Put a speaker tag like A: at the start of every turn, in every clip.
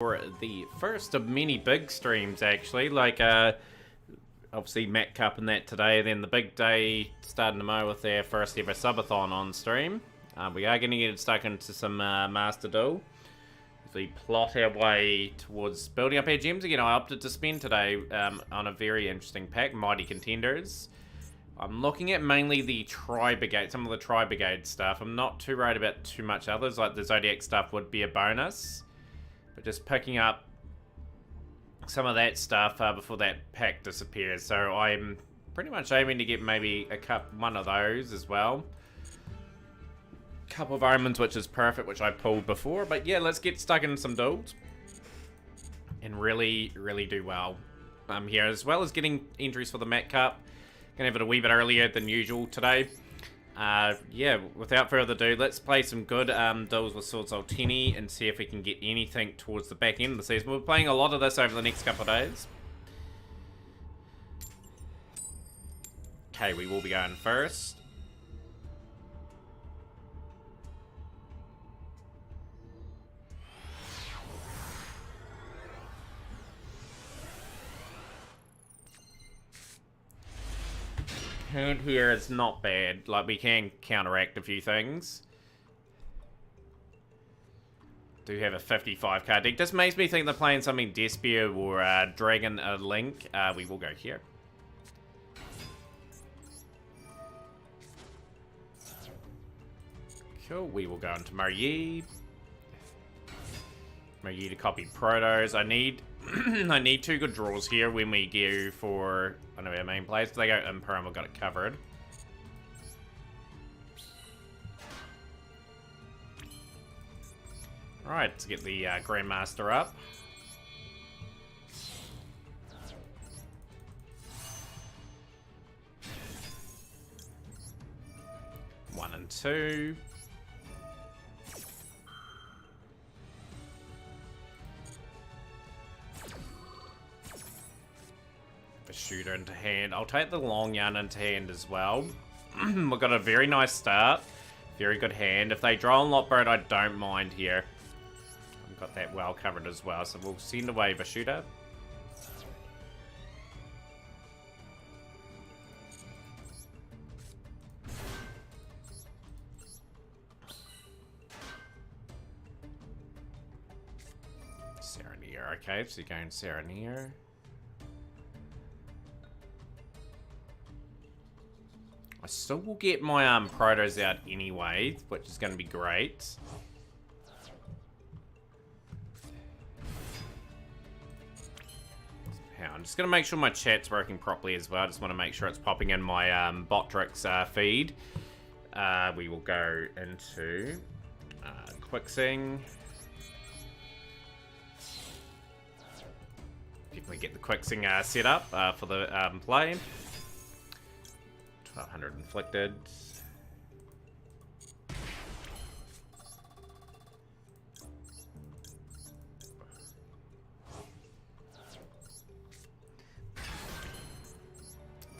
A: For the first of many big streams, actually, like obviously Matt Cup and that today, then the big day starting tomorrow with their first ever subathon on stream. We are going to get stuck into some Master Duel. As we plot our way towards building up our gems again, I opted to spend today on a very interesting pack, Mighty Contenders. I'm looking at mainly the Tri-Brigade, some of the Tri-Brigade stuff. I'm not too worried about too much others, like the Zodiac stuff would be a bonus. But just picking up some of that stuff before that pack disappears. So I'm pretty much aiming to get maybe one of those as well. Couple of omens, which is perfect, which I pulled before. But yeah, let's get stuck in some duels and really do well here, as well as getting entries for the Matt Cup. Gonna have it a wee bit earlier than usual today. Yeah, without further ado, let's play some good duels with Swordsoul Tenny and see if we can get anything towards the back end of the season. We're playing a lot of this over the next couple of days. Okay, we will be going first. Turn here is not bad. Like, we can counteract a few things. Do have a 55 card deck. This makes me think they're playing something Despia or Dragon Link. We will go here. Cool. We will go into Moyi. Moyi to copy Protos. I need I need two good draws here when we go for one of our main plays. If they go Imperm, we've got it covered. Alright, let's get the Grandmaster up. One and two. Shooter into hand. I'll take the long yarn into hand as well. We've got a very nice start. Very good hand. If they draw on Lockbird, I don't mind here. I've got that well covered as well, so we'll send away the shooter. Serenir, okay, so you're going Serenir. I still will get my Protos out anyway, which is going to be great. I'm just going to make sure my chat's working properly as well. I just want to make sure it's popping in my Botrix feed. We will go into Quixing. Definitely get the Quixing set up for the play. 1200 inflicted.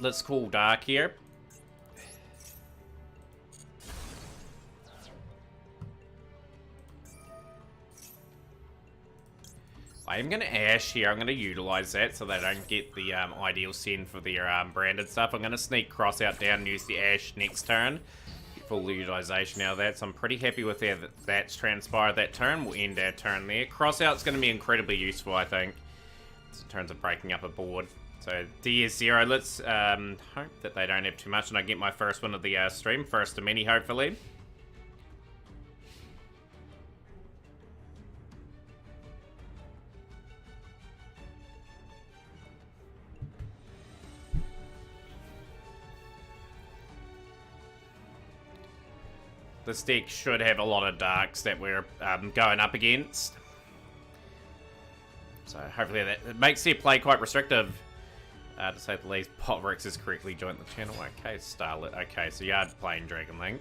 A: Let's call Dark here. I am going to Ash here. I'm going to utilize that so they don't get the ideal send for their branded stuff. I'm going to sneak Cross out down and use the Ash next turn. Get full utilization out of that. So I'm pretty happy with that that's transpired that turn. We'll end our turn there. Cross out's going to be incredibly useful, I think, in terms of breaking up a board. So D is 0. Let's hope that they don't have too much and I get my first one of the stream. First of many, hopefully. This deck should have a lot of darks that we're going up against. So hopefully that makes their play quite restrictive. To say the least, Potrix has correctly joined the channel. Okay, Starlit. Okay, so you are playing Dragon Link.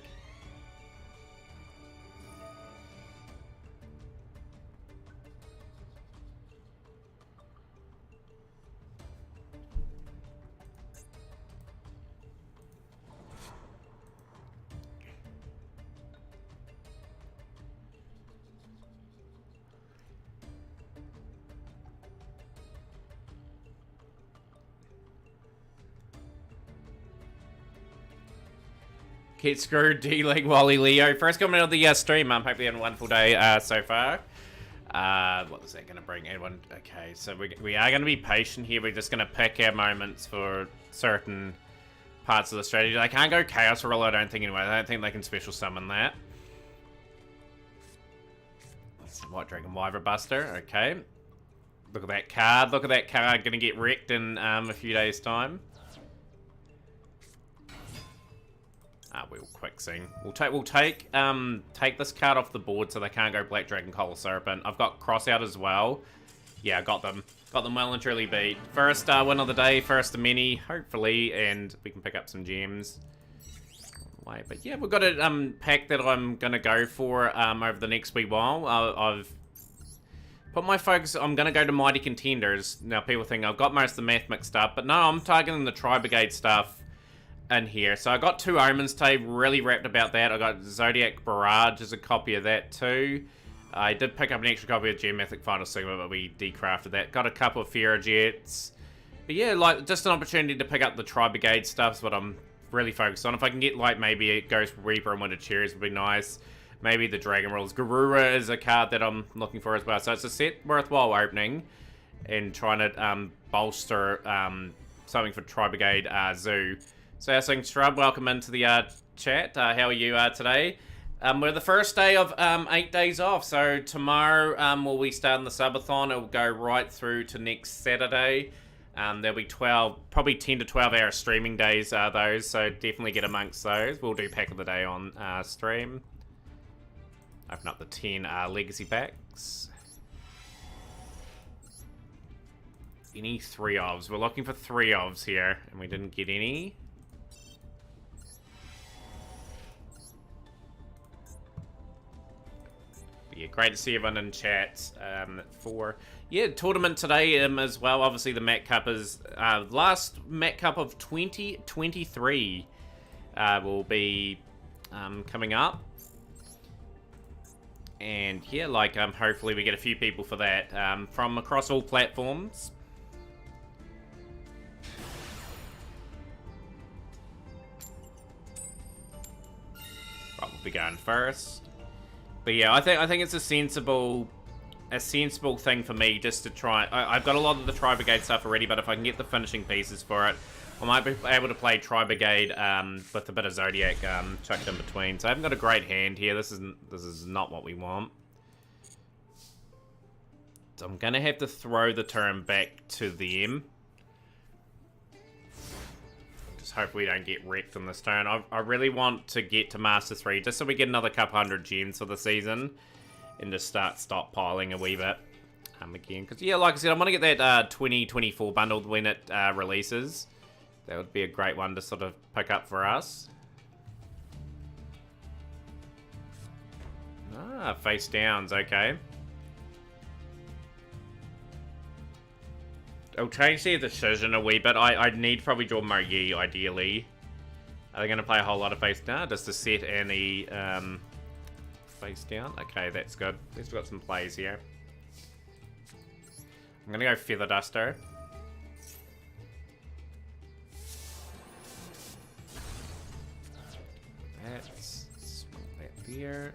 A: Get screwed, D-League, Wally Leo. First comment of the stream. I'm hoping you had a wonderful day so far. What is that going to bring? Anyone? Okay, so we are going to be patient here. We're just going to pick our moments for certain parts of the strategy. They can't go Chaos Roll, I don't think, anyway. I don't think they can special summon that. White Dragon Wyvern Buster, okay. Look at that card. Look at that card. Going to get wrecked in a few days' time. We'll quick sing. We'll take this card off the board so they can't go Black Dragon Cola Serpent. I've got Cross out as well. Yeah, got them. Got them well and truly beat. First win of the day, first of many, hopefully, and we can pick up some gems. But yeah, we've got a pack that I'm gonna go for over the next wee while. I've put my focus. I'm gonna go to Mighty Contenders. Now people think I've got most of the math mixed up, but no, I'm targeting the Tri-Brigade stuff in here. So I got 2 Omens today, really wrapped about that. I got Zodiac Barrage as a copy of that too. I did pick up an extra copy of Geomethic Final Sigma, but we decrafted that. Got a couple of Fear Jets. But yeah, like, just an opportunity to pick up the Tri-Brigade stuff is what I'm really focused on. If I can get, like, maybe a Ghost Reaper and Winter Cherries would be nice. Maybe the Dragon Rules. Garura is a card that I'm looking for as well. So it's a set worthwhile opening and trying to bolster something for Tri-Brigade Zoo. So how's things, Shrub? Welcome into the chat. How are you today? We're the first day of 8 days off. So tomorrow we'll be starting the subathon. It will go right through to next Saturday. There'll be 12, probably 10 to 12 hour streaming days those. So definitely get amongst those. We'll do pack of the day on stream. Open up the 10 legacy packs. Any 3-ofs? We're looking for 3-ofs here, and we didn't get any. Yeah, great to see everyone in chat yeah, tournament today as well. Obviously, the Mat Cup is last Mat Cup of 2023 will be coming up. And yeah, like hopefully we get a few people for that from across all platforms. Right, we'll be going first. But yeah, I think it's a sensible thing for me just to try. I've got a lot of the Tri-Brigade stuff already, but if I can get the finishing pieces for it, I might be able to play Tri-Brigade with a bit of Zodiac chucked in between. So I haven't got a great hand here. This is not what we want. So I'm gonna have to throw the turn back to them. Just hope we don't get wrecked on this turn. I really want to get to Master 3 just so we get another couple hundred gems for the season. And just start stockpiling a wee bit again. Because, yeah, like I said, I want to get that 2024 bundled when it releases. That would be a great one to sort of pick up for us. Face downs, okay. I'll change the decision a wee bit. I'd need to probably draw Mogi, ideally. Are they going to play a whole lot of face down? Just to set any... face down. Okay, that's good. At least we've got some plays here. I'm gonna go Feather Duster. That's that there.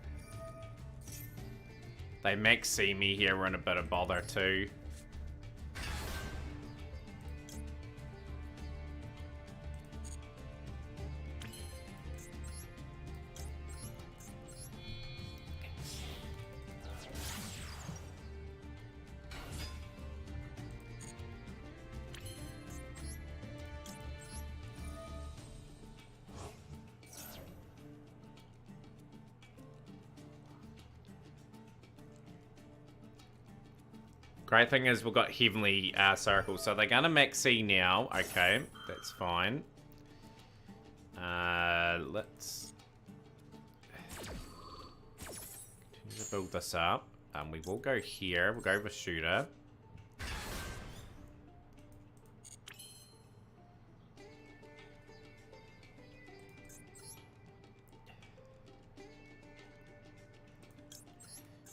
A: They max see me here. We're in a bit of bother too. Great thing is we've got Heavenly Circle, so they're gonna max C now. Okay, that's fine. Let's continue to build this up. We will go here. We'll go with Shooter.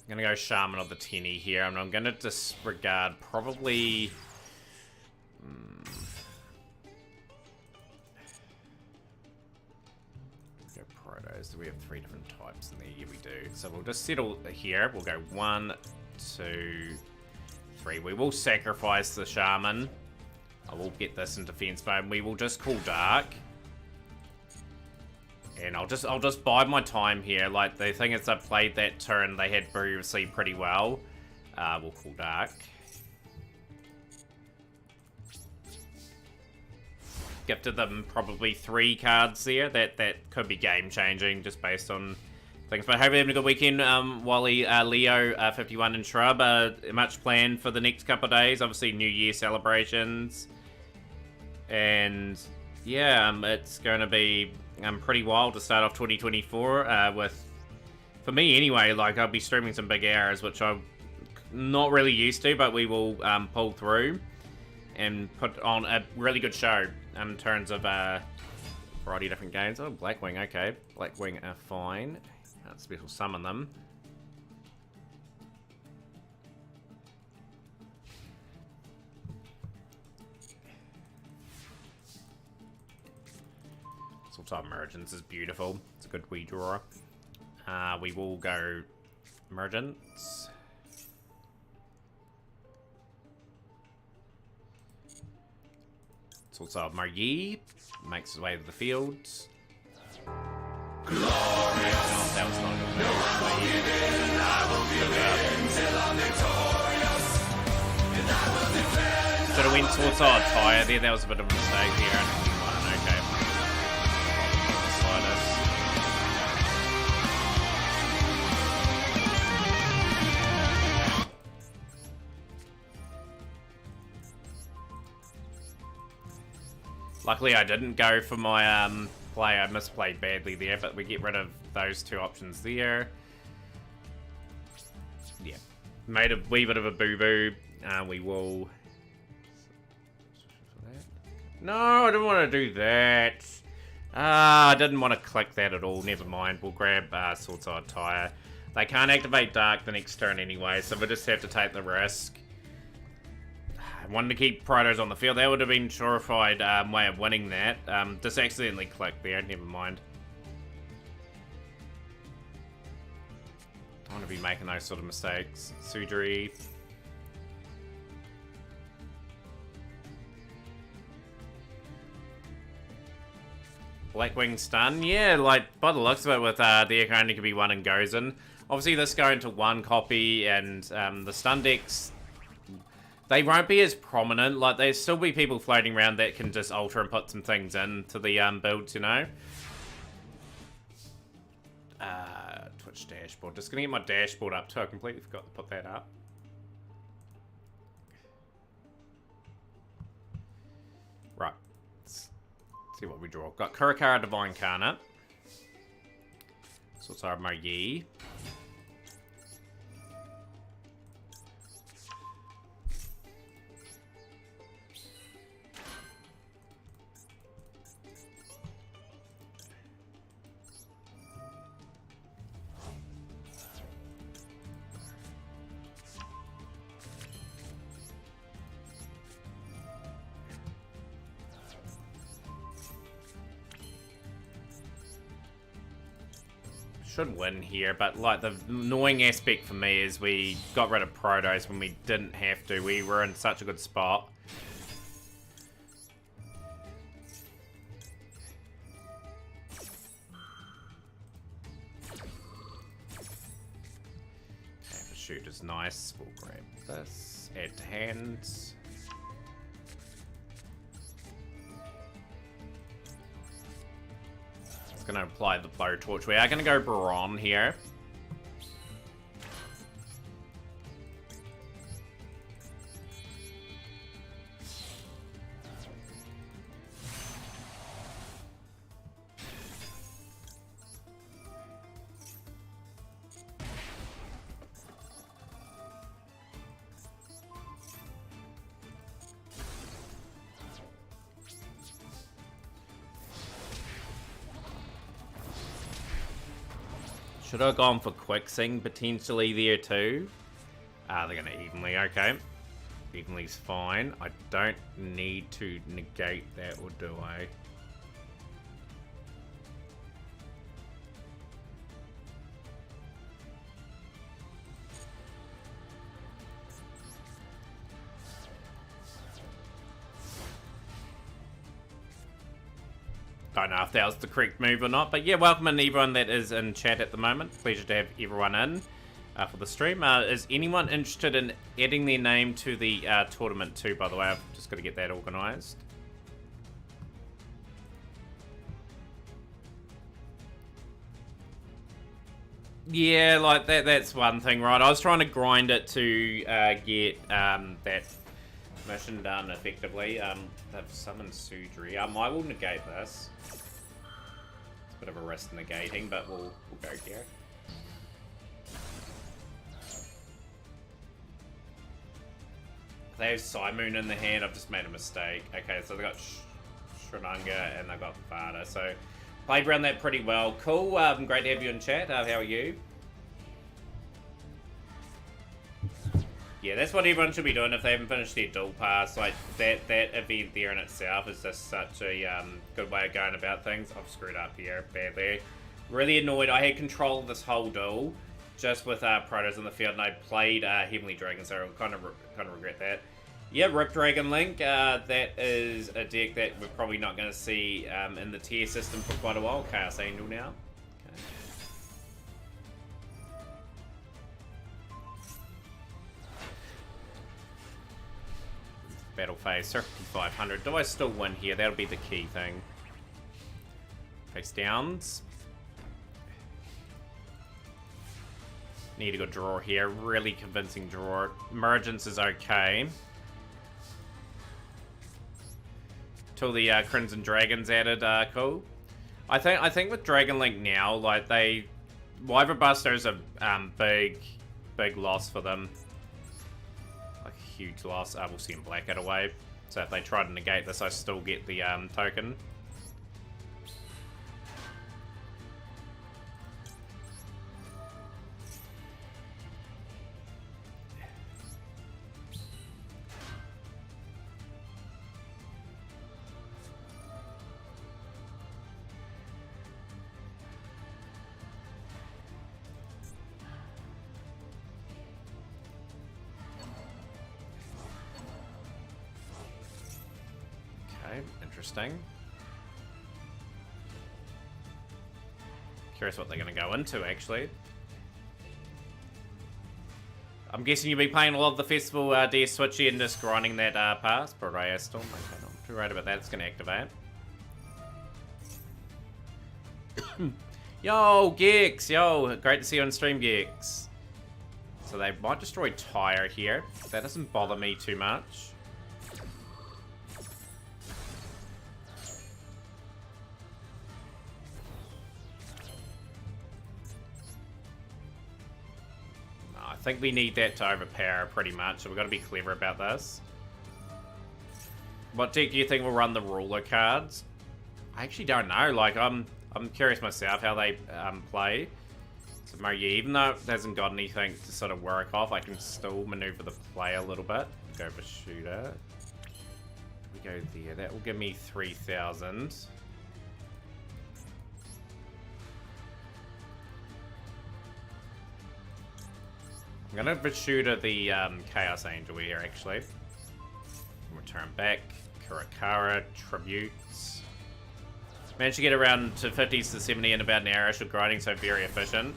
A: I'm gonna go Shaman of the Tenny here, and I'm gonna disregard probably... go Protos? Do we have 3 different types in there? Yeah, we do. So we'll just settle here. We'll go 1, 2, 3. We will sacrifice the Shaman. I will get this in defense mode. We will just call Dark. And I'll just bide my time here. Like, the thing is, I played that turn they had previously pretty well. We'll call Dark. Gifted them probably 3 cards there. That could be game changing just based on things. But I hope you're having a good weekend. Wally, Leo, 51 and Shrub. Much planned for the next couple of days. Obviously, New Year celebrations. And yeah, it's going to be pretty wild to start off 2024 with, for me anyway, like I'll be streaming some big hours, which I'm not really used to, but we will pull through and put on a really good show in terms of a variety of different games. Oh, Blackwing, okay. Blackwing are fine. Can't special summon them. Swordsoul Emergence is beautiful. It's a good wee draw. We will go Emergence. Swordsoul Margi makes his way to the field. Glorious. Oh, that was not good. No, I will give in, I will give in until I'm victorious. And I will defend. Should have went Swordsoul Attire there. That was a bit of a mistake here. Okay. Luckily, I didn't go for my play. I misplayed badly there, but we get rid of those 2 options there. Yeah, made a wee bit of a boo-boo. We will... No, I didn't want to do that. I didn't want to click that at all. Never mind. We'll grab Swordsoul Attire. They can't activate Dark the next turn anyway, so we'll just have to take the risk. I wanted to keep Protos on the field. That would have been a surefire way of winning that. Just accidentally clicked there. Never mind. I don't want to be making those sort of mistakes. Sujiri. Blackwing stun. Yeah, like, by the looks of it, with the Echo only can be 1 and goes in. Obviously, this going to 1 copy, and the stun decks, they won't be as prominent. Like, there'll still be people floating around that can just alter and put some things into the builds, you know? Twitch dashboard. Just gonna get my dashboard up too. I completely forgot to put that up. Right. Let's see what we draw. Got Kurakara Divine Karna. Swordsoul Margi. Should win here, but like the annoying aspect for me is we got rid of Protos when we didn't have to. We were in such a good spot. Okay, the shoot is nice. We'll grab this. Add to hands. Going to apply the blowtorch. We are going to go Baron here. Should have gone for Quicksing potentially there too. They're going to Evenly, okay. Evenly's fine. I don't need to negate that, or do I? don't know if that was the correct move or not. But yeah, welcome in everyone that is in chat at the moment. Pleasure to have everyone in for the stream. Is anyone interested in adding their name to the tournament too, by the way? I've just got to get that organised. Yeah, like that's one thing, right? I was trying to grind it to get that mission done effectively. They've summoned Sudri. I will negate this. It's a bit of a risk negating, but we'll go here. They have Simoon in the hand. I've just made a mistake. Okay, so they got Shrunanga and they got Vada. So played around that pretty well. Cool. Great to have you in chat. How are you? Yeah, that's what everyone should be doing if they haven't finished their duel pass. Like that event there in itself is just such a good way of going about things. I've screwed up here badly. Really annoyed. I had control of this whole duel just with Protos in the field, and I played Heavenly Dragon, so I kind of regret that. Yeah, Rip Dragon Link. That is a deck that we're probably not going to see in the tier system for quite a while. Chaos Angel now. Okay. Battle phase, 500. Do I still win here? That'll be the key thing. Face downs. Need a good draw here. Really convincing draw. Emergence is okay. Till the Crimson Dragon's added, cool. I think with Dragon Link now, like Wyvern Buster's a big loss for them. Like a huge loss. We'll see him black it away. So if they try to negate this, I still get the token. Interesting. Curious what they're going to go into, actually. I'm guessing you'll be playing a lot of the Festival DS Switchy and just grinding that pass. Baraya Storm. Okay, not too right about that. It's going to activate. Yo, Gex! Yo, great to see you on stream, Gex. So they might destroy Tyre here. That doesn't bother me too much. I think we need that to overpower pretty much, so we've got to be clever about this. What deck do you think will run the ruler cards? I actually don't know. Like, I'm curious myself how they play. So yeah, even though it hasn't got anything to sort of work off, I can still maneuver the play a little bit. Go for shooter. We go there. That will give me 3,000. I'm going to shooter the Chaos Angel here, actually. Return back. Kurakara, Tributes. Managed to get around to 50s to 70 in about an hour of grinding, so very efficient.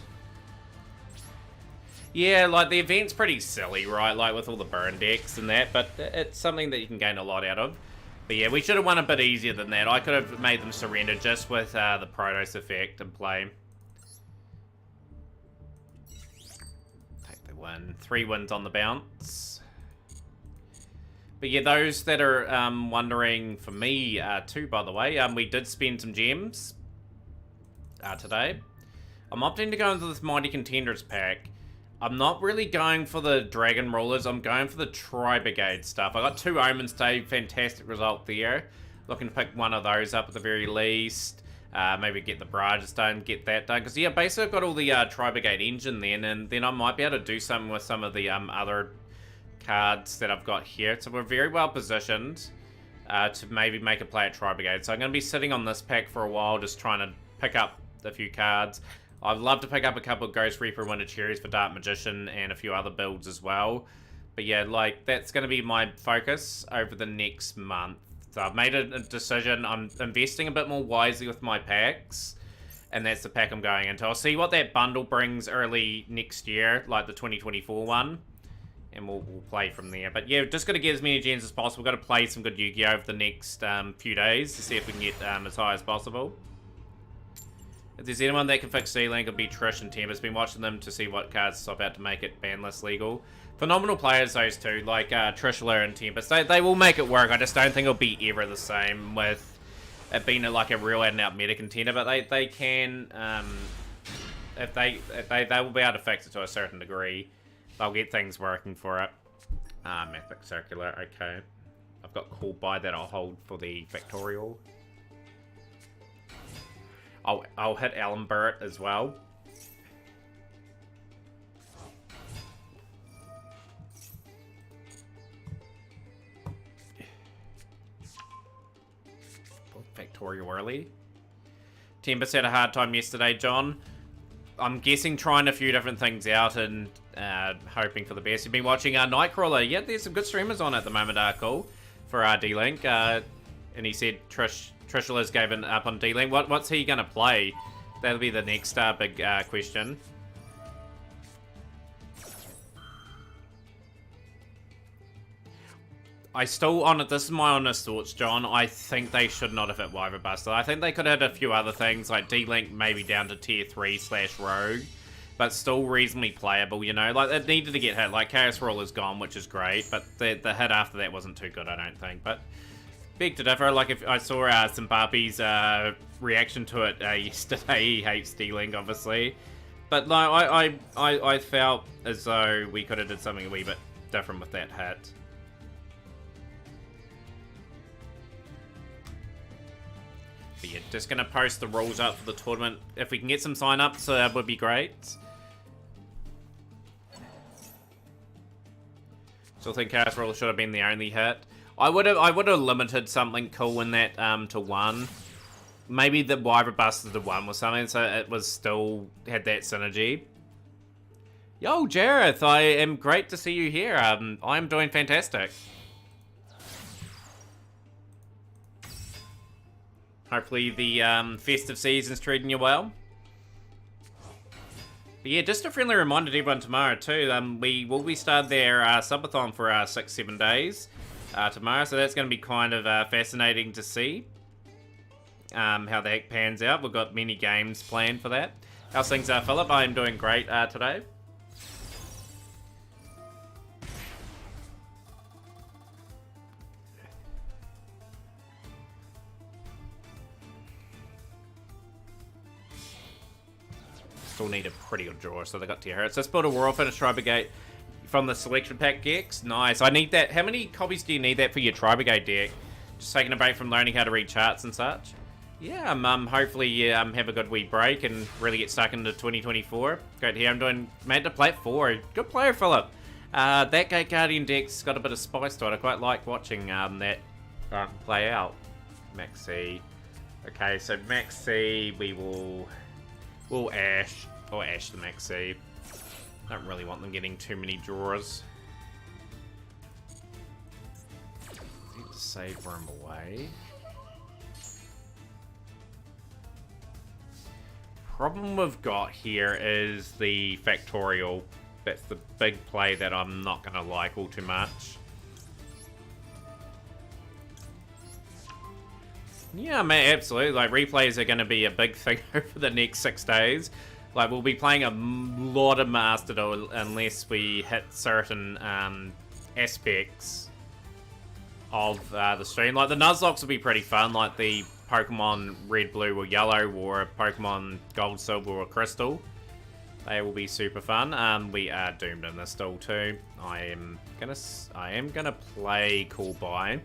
A: Yeah, like, the event's pretty silly, right? Like, with all the burn decks and that, but it's something that you can gain a lot out of. But yeah, we should have won a bit easier than that. I could have made them surrender just with the Protos effect and play. Win. 3 wins on the bounce. But yeah, those that are wondering for me too, by the way, we did spend some gems today. I'm opting to go into this Mighty Contenders pack. I'm not really going for the Dragon Rulers. I'm going for the Tri-Brigade stuff. I got 2 Omens today. Fantastic result there. Looking to pick one of those up at the very least. Maybe get the barrages done, get that done. Because, yeah, basically I've got all the Tri-Brigade engine then, and then I might be able to do something with some of the other cards that I've got here. So we're very well positioned to maybe make a play at Tri-Brigade. So I'm going to be sitting on this pack for a while, just trying to pick up a few cards. I'd love to pick up a couple of Ghost Reaper Winter Cherries for Dark Magician and a few other builds as well. But yeah, like, that's going to be my focus over the next month. So I've made a decision. I'm investing a bit more wisely with my packs. And that's the pack I'm going into. I'll see what that bundle brings early next year, like the 2024 one. And we'll play from there. But yeah, just got to get as many gens as possible. Got to play some good Yu-Gi-Oh! Over the next few days to see if we can get as high as possible. If there's anyone that can fix C-Link, it'll be Trish and Tempest. Been watching them to see what cards swap out to make it banlist legal. Phenomenal players, those two, like Trishula and Tempest. They will make it work. I just don't think it'll be ever the same with it being like a real out-and-out meta contender. But they can, if they will be able to fix it to a certain degree. They'll get things working for it. Mythic Circular, okay. I've got Call By that I'll hold for the Factorial. I'll hit Alan Burrett as well. Factorial early. Tempest had a hard time yesterday, John. I'm guessing trying a few different things out and hoping for the best. You've been watching Nightcrawler. Yeah, there's some good streamers on at the moment, cool, for D-Link. And he said Trishula's given up on D-Link. What's he going to play? That'll be the next big question. I still, this is my honest thoughts, John. I think they should not have hit Wyvern Buster. I think they could have hit a few other things, like D-Link maybe down to tier 3/Rogue, but still reasonably playable, you know? Like, it needed to get hit. Like, Chaos Roll is gone, which is great, but the hit after that wasn't too good, I don't think. But, big to differ. Like, if I saw Zimbabwe's reaction to it yesterday, he hates D-Link, obviously. But, no, I felt as though we could have did something a wee bit different with that hit. But yeah, just going to post the rules up for the tournament. If we can get some sign-ups, that would be great. Still think Chaos Roll should have been the only hit. I would have limited something cool in that to 1. Maybe the Wyvern Buster to 1 or something, so it was still had that synergy. Yo, Jareth, I am great to see you here. I'm doing fantastic. Hopefully the festive season's treating you well. But yeah, just a friendly reminder to everyone tomorrow too. We will be starting their subathon for 6-7 days tomorrow, so that's going to be kind of fascinating to see how that pans out. We've got many games planned for that. How's things, Philip? I am doing great today. Still need a pretty good draw, so they got tier hits. Let's build a Royal Finish Tri Brigade from the selection pack Gex. Nice. I need that. How many copies do you need that for your Tri Brigade deck? Just taking a break from learning how to read charts and such. Yeah, hopefully you have a good wee break and really get stuck into 2024. Great to hear. I'm doing made to play 4. Good player, Philip. That Gate Guardian deck's got a bit of spice to it. I quite like watching that play out. Maxi. Okay, so Maxi, we'll Ash. Or Ash the Maxi. Don't really want them getting too many draws. Need to save room away. Problem we've got here is the Factorial. That's the big play that I'm not going to like all too much. Yeah, man, absolutely. Like, replays are going to be a big thing over the next 6 days. Like, we'll be playing a lot of Master Duel unless we hit certain aspects of the stream. Like, the Nuzlocke will be pretty fun, like the Pokemon Red, Blue, or Yellow, or Pokemon Gold, Silver, or Crystal. They will be super fun. We are doomed in this duel too. I am gonna play Call By.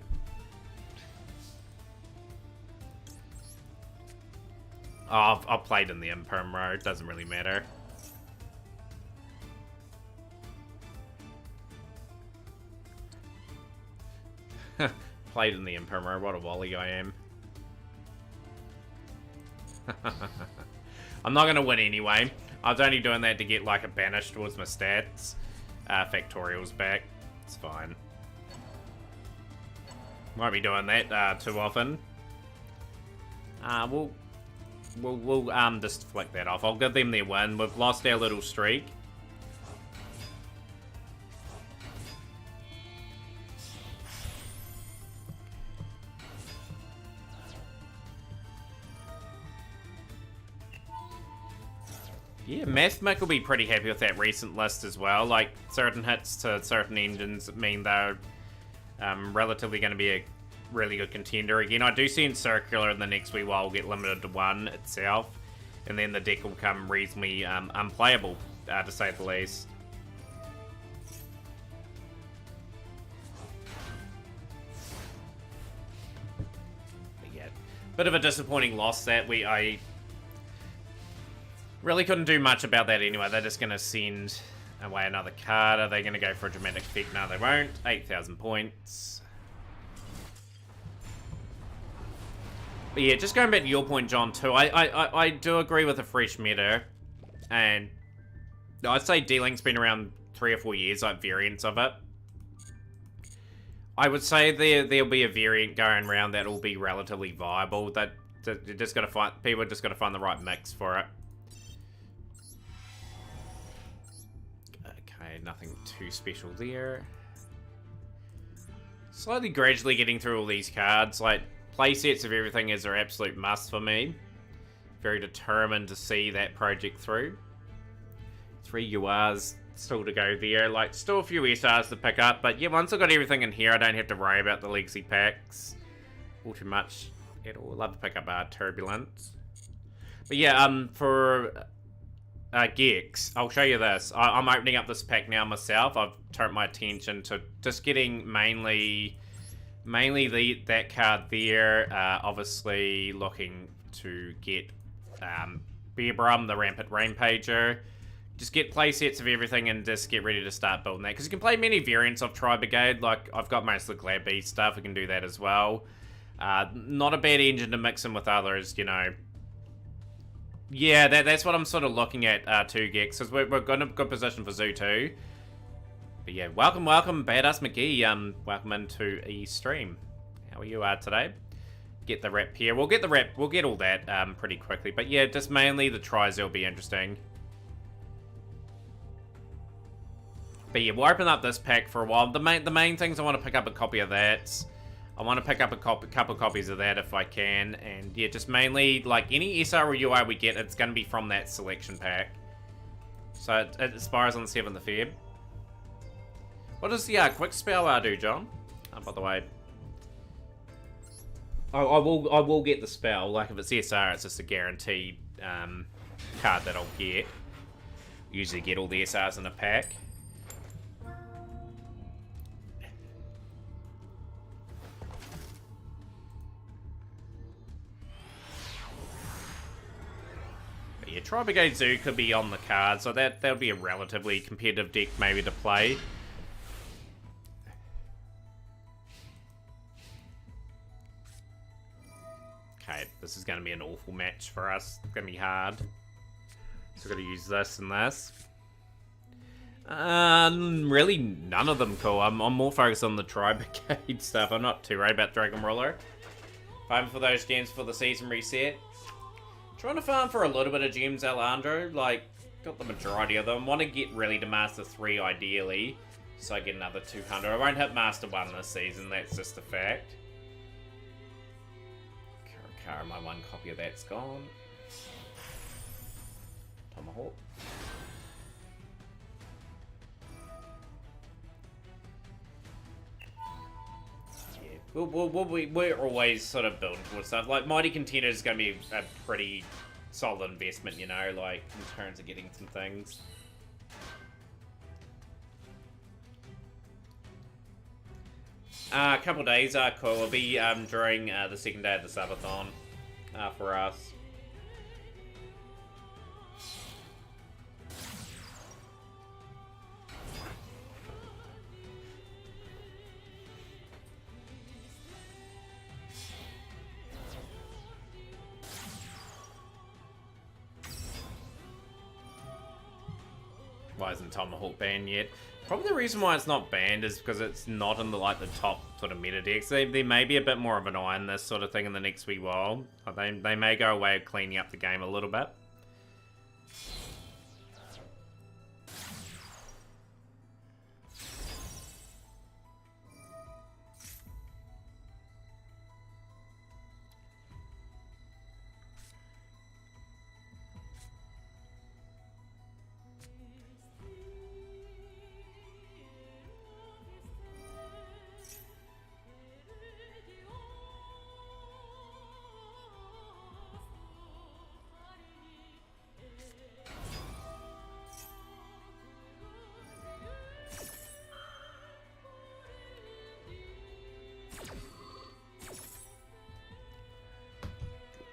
A: Oh, I've played in the Imperm Road, doesn't really matter. Played in the Imperm Road, what a wally I am. I'm not going to win anyway. I was only doing that to get like a banish towards my stats. Factorial's back. It's fine. Won't be doing that too often. We'll just flick that off. I'll give them their win. We've lost our little streak. Yeah, Mathmic will be pretty happy with that recent list as well. Like, certain hits to certain engines mean they're relatively going to be a really good contender. Again, I do see in Circular in the next wee while will get limited to 1 itself, and then the deck will become reasonably unplayable, to say the least. But yeah, bit of a disappointing loss that I really couldn't do much about that anyway. They're just going to send away another card. Are they going to go for a dramatic effect? No, they won't. 8,000 points. But yeah, just going back to your point, John, too. I do agree with a fresh meta. And I'd say D-Link's been around 3 or 4 years, like variants of it. I would say there'll be a variant going around that will be relatively viable. That just got to find, people just got to find the right mix for it. Nothing too special there. Slowly, gradually getting through all these cards. Like, playsets of everything is an absolute must for me. Very determined to see that project through. 3 URs still to go there. Like, still a few SRs to pick up. But yeah, once I've got everything in here, I don't have to worry about the legacy packs all too much at all. I'd love to pick up Turbulence. But yeah, for Gex, I'll show you this. I'm opening up this pack now myself. I've turned my attention to just getting mainly that card there. Obviously looking to get Bearbrum, the Rampant Rampager. Just get play sets of everything and just get ready to start building that. Because you can play many variants of Tri-Brigade. Like, I've got most of the Glad Beast stuff. We can do that as well. Not a bad engine to mix in with others, you know. Yeah, that's what I'm sort of looking at, too, Gex, because we're in a good position for Zoo 2. But yeah, welcome, Badass McGee. Welcome into E-Stream. How are you today? Get the rep here. We'll get the rep. We'll get all that pretty quickly. But yeah, just mainly the tries will be interesting. But yeah, we'll open up this pack for a while. The main things I want to pick up a copy of that. I want to pick up a couple copies of that if I can. And yeah, just mainly, like, any SR or UI we get, it's going to be from that selection pack. So it expires on the 7th of Feb. What does the quick spell do, John? By the way, I will get the spell. Like, if it's SR, it's just a guaranteed card that I'll get. Usually get all the SRs in a pack. Yeah, Tri-Brigade Zoo could be on the card, so that would be a relatively competitive deck maybe to play. Okay, this is going to be an awful match for us. It's going to be hard. So we're going to use this and this. Really none of them cool. I'm more focused on the Tri-Brigade stuff. I'm not too worried about Dragon Ruler. Farming for those gems for the season reset. Trying to farm for a little bit of gems, Alejandro. Like, got the majority of them. Want to get really to Master 3 ideally, so I get another 200. I won't hit Master 1 this season, that's just a fact. Karakara, my one copy of that's gone. Tomahawk. We're always sort of building towards stuff. Like, Mighty Contender is going to be a pretty solid investment, you know, like, in terms of getting some things. A couple days are cool. It'll be during the second day of the subathon for us. Why isn't Tomahawk banned yet? Probably the reason why it's not banned is because it's not in the like the top sort of meta decks. There may be a bit more of an eye on this sort of thing in the next wee while. They may go away cleaning up the game a little bit.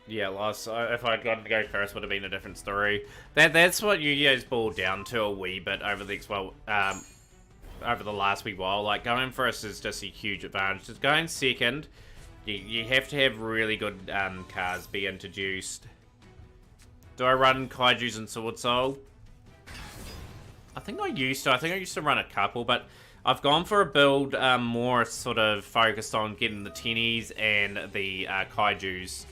A: Yeah, if I'd gotten to go first, would have been a different story. That's what Yu-Gi-Oh's boiled down to a wee bit over the over the last wee while. Like going first is just a huge advantage. Just going second, you have to have really good cards be introduced. Do I run Kaijus and Swordsoul? I think I used to. I think I used to run a couple, but I've gone for a build more sort of focused on getting the tennies and the Kaijus.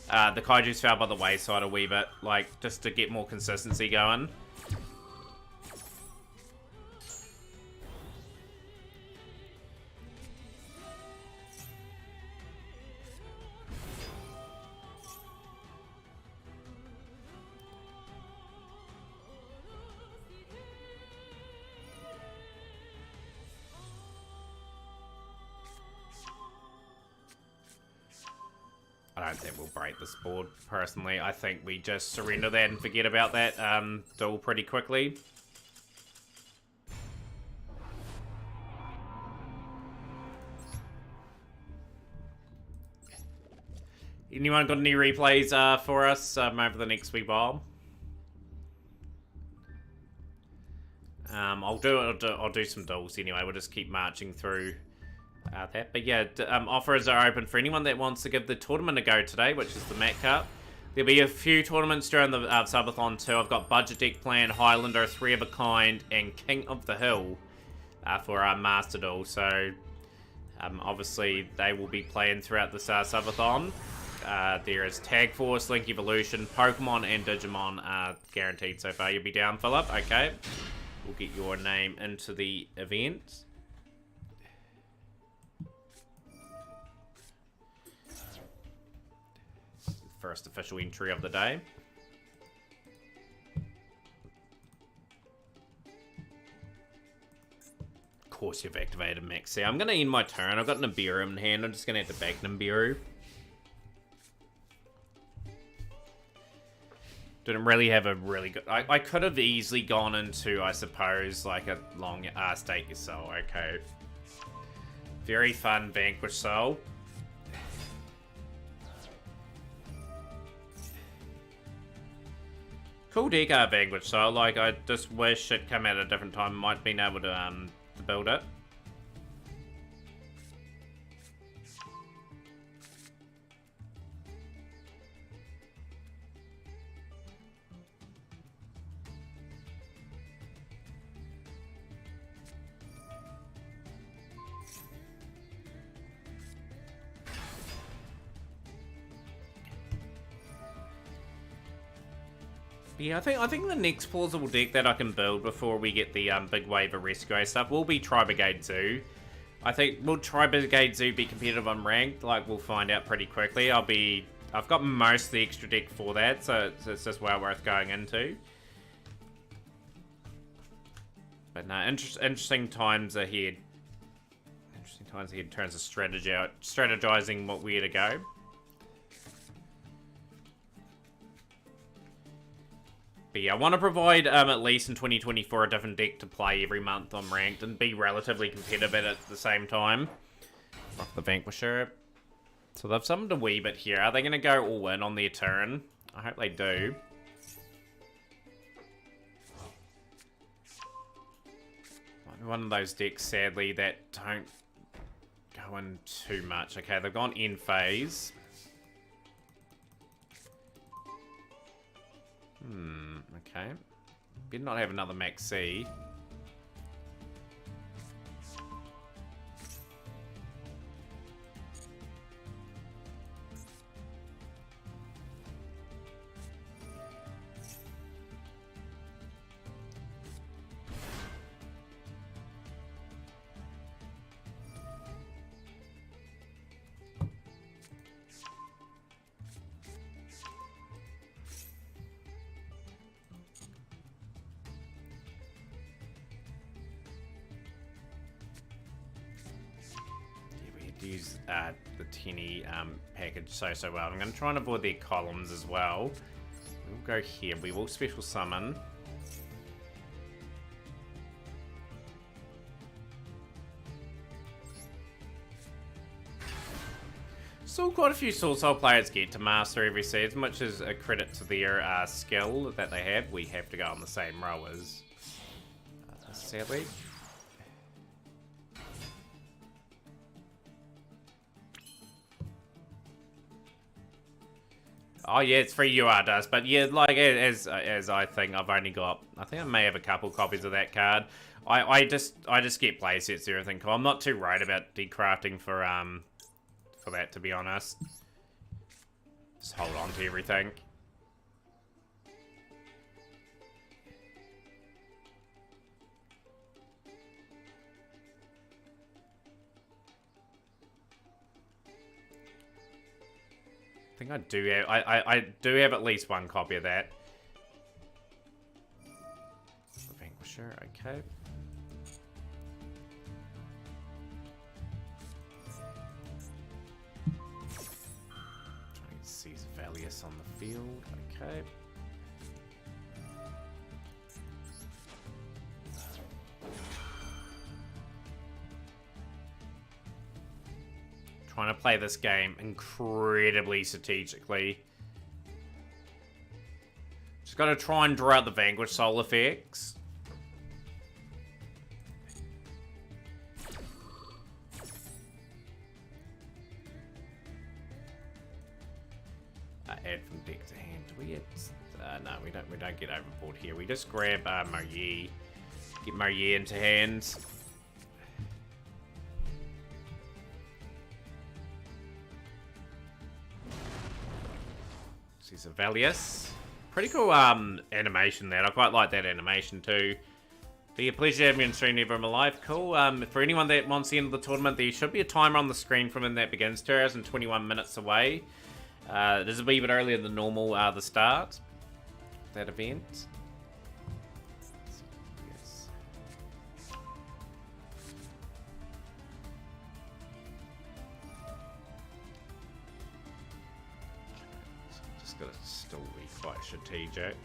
A: The Kaijus fell by the wayside a wee bit, like, just to get more consistency going. I don't think we'll break this board, personally. I think we just surrender that and forget about that duel pretty quickly. Anyone got any replays for us over the next wee while? I'll do some duels anyway. We'll just keep marching through that. But yeah, offers are open for anyone that wants to give the tournament a go today, which is the Mat Cup. There'll be a few tournaments during the subathon too. I've got Budget Deck Plan, Highlander, 3 of a Kind, and King of the Hill for our Master Duel. So obviously they will be playing throughout the subathon. There is Tag Force, Link Evolution, Pokemon, and Digimon guaranteed so far. You'll be down, Philip? Okay. We'll get your name into the event. First official entry of the day. Of course you've activated Maxi. I'm going to end my turn. I've got Nibiru in hand. I'm just going to have to back Nibiru. Didn't really have a really good... I could have easily gone into, I suppose, like a long State Your Soul. Okay. Very fun Vanquish Soul. Cool deck, Vanquish Soul. Like, I just wish it come at a different time. Might have been able to build it. Yeah, I think the next plausible deck that I can build before we get the big wave of Rescue stuff will be Tri-Brigade Zoo. I think, will Tri-Brigade Zoo be competitive on ranked? Like, we'll find out pretty quickly. I've got most of the extra deck for that, so it's just well worth going into. But no, interesting times ahead. Interesting times ahead in terms of strategizing where to go. But yeah, I want to provide, at least in 2024, a different deck to play every month on Ranked and be relatively competitive at the same time. Rock the Vanquisher. So they've summoned a wee bit here. Are they going to go all in on their turn? I hope they do. One of those decks, sadly, that don't go in too much. Okay, they've gone end phase. Okay. Did not have another Max C. use the tinny package so well. I'm going to try and avoid their columns as well. We'll go here. We will special summon. Still quite a few Swordsoul players get to master every season, which is a credit to their skill that they have. We have to go on the same row as sadly. Oh yeah, it's free UR dust, but yeah, like as I think I've only got, I think I may have a couple copies of that card. I just get playsets and everything. I'm not too worried about decrafting for that, to be honest. Just hold on to everything. I think I do have, I do have at least one copy of that. The Vanquisher, okay. Trying to seize Valius on the field, okay. Trying to play this game incredibly strategically. Just gotta try and draw out the Vanquish Soul effects. Add from deck to hand. Do we get? No, we don't get overboard here. We just grab Marier, get Marier into hand. Caesar Valius. Pretty cool animation there. I quite like that animation too. Be a pleasure having you on stream, never in my life. Cool. For anyone that wants the end of the tournament, there should be a timer on the screen from when that begins. 2 hours and 21 minutes away. This is a wee bit earlier than normal, the start of that event. Yes. Just gotta still be quite strategic.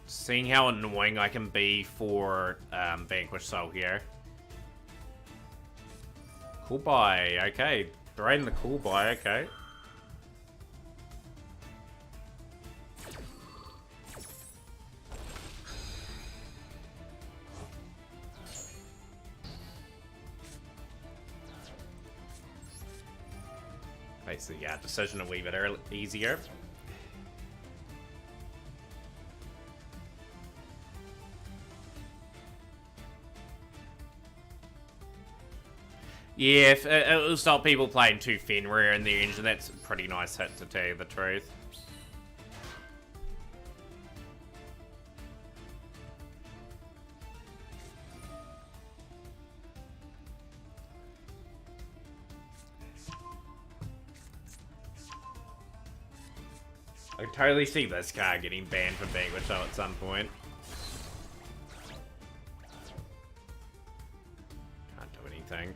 A: Seeing how annoying I can be for Vanquish Soul here. Cool buy, okay. Drain the cool buy, okay. Basically, yeah, decision a wee bit easier. Yeah, it will stop people playing 2 Fenrir in the engine. That's a pretty nice hit, to tell you the truth. I could totally see this card getting banned from Vanquish Soul at some point. Can't do anything.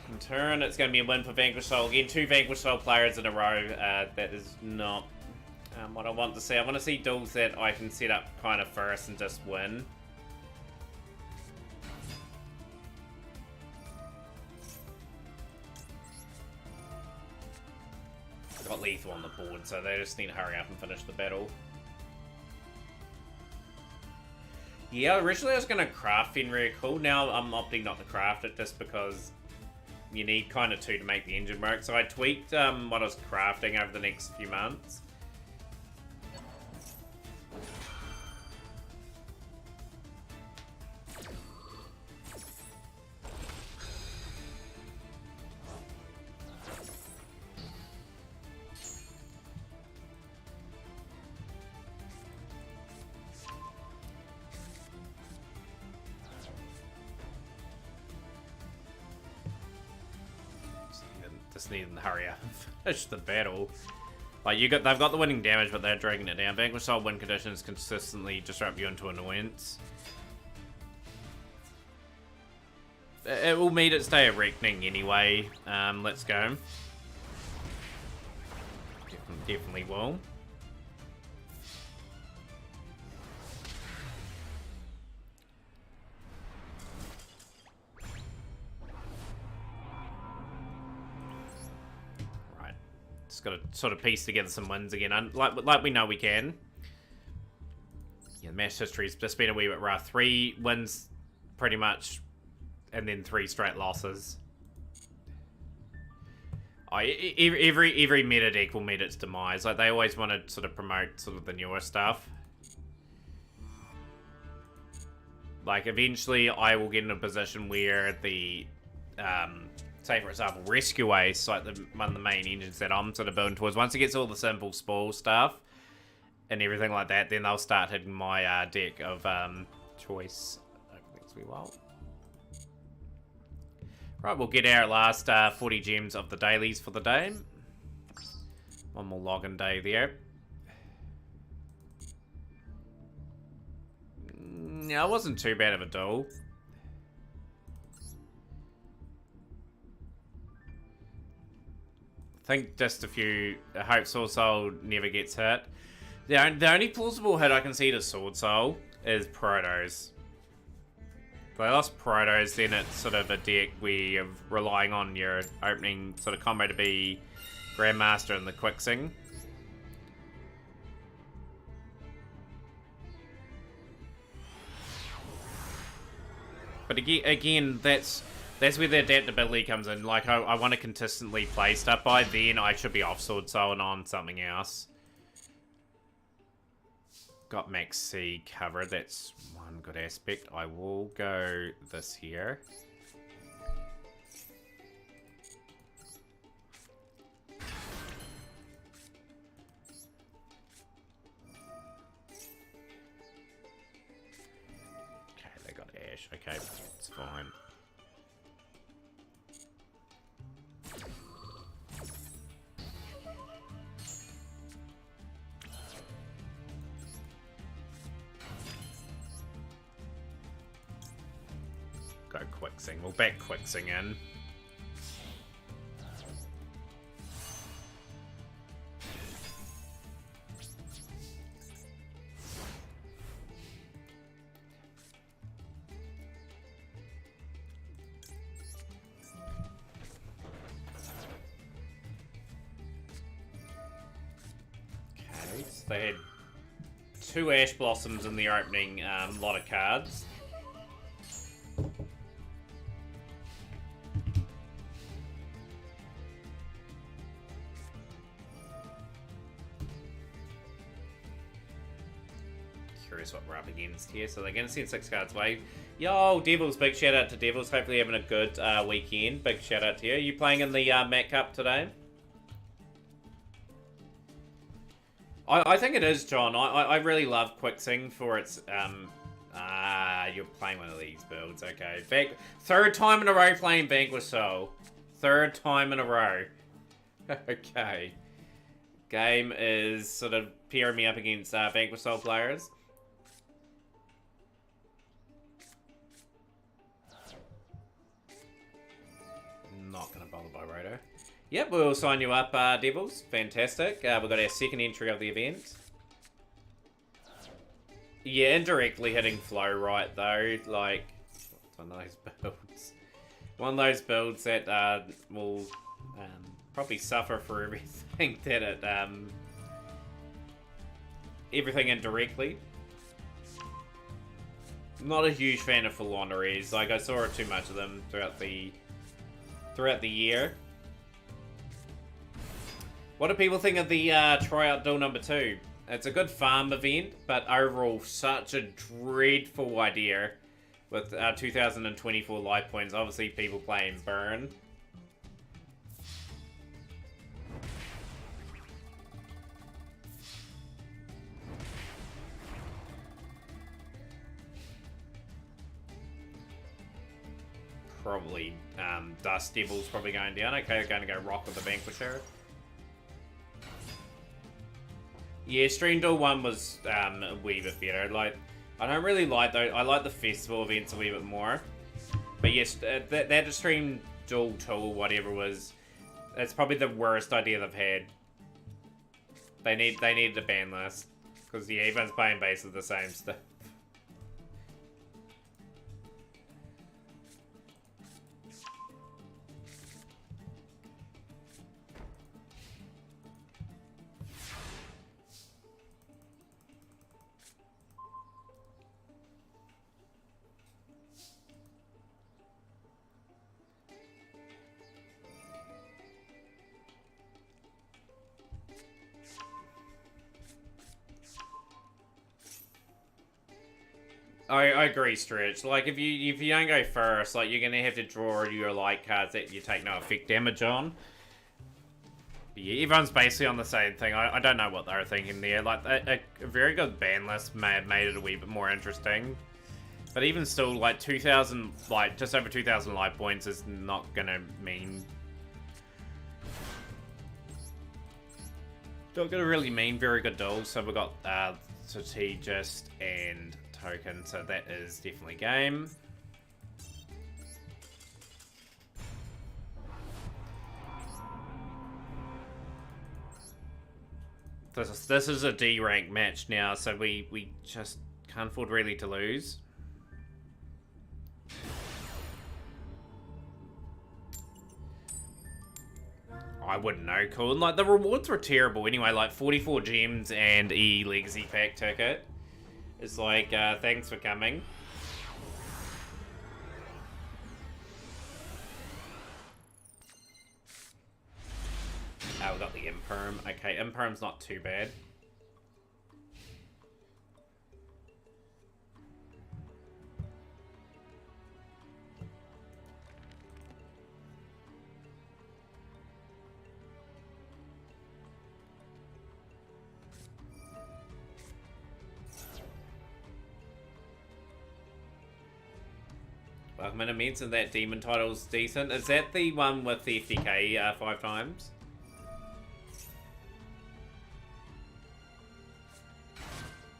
A: In turn, it's going to be a win for Vanquish Soul. Again, 2 Vanquish Soul players in a row. That is not what I want to see. I want to see duels that I can set up kind of first and just win. I've got lethal on the board, so they just need to hurry up and finish the battle. Yeah, originally I was going to craft Fenrir Cool. Now I'm opting not to craft it just because you need kind of 2 to make the engine work. So I tweaked what I was crafting over the next few months. just needing to hurry up and finish the battle. Like, they've got the winning damage, but they're dragging it down. Vanquish Soul win conditions consistently disrupt you into annoyance. It will meet its day of reckoning anyway. Let's go. Definitely will. Right. Just got to sort of piece together some wins again. Like we know we can. Yeah, the match history's just been a wee bit rough. 3 wins, pretty much, and then 3 straight losses. Oh, every meta deck will meet its demise. Like, they always want to sort of promote sort of the newer stuff. Like, eventually I will get in a position where the, say for example, Rescue Ace, like one of the main engines that I'm sort of building towards, once it gets all the simple spoil stuff and everything like that, then they'll start hitting my deck of choice. Hopefully we won't. Right, we'll get our last 40 gems of the dailies for the day. One more login day there. No, it wasn't too bad of a duel. I think just a few. I hope Swordsoul never gets hit. The only plausible hit I can see to Swordsoul is Protos. If they lost Protos, then it's sort of a deck where you're relying on your opening sort of combo to be Grandmaster and the Quicksing. But again, that's where the adaptability comes in. Like, I want to consistently play stuff. By then, I should be off Swordsoul and on something else. Got Max C covered. That's one good aspect. I will go this here. Okay, they got Ash. Okay, it's fine. Go Quicksing. We'll back Quicksing in. Okay, so they had 2 Ash Blossoms in the opening lot of cards. Curious what we're up against here. So they're going to send 6 cards away. Yo, Devils. Big shout out to Devils. Hopefully having a good weekend. Big shout out to you. Are you playing in the Mac Cup today? I think it is, John. I really love Quicksing for its... you're playing one of these builds. Okay. 3rd time in a row playing Vanquish Soul. 3rd time in a row. Okay. Game is sort of pairing me up against Vanquish Soul players. Not going to bother by Roto. Yep, we'll sign you up, Devils. Fantastic. We've got our 2nd entry of the event. Yeah, indirectly hitting flow right, though. Like, it's one of those builds. One of those builds that will probably suffer for everything that it... everything indirectly. Not a huge fan of full honorees. Like, I saw too much of them throughout the year. What do people think of the tryout duel number 2? It's a good farm event, but overall such a dreadful idea with 2024 life points. Obviously people playing Burn. probably Dust Devil's probably going down. Okay, going to go Rock with the Vanquisher. Yeah, Stream Duel 1 was a wee bit better. Like, I don't really like those. I like the festival events a wee bit more. But yes, that Stream Duel 2 or whatever was, that's probably the worst idea they've had. They needed a ban list. Because yeah, everyone's playing basically the same stuff. I agree, Stretch. Like, if you don't go first, like, you're gonna have to draw your light cards that you take no effect damage on. But yeah, everyone's basically on the same thing. I don't know what they were thinking there. Like, a very good ban list may have made it a wee bit more interesting. But even still, like, 2,000, like, just over 2,000 life points is not gonna mean... Not gonna really mean very good duels. So we've got, Strategist and Token, so that is definitely game. This is a D rank match now, so we just can't afford really to lose. I wouldn't know, cool. Like, the rewards were terrible anyway, like 44 gems and E Legacy Pack ticket. It's like, thanks for coming. Oh, we got the Imperm. Okay, Imperm's not too bad. Welcome in immense, and that demon title's decent. Is that the one with the FDK 5 times?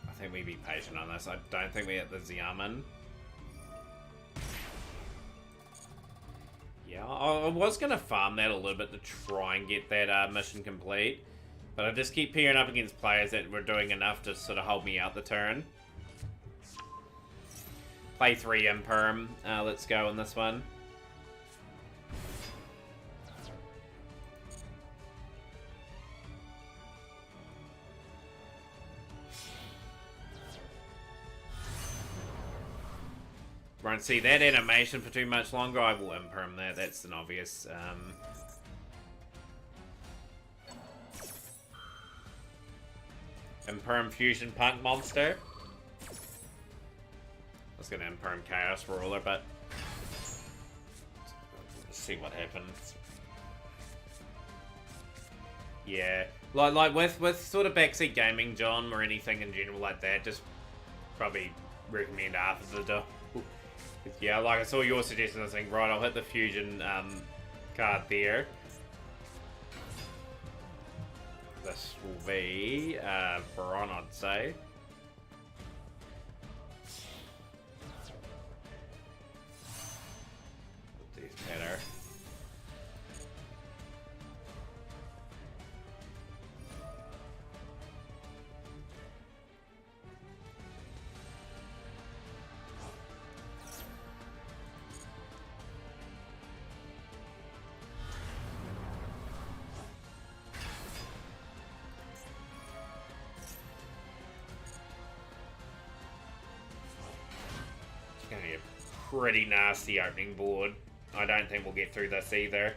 A: I think we'd be patient on this. I don't think we're at the Xiamen. Yeah, I was going to farm that a little bit to try and get that mission complete. But I just keep peering up against players that were doing enough to sort of hold me out the turn. Play 3 Imperm. Let's go on this one. Won't see that animation for too much longer. I will Imperm that. That's an obvious. Imperm Fusion Punk Monster. I was going to Imperm Chaos Ruler, but let's see what happens. Yeah, like with sort of backseat gaming, John, or anything in general like that, just probably recommend after the duel. Yeah, like I saw your suggestion, I was thinking, right, I'll hit the Fusion card there. This will be Baron, I'd say. These better. Gonna be a pretty nasty opening board. I don't think we'll get through this either.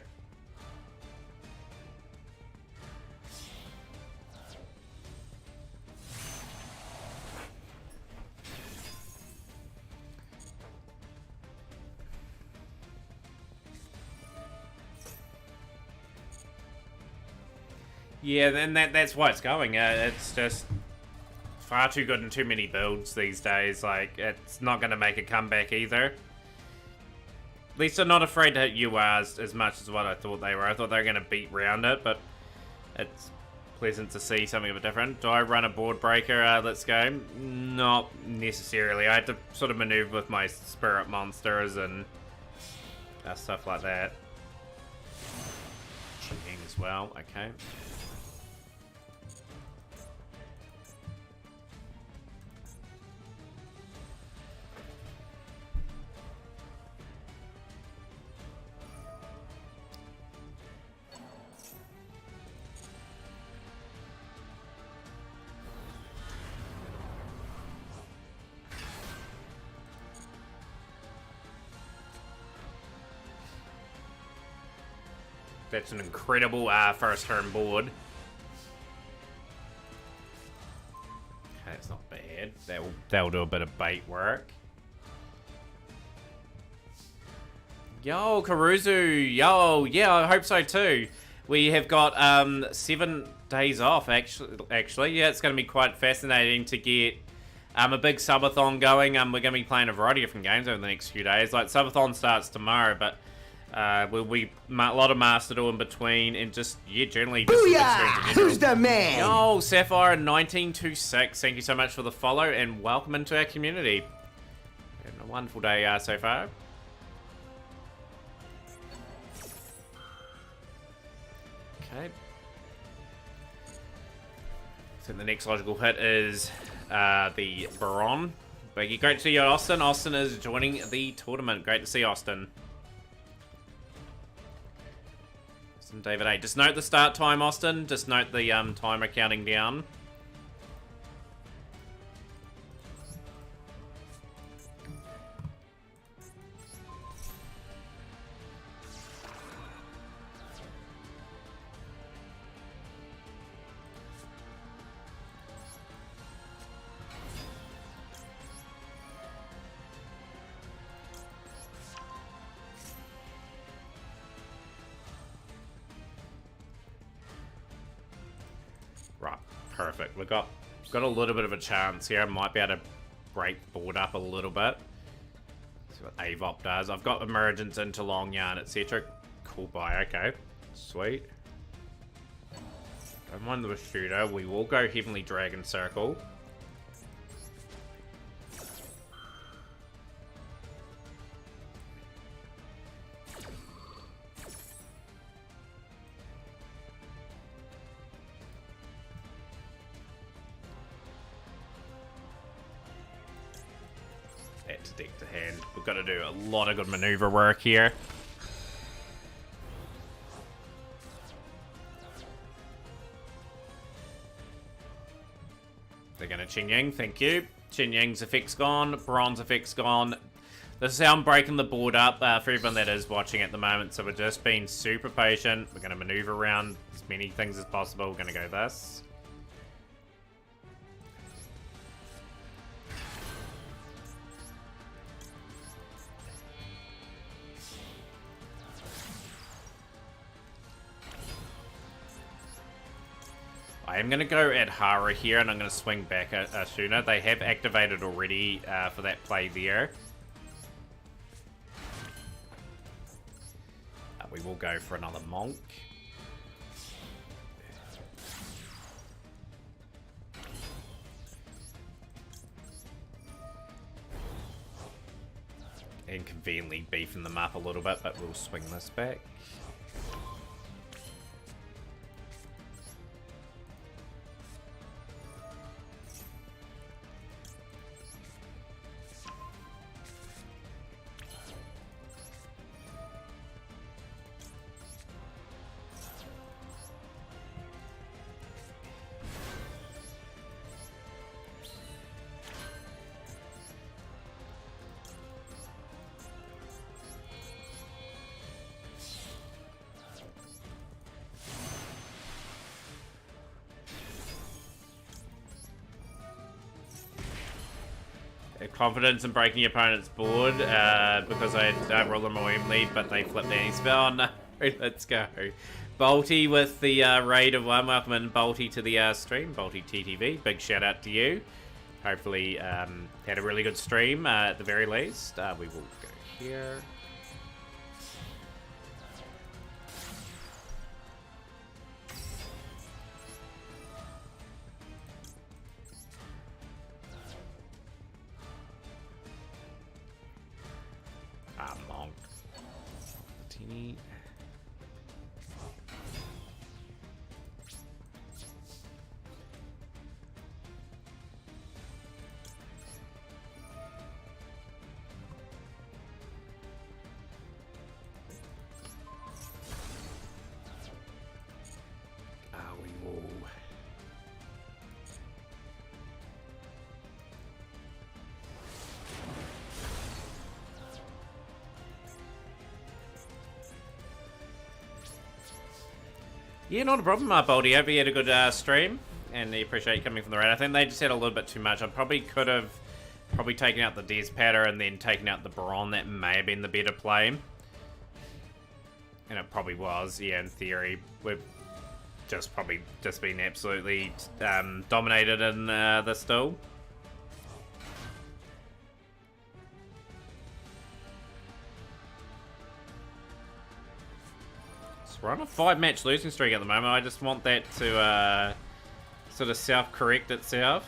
A: Yeah, then that's why it's going. It's just far too good in too many builds these days. Like, it's not going to make a comeback either. least they're not afraid to hit URs as much as what I thought they were. I thought they were going to beat round it, but it's pleasant to see something a bit different. Do I run a board breaker? Let's go. Not necessarily. I had to sort of maneuver with my spirit monsters and stuff like that. Ching as well. Okay. That's an incredible first turn board. Okay, it's not bad. That'll do a bit of bait work. Yo, Karuzu. Yo, yeah, I hope so too. We have got 7 days off, actually. Yeah, it's going to be quite fascinating to get a big subathon going. We're going to be playing a variety of different games over the next few days. Like, subathon starts tomorrow, but we'll be a lot of Master Duel in between, and just, yeah, generally just
B: Who's the man?
A: Yo, Sapphire 1926, thank you so much for the follow, and welcome into our community. Having a wonderful day so far. Okay. So the next logical hit is the Baron. Biggie, great to see you, Austin. Austin is joining the tournament. Great to see Austin. David A. Just note the start time, Austin. Just note the timer counting down. Right, perfect. We've got a little bit of a chance here. I might be able to break board up a little bit. See what Avop does. I've got Emergence into Long Yarn, etc. Cool buy, okay. Sweet. Don't mind the shooter. We will go Heavenly Dragon Circle. Deck to hand. We've got to do a lot of good maneuver work here. They're going to Qin Yang, thank you. Qin Yang's effect's gone, Bronze effect's gone. This is how I'm breaking the board up for everyone that is watching at the moment, so we're just being super patient. We're going to maneuver around as many things as possible. We're going to go this. I am going to go at Hara here, and I'm going to swing back at Ashuna. They have activated already for that play there. We will go for another Monk. And conveniently beefing them up a little bit, but we'll swing this back. Confidence in breaking your opponent's board because I rolled them away lead, but they flipped any spell. No, let's go. Bolty with the raid of 1. Welcome in, Bolty, to the stream. Bolty TTV, big shout out to you. Hopefully had a really good stream at the very least. We will go here. Teeny. We will. Yeah, not a problem, Boldy. Hope you had a good stream, and I appreciate you coming from the raid. I think they just had a little bit too much. I probably could have taken out the Des Patter and then taken out the Baron. That may have been the better play. And it probably was, yeah, in theory. We've probably been absolutely dominated in this duel. We're on a 5-match losing streak at the moment. I just want that to sort of self-correct itself.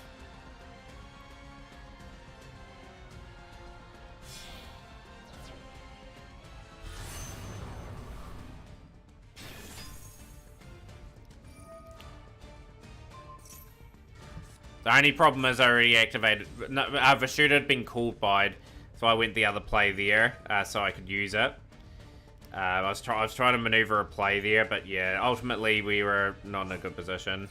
A: The only problem is I already activated. No, Vashut had been called by, so I went the other play there, so I could use it. I was trying to maneuver a play there, but yeah, ultimately we were not in a good position.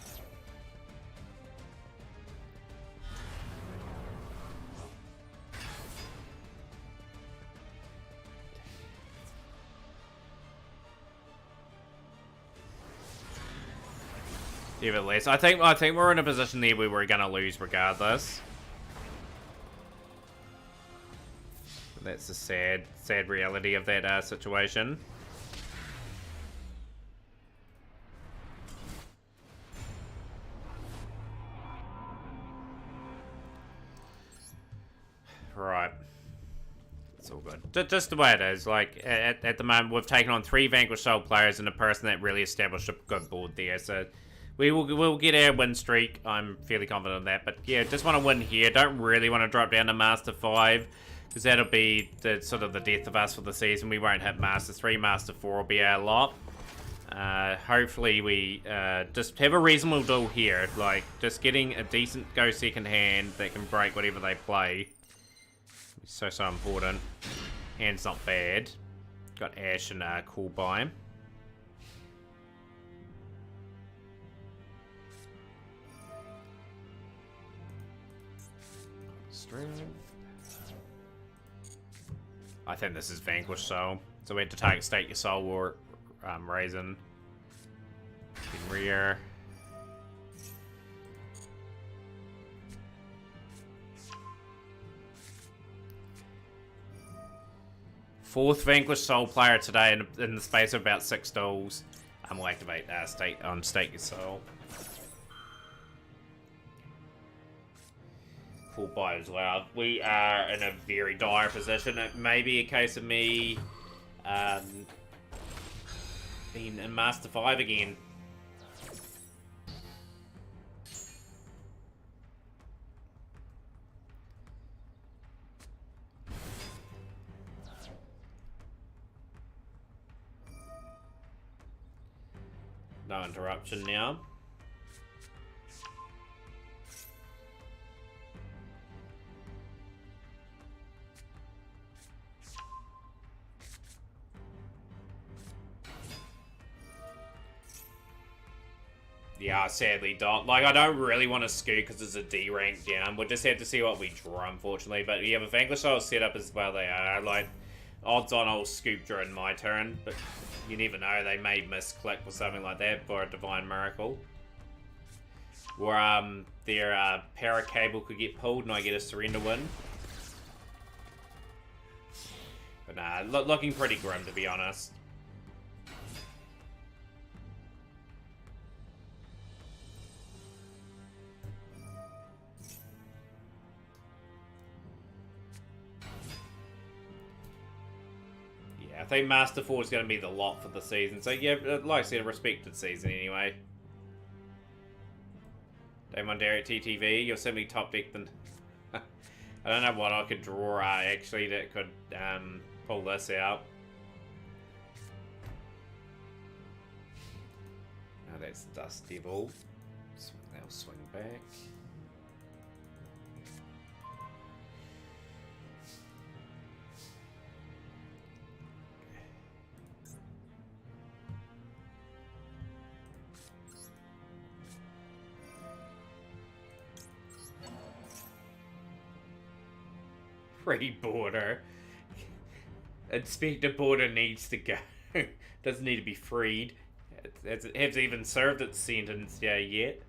A: Even less. I think we're in a position there where we're gonna lose regardless. That's the sad reality of that situation. Right. It's all good. Just the way it is. Like, at the moment, we've taken on 3 Vanquished Soul players and a person that really established a good board there. So, we'll get our win streak. I'm fairly confident of that. But, yeah, just want to win here. Don't really want to drop down to Master 5. Because that'll be the sort of the death of us for the season. We won't hit Master 3. Master 4 will be our lot. Hopefully we just have a reasonable duel here. Like, just getting a decent go second hand that can break whatever they play. So important. Hand's not bad. Got Ash and Cool by. Strength. I think this is Vanquished Soul. So we had to target State Your Soul or Raisin. In rear. Fourth Vanquished Soul player today in the space of about 6 duels. We'll activate State Your Soul. Full buy as well. We are in a very dire position. It may be a case of me being in Master 5 again. No interruption now. Yeah, sadly don't. Like, I don't really want to scoot because it's a D rank down. We'll just have to see what we draw, unfortunately. But yeah, the Vanquish Soul set up as well they are. Like, odds on I'll scoop during my turn, but you never know. They may misclick or something like that for a Divine Miracle. Or their Para Cable could get pulled and I get a Surrender win. But nah, looking pretty grim to be honest. I think Master 4 is going to be the lot for the season. So, yeah, like I said, a respected season anyway. Damon Derek TTV, you're simply top deck than... I don't know what I could draw actually that could pull this out. Oh, that's Dust Devil. They'll swing back. Free border. Inspector Border needs to go. Doesn't need to be freed. It hasn't even served its sentence yet.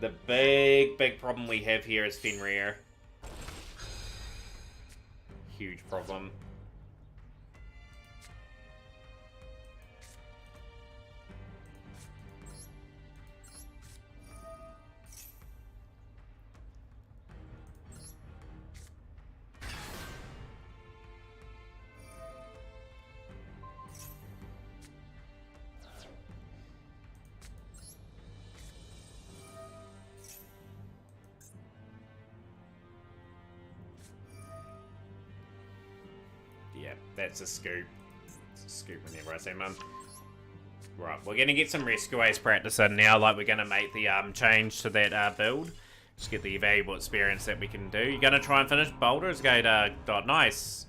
A: The big problem we have here is Fenrir. Huge problem. Yeah, that's a scoop. It's a scoop whenever I say mum. Right, we're going to get some rescue ace practice in now. Like, we're going to make the change to that build. Just get the valuable experience that we can do. You're going to try and finish Baldur's Gate. Nice.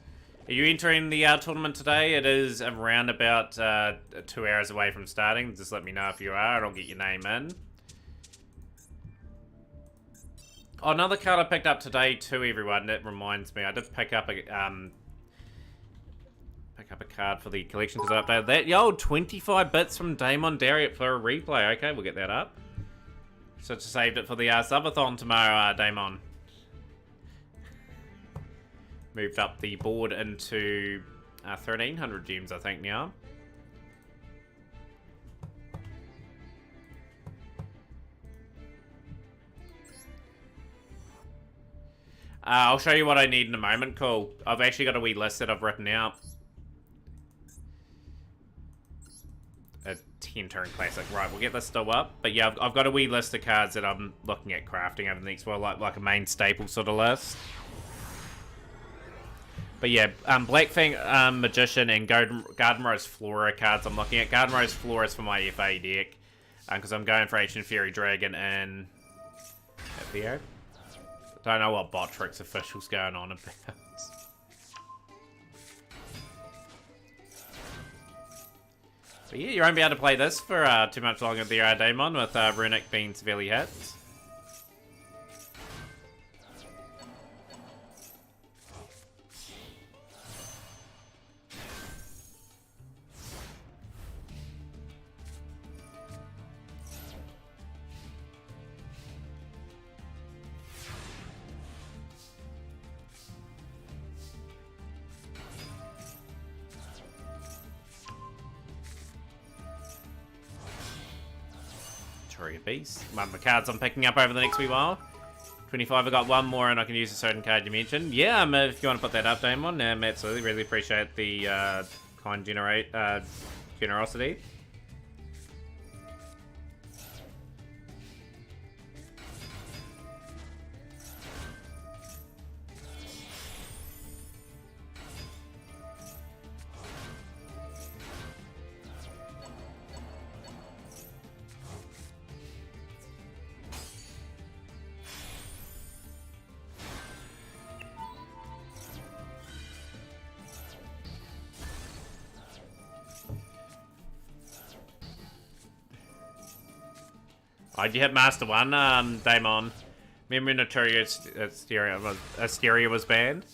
A: Are you entering the tournament today? It is around about 2 hours away from starting. Just let me know if you are, and I'll get your name in. Oh, another card I picked up today too, everyone. That reminds me. I did pick up a card for the collection because I updated that. Yo, 25 bits from Damon Darriott for a replay. Okay, we'll get that up. So just saved it for the subathon tomorrow, Damon. Moved up the board into 1,300 gems, I think, now. I'll show you what I need in a moment, cool. I've actually got a wee list that I've written out. A 10-turn classic. Right, we'll get this still up. But yeah, I've got a wee list of cards that I'm looking at crafting over the next while, like a main staple sort of list. But yeah, Blackfang Magician and Gardenrose Flora cards I'm looking at. Gardenrose Flora is for my FA deck. Because I'm going for Ancient Fairy Dragon and... Theo? Don't know what bot tricks official's going on about. But yeah, you won't be able to play this for too much longer there, Damon, with Runic being severely hit. Beast. One of the cards I'm picking up over the next wee while. 25, I got one more and I can use a certain card you mentioned. Yeah, if you want to put that up, Damon, absolutely. Really appreciate the kind generosity. Oh, did you hit Master 1, Damon? Remember Asteria was banned?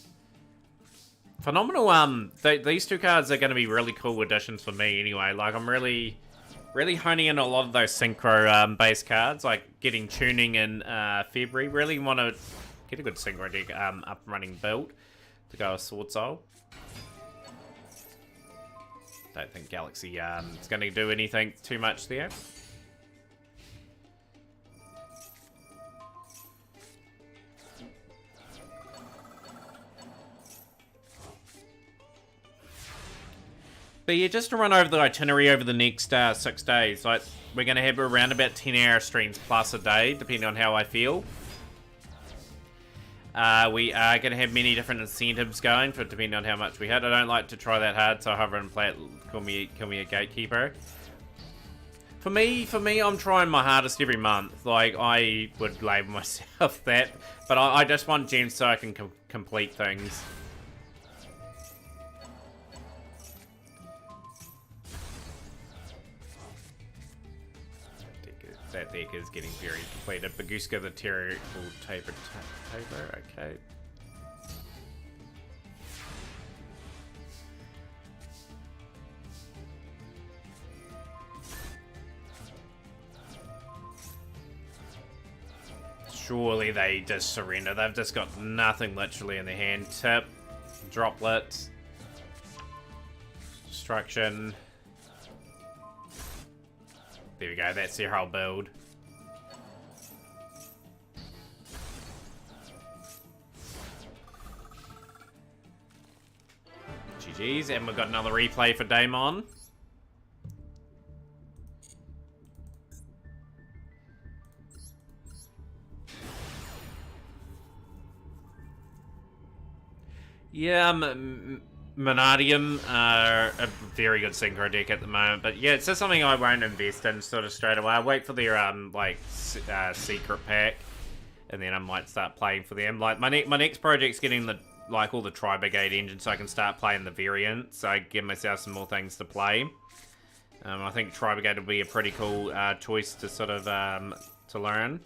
A: Phenomenal, these two cards are going to be really cool additions for me anyway. Like, I'm really honing in a lot of those synchro base cards, like getting tuning in February. Really want to get a good synchro deck up and running build to go with Swordsoul. Don't think Galaxy is going to do anything too much there. But yeah, just to run over the itinerary over the next 6 days, like, we're going to have around about 10-hour streams plus a day, depending on how I feel. We are going to have many different incentives going, for depending on how much we hit. I don't like to try that hard, so I hover and play it, call me a gatekeeper. For me, I'm trying my hardest every month. Like, I would label myself that, but I just want gems so I can complete things. That deck is getting very completed. Baguska the Terrible Taper. Okay. Surely they just surrender. They've just got nothing literally in their hand. Tip. Droplet. Destruction. There we go, that's their whole build. GG's, and we've got another replay for Daemon. Yeah, Monadium are a very good synchro deck at the moment, but yeah, it's just something I won't invest in sort of straight away. I'll wait for their secret pack, and then I might start playing for them. Like my next project's getting the all the Tri-Brigade engine, so I can start playing the variants. So I give myself some more things to play. I think Tri-Brigade would be a pretty cool choice to sort of to learn.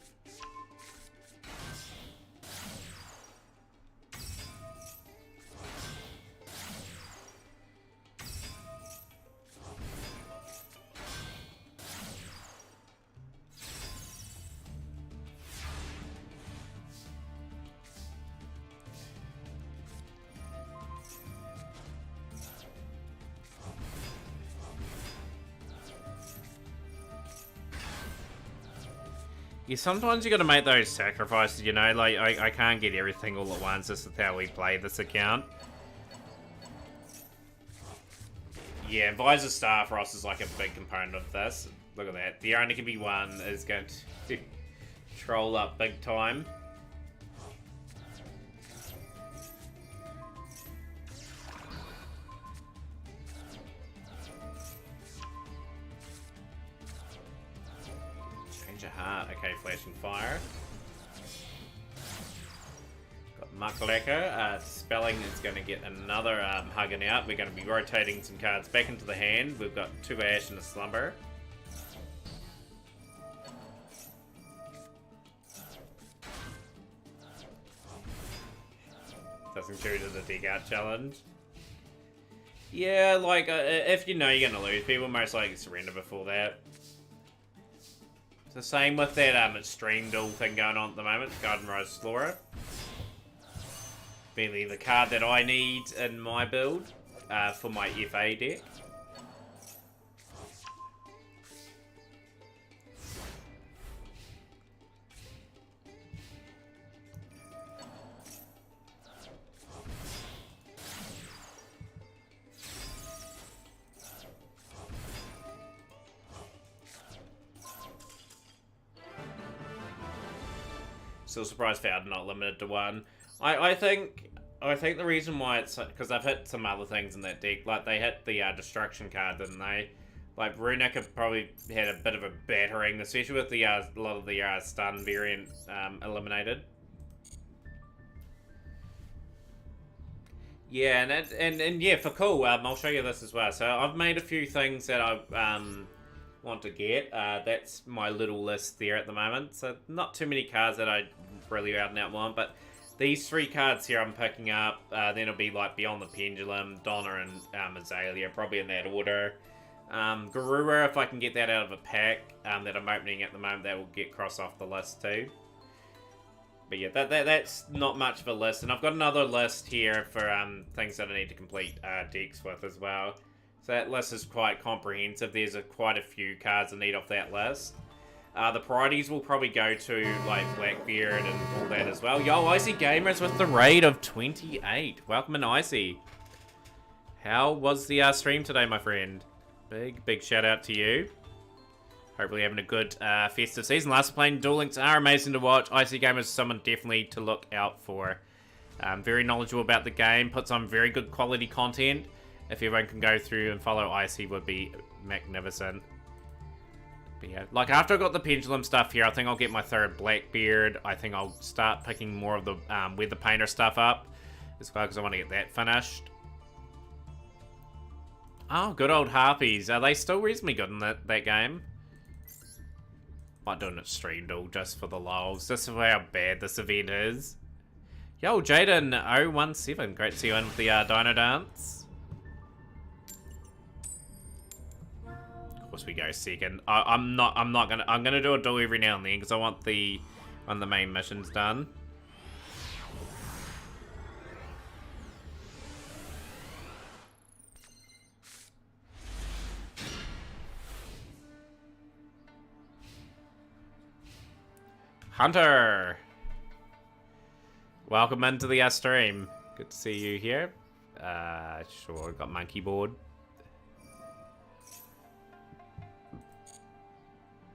A: Yeah, sometimes you gotta make those sacrifices, you know, like, I can't get everything all at once. This is how we play this account. Yeah, Visor Starfrost is like a big component of this. Look at that. The only can be one is going to troll up big time. Okay, flashing fire. Got Mucklacker. Spelling is going to get another hugging out. We're going to be rotating some cards back into the hand. We've got 2 Ash and a Slumber. Doesn't go to the dig out challenge. Yeah, like, if you know you're going to lose, people most likely surrender before that. The same with that extreme duel thing going on at the moment, Garden Rose Explorer. Really the card that I need in my build for my FA deck. Still surprised Fowd not limited to 1. I think the reason why it's because I've hit some other things in that deck. Like they hit the destruction card, didn't they? Like Runic have probably had a bit of a battering, especially with the a lot of the stun variant eliminated. Yeah, and yeah, for cool, I'll show you this as well. So I've made a few things that I want to get. That's my little list there at the moment. So not too many cards that I really out and out want, but these 3 cards here I'm picking up. Then it'll be like Beyond the Pendulum, Donna, and Azalea, probably in that order. Garura, if I can get that out of a pack that I'm opening at the moment, that will get crossed off the list too. But yeah, that's not much of a list, and I've got another list here for things that I need to complete decks with as well. So that list is quite comprehensive. There's quite a few cards I need off that list. The priorities will probably go to like Blackbeard and all that as well. Yo, Icy Gamers with the raid of 28. Welcome in, Icy. How was the stream today, my friend? Big shout out to you. Hopefully having a good festive season. Last playing Duel Links are amazing to watch. IC Gamer is someone definitely to look out for. Very knowledgeable about the game. Puts on very good quality content. If everyone can go through and follow IC would be magnificent. But yeah, like after I got the pendulum stuff here, I think I'll get my third Blackbeard. I think I'll start picking more of the Weather Painter stuff up as well because I want to get that finished. Oh, good old Harpies. Are they still reasonably good in that game? Might do it stream duel just for the lols. Just for how bad this event is. Yo, Jaden017. Great to see you in with the Dino Dance. Of course we go second. I'm gonna do a duel every now and then because I want the main missions done. Hunter! Welcome into the stream. Good to see you here. Sure, got monkey board.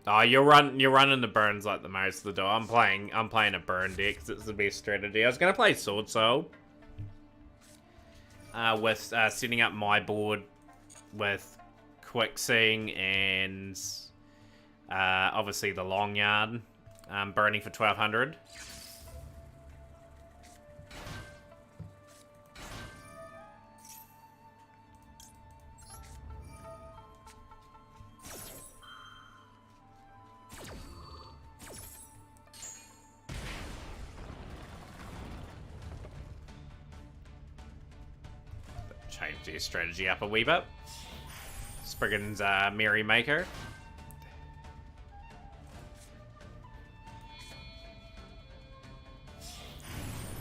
A: Oh, you're running the burns like the most of the door. I'm playing a burn deck because it's the best strategy. I was gonna play Swordsoul. With setting up my board with Quicksing and obviously the long yard. Burning for 1200. Change their strategy up a wee bit. Spriggan's Merrymaker.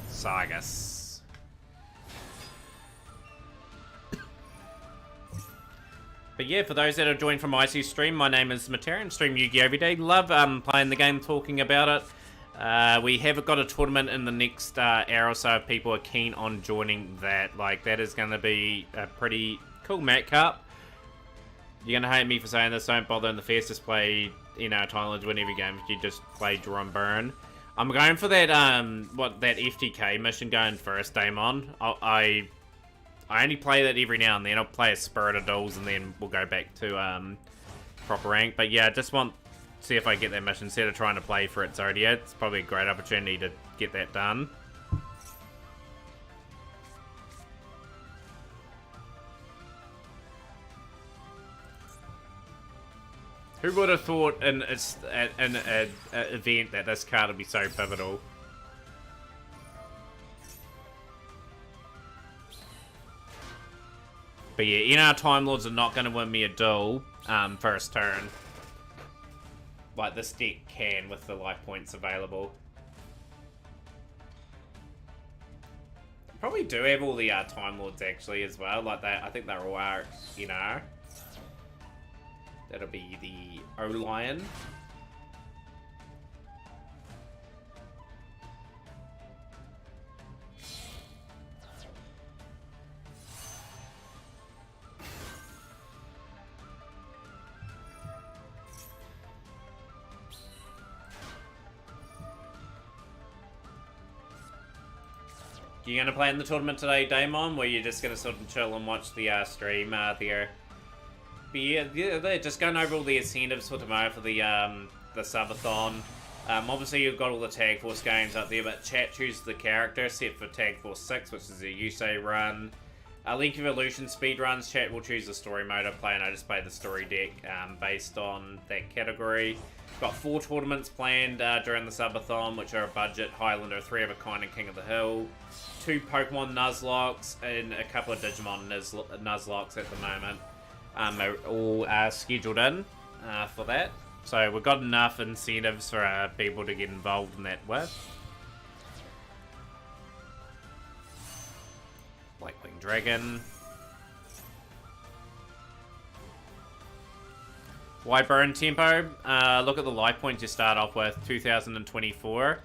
A: Sagas. But yeah, for those that have joined from IC stream, my name is Themataurian. Stream Yu-Gi-Oh! Every day. Love playing the game, talking about it. We have got a tournament in the next hour or so if people are keen on joining that. Like, that is going to be a pretty cool Mat Cup. You're going to hate me for saying this. Don't bother in the fest. Just play, Time Lords, win every game. You just play draw and burn. I'm going for that, that FTK mission going first, Daemon. I only play that every now and then. I'll play a Spirit of Duels and then we'll go back to proper rank. But yeah, just want to see if I get that mission instead of trying to play for it Zodia. It's probably a great opportunity to get that done. Who would have thought in an event that this card would be so pivotal? But yeah, Time Lords are not going to win me a duel first turn. Like this deck can with the life points available. Probably do have all the Time Lords actually as well. Like that, I think they're all NR. That'll be the O-Lion. You gonna play in the tournament today, Daemon? Where you're just gonna sort of chill and watch the stream there? But yeah, they're just going over all the incentives for tomorrow for the subathon. Obviously, you've got all the Tag Force games up there, but chat chooses the character set for Tag Force 6, which is a Yusei run. Link Evolution speedruns, chat will choose the story mode I play, and I just play the story deck based on that category. Got 4 tournaments planned during the subathon, which are a budget, Highlander, 3 of a kind, and King of the Hill. 2 Pokemon Nuzlocks, and a couple of Digimon Nuzlocks at the moment. Are all scheduled in for that. So we've got enough incentives for people to get involved in that with. Blackwing Dragon. Why burn tempo? Look at the life points you start off with, 2024.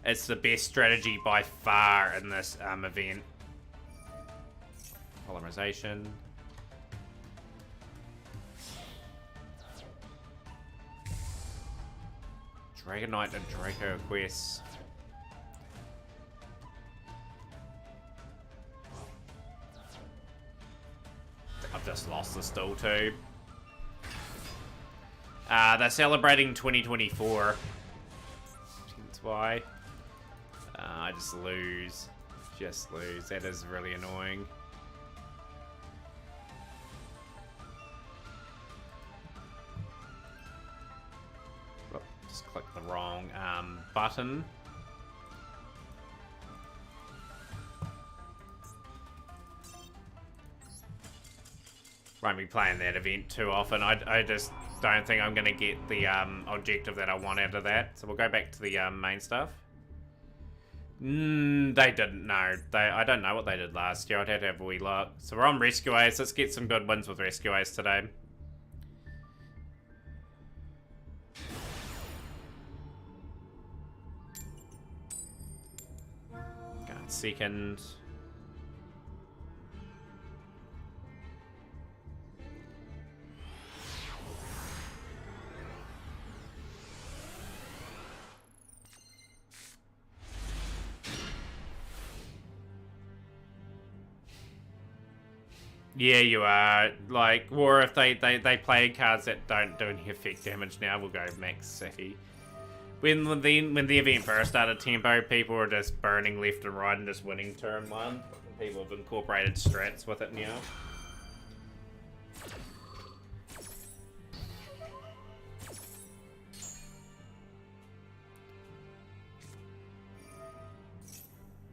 A: It's the best strategy by far in this event. Polymerization. Dragonite and Draco Quest. I've just lost the still too. They're celebrating 2024. That's why. I just lose. Just lose. That is really annoying. Oh, just clicked the wrong button. Won't be playing that event too often. I just don't think I'm going to get the objective that I want out of that. So we'll go back to the main stuff. They didn't know. I don't know what they did last year. I'd have to have a wee look. So we're on Rescue Ace. Let's get some good wins with Rescue Ace today. Going second. Yeah, you are. Like, or if they play cards that don't do any effect damage now, we'll go max city. When the event first started, Tempo, people were just burning left and right and just winning turn one. People have incorporated strats with it now.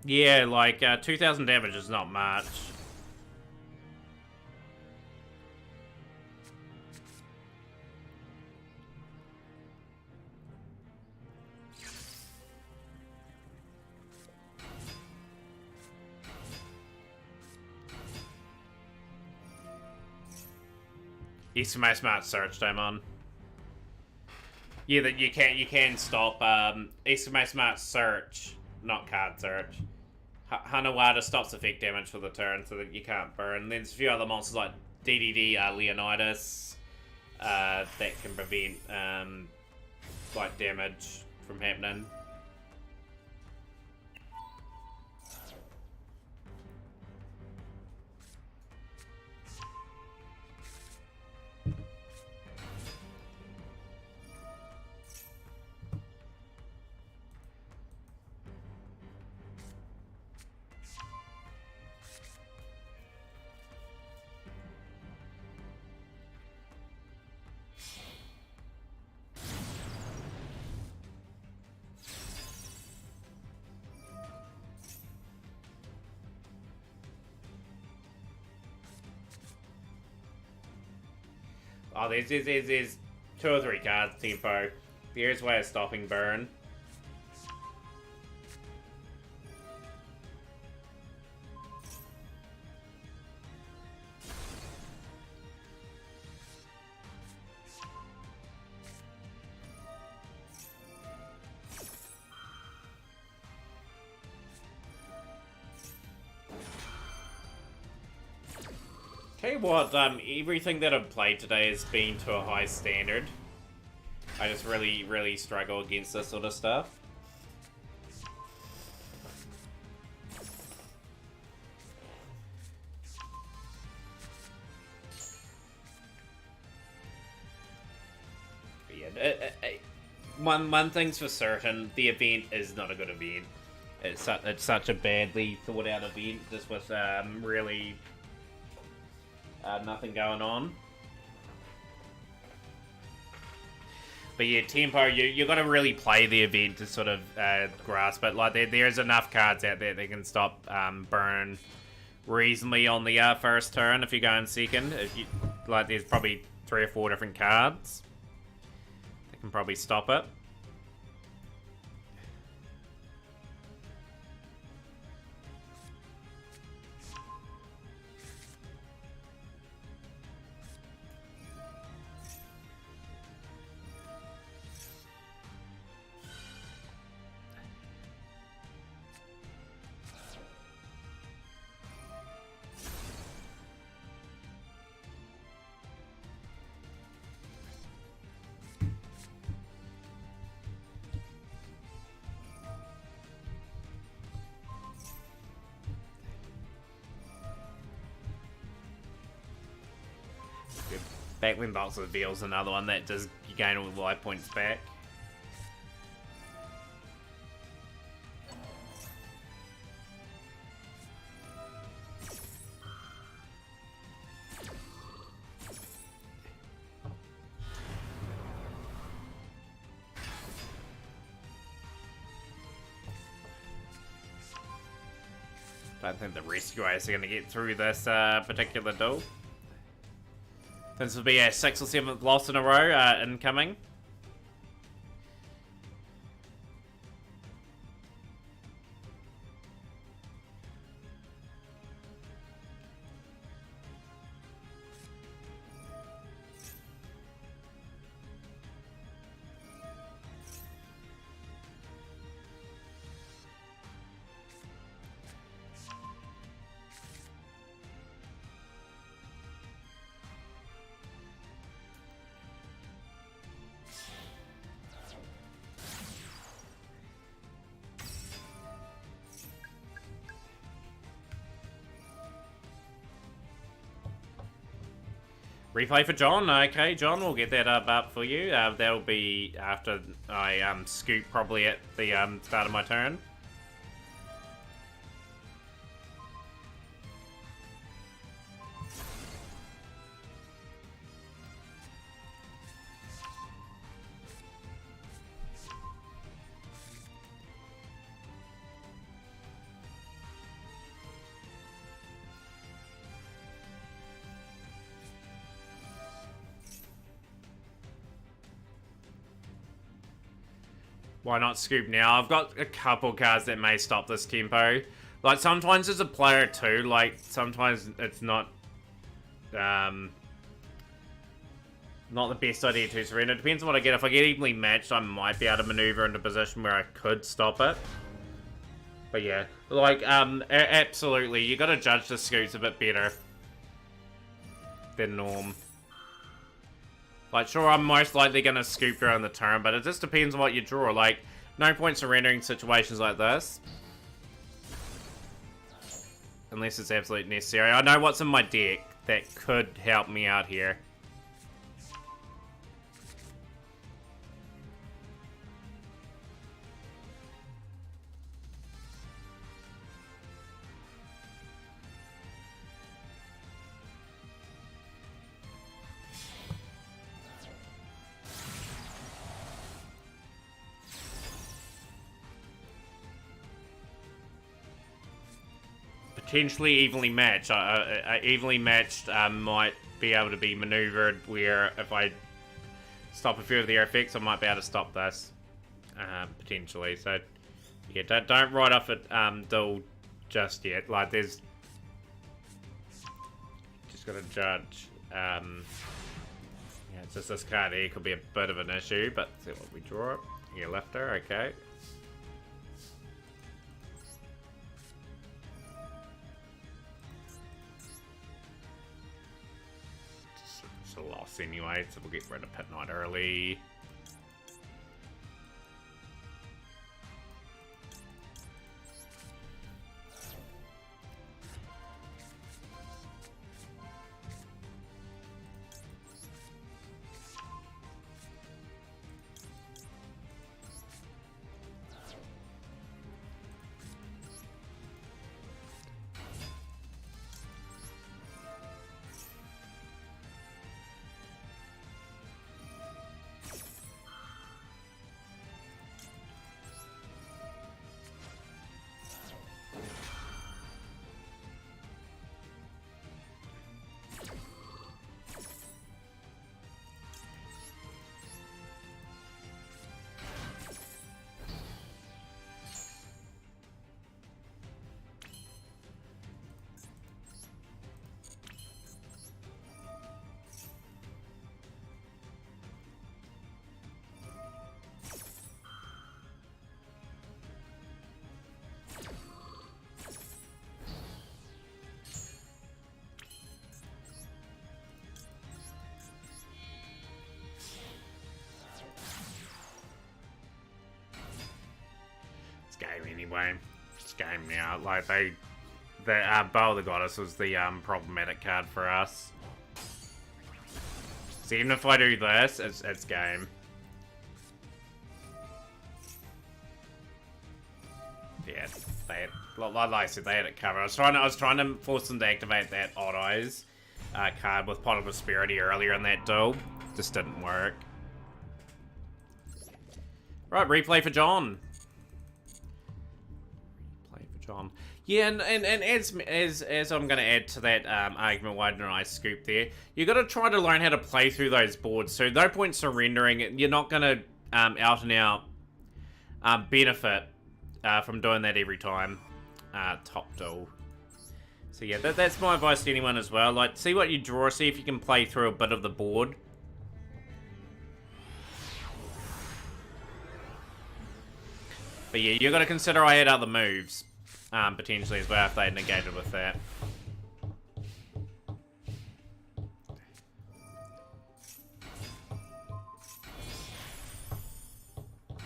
A: Yeah, like 2,000 damage is not much. Eskimo Smart Search, Damon. Yeah, that you can stop Eskimo Smart Search, not card search. Hanawada stops effect damage for the turn so that you can't burn. There's a few other monsters like DDD Leonidas that can prevent like damage from happening. Oh, there's 2 or 3 cards, Tempo. Here's a way of stopping burn. Tell you what, everything that I've played today has been to a high standard. I just really struggle against this sort of stuff. But yeah, one thing's for certain, the event is not a good event. It's such a badly thought out event, just with really nothing going on. But yeah, Tempo, you got to really play the event to sort of grasp it. Like there's enough cards out there that can stop burn reasonably on the first turn if you're going second. If you like, there's probably 3 or 4 different cards that can probably stop it. Backwind Box reveals another one that does you gain all the life points back. Don't think the rescuers are going to get through this particular duel. This will be our 6th or 7th loss in a row incoming. Replay for John. Okay, John, we'll get that up for you. That'll be after I scoop, probably at the start of my turn. Why not scoop now? I've got a couple cards that may stop this tempo. Like, sometimes as a player too, like, sometimes it's not the best idea to surrender. Depends on what I get. If I get evenly matched, I might be able to maneuver into a position where I could stop it. But yeah, like, absolutely, you gotta judge the scoops a bit better than norm. Like, sure, I'm most likely going to scoop around the turn, but it just depends on what you draw. Like, no point surrendering situations like this. Unless it's absolutely necessary. I know what's in my deck that could help me out here. Potentially evenly matched. Evenly matched might be able to be maneuvered where if I stop a few of their effects, I might be able to stop this. Potentially. So, yeah, don't write off it duel just yet. Like, there's... Just gotta judge. Yeah, it's just this card here could be a bit of an issue, but see what we draw. Yeah, lifter, okay. A loss anyway, so we'll get rid of Pit Knight early. Game anyway. It's game now. Like, the Bow of the Goddess was the problematic card for us. So even if I do this, it's game. Yeah, like I said, they had it covered. I was trying to force them to activate that Odd Eyes card with Pot of Prosperity earlier in that duel. Just didn't work. Right, replay for John. Replay for John. Yeah, and as I'm going to add to that argument, why didn't I scoop there? You got to try to learn how to play through those boards. So no point surrendering. You're not going to out and out benefit from doing that every time. Top duel. So yeah, that's my advice to anyone as well. Like, see what you draw, see if you can play through a bit of the board. But yeah, you got to consider I had other moves, potentially as well, if they had negated with that.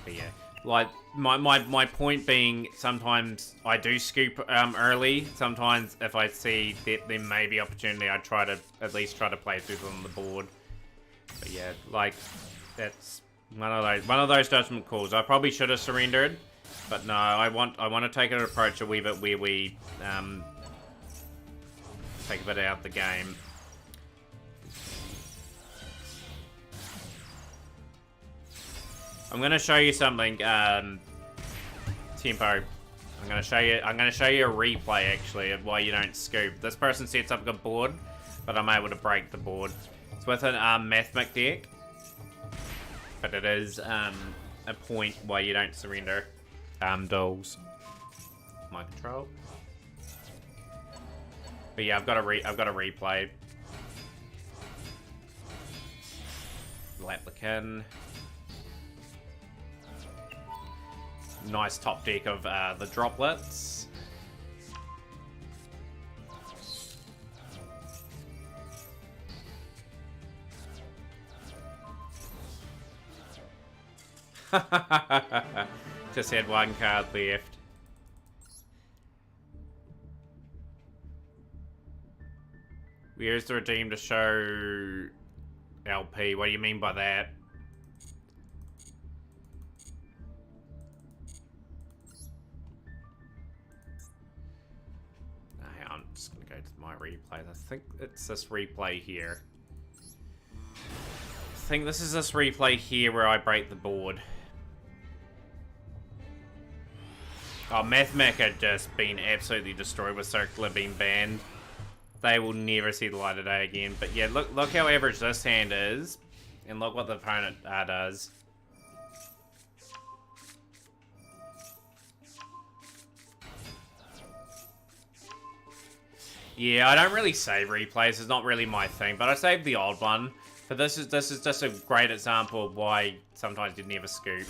A: But yeah, like, my point being, sometimes I do scoop early. Sometimes if I see that there may be opportunity, I try to at least try to play through them on the board. But yeah, like, that's one of those judgment calls. I probably should have surrendered. But no, I want to take an approach a wee bit where we take a bit out of the game. I'm gonna show you something, Tempo. I'm gonna show you a replay actually of why you don't scoop. This person sets up a good board, but I'm able to break the board. It's with an Mathmic deck, but it is a point why you don't surrender. Dolls. My control. But yeah, I've got a replay. Laplican. Nice top deck of the droplets. Just had one card left. Where's the redeem to show LP? What do you mean by that? Hang on, I'm just gonna go to my replays. I think it's this replay here. I think this is this replay here where I break the board. Oh, Mathmic had just been absolutely destroyed with Circular being banned. They will never see the light of day again. But yeah, look how average this hand is. And look what the opponent does. Yeah, I don't really save replays. It's not really my thing. But I saved the old one. But this is just a great example of why sometimes you never scoop.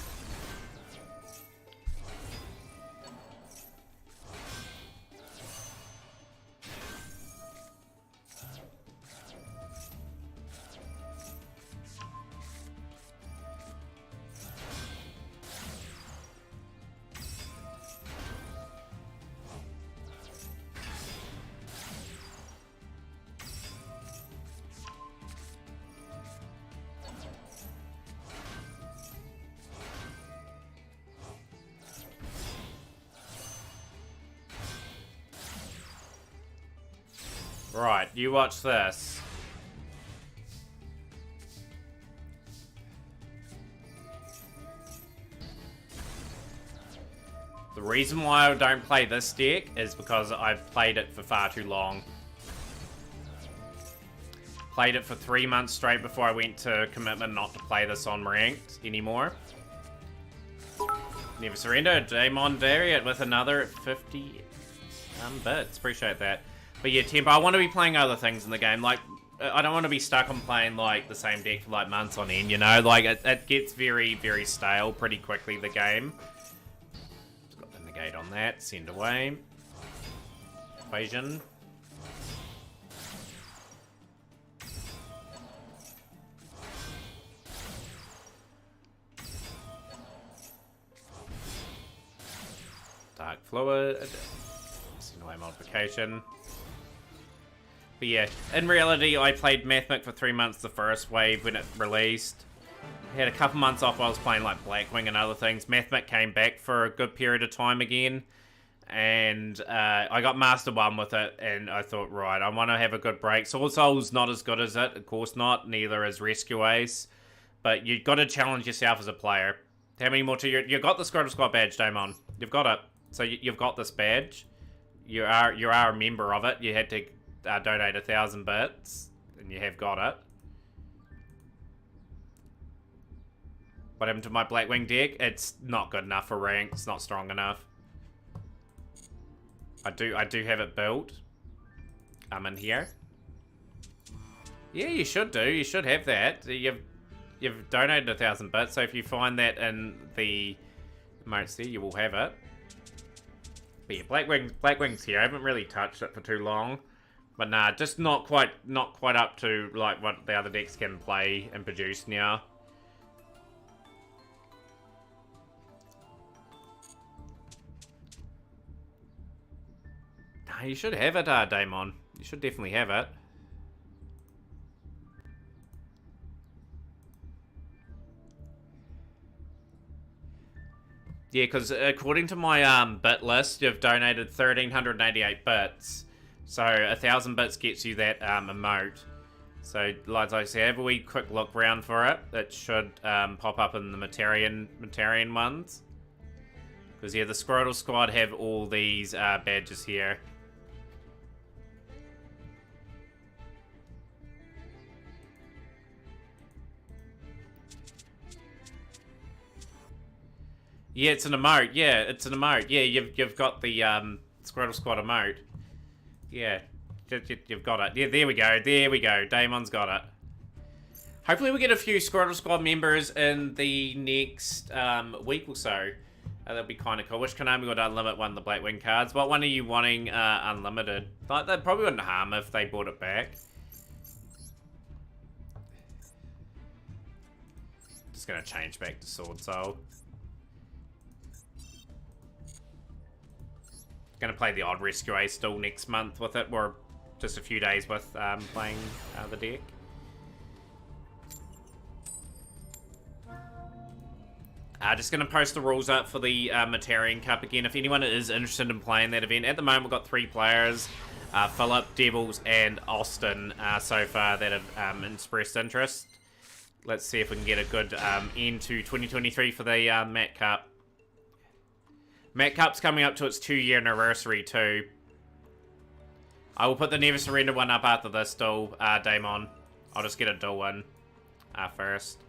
A: Right, you watch this. The reason why I don't play this deck is because I've played it for far too long. Played it for 3 months straight before I went to commitment not to play this on ranked anymore. Never surrender. Damon Dariat with another 50 bits. Appreciate that. But yeah, Tempo, I want to be playing other things in the game. Like, I don't want to be stuck on playing, like, the same deck for, like, months on end, you know? Like, it gets very, very stale pretty quickly, the game. Just got the negate on that. Send away. Equation. Dark Fluid. Send away multiplication. But yeah, in reality, I played Mathmic for 3 months the first wave when it released. Had a couple months off while I was playing like Blackwing and other things. Mathmic came back for a good period of time again. And I got Master 1 with it, and I thought, right, I want to have a good break. Swordsoul's not as good as it, of course not. Neither is Rescue Ace. But you've got to challenge yourself as a player. How many more to you? You've got the Scrotal Squad badge, Damon. You've got it. So you've got this badge. You are a member of it. You had to donate 1,000 bits, and you have got it. What happened to my Blackwing deck? It's not good enough for rank. It's not strong enough. I do have it built. I'm in here. Yeah, you should do. You should have that. You've donated 1,000 bits, so if you find that in the emotes there, you will have it. But yeah, Blackwing's here. I haven't really touched it for too long. But nah, just not quite up to like what the other decks can play and produce now. You should have it, Damon. You should definitely have it. Yeah, because according to my bit list, you've donated 1,388 bits. So 1,000 bits gets you that emote. So, like I said, have a wee quick look round for it. It should pop up in the Themataurian ones. Because yeah, the Scrotal Squad have all these badges here. Yeah, it's an emote. Yeah, it's an emote. Yeah, you've got the Scrotal Squad emote. Yeah, you've got it. Yeah, there we go. There we go. Damon's got it. Hopefully we get a few Scrotal Squad members in the next week or so. That'd be kind of cool. Wish Konami would unlimit one of the Blackwing cards. What one are you wanting unlimited? Like, that probably wouldn't harm if they brought it back. Just gonna change back to Swordsoul. Gonna play the odd Rescue Ace still next month with it, or just a few days with playing the deck. Just gonna post the rules up for the Themataurian Cup again. If anyone is interested in playing that event, at the moment we've got 3 players, Philip, Devils, and Austin so far that have expressed interest. Let's see if we can get a good end to 2023 for the Mat Cup. Mat Cup's coming up to its 2-year anniversary too. I will put the Never Surrender one up after this duel, Damon. I'll just get a duel one first.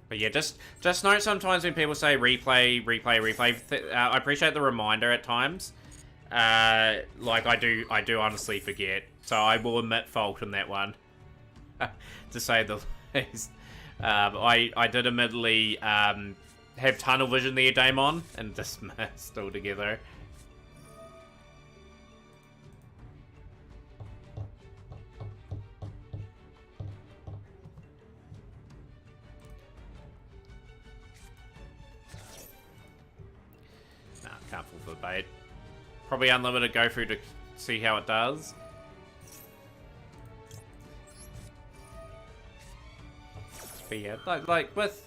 A: But yeah, just note sometimes when people say replay, I appreciate the reminder at times. Like I do honestly forget, so I will admit fault in that one, to say the least. I did admittedly have tunnel vision there, Damon, and dismissed altogether. Nah, can't fall for the bait. Probably unlimited go through to see how it does. But yeah, like with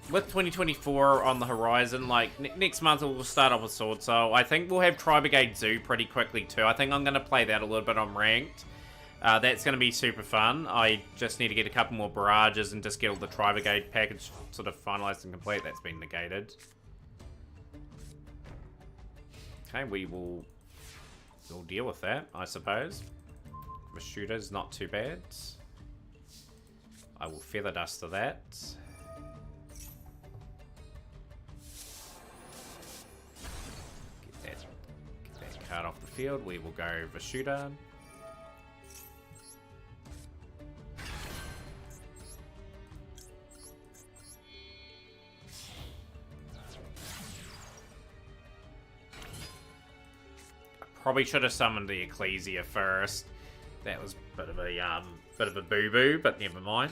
A: 2024 on the horizon, like next month we'll start off with Swordsoul. I think we'll have Tri-Brigade Zoo pretty quickly too. I think I'm going to play that a little bit on ranked. That's going to be super fun. I just need to get a couple more barrages and just get all the Tri-Brigade package sort of finalized and complete. That's been negated. Okay, we'll deal with that, I suppose. The shooter's not too bad. I will feather dust to that. Get that card off the field. We will go Vashuda. Probably should have summoned the Ecclesia first. That was a bit of a boo-boo, but never mind.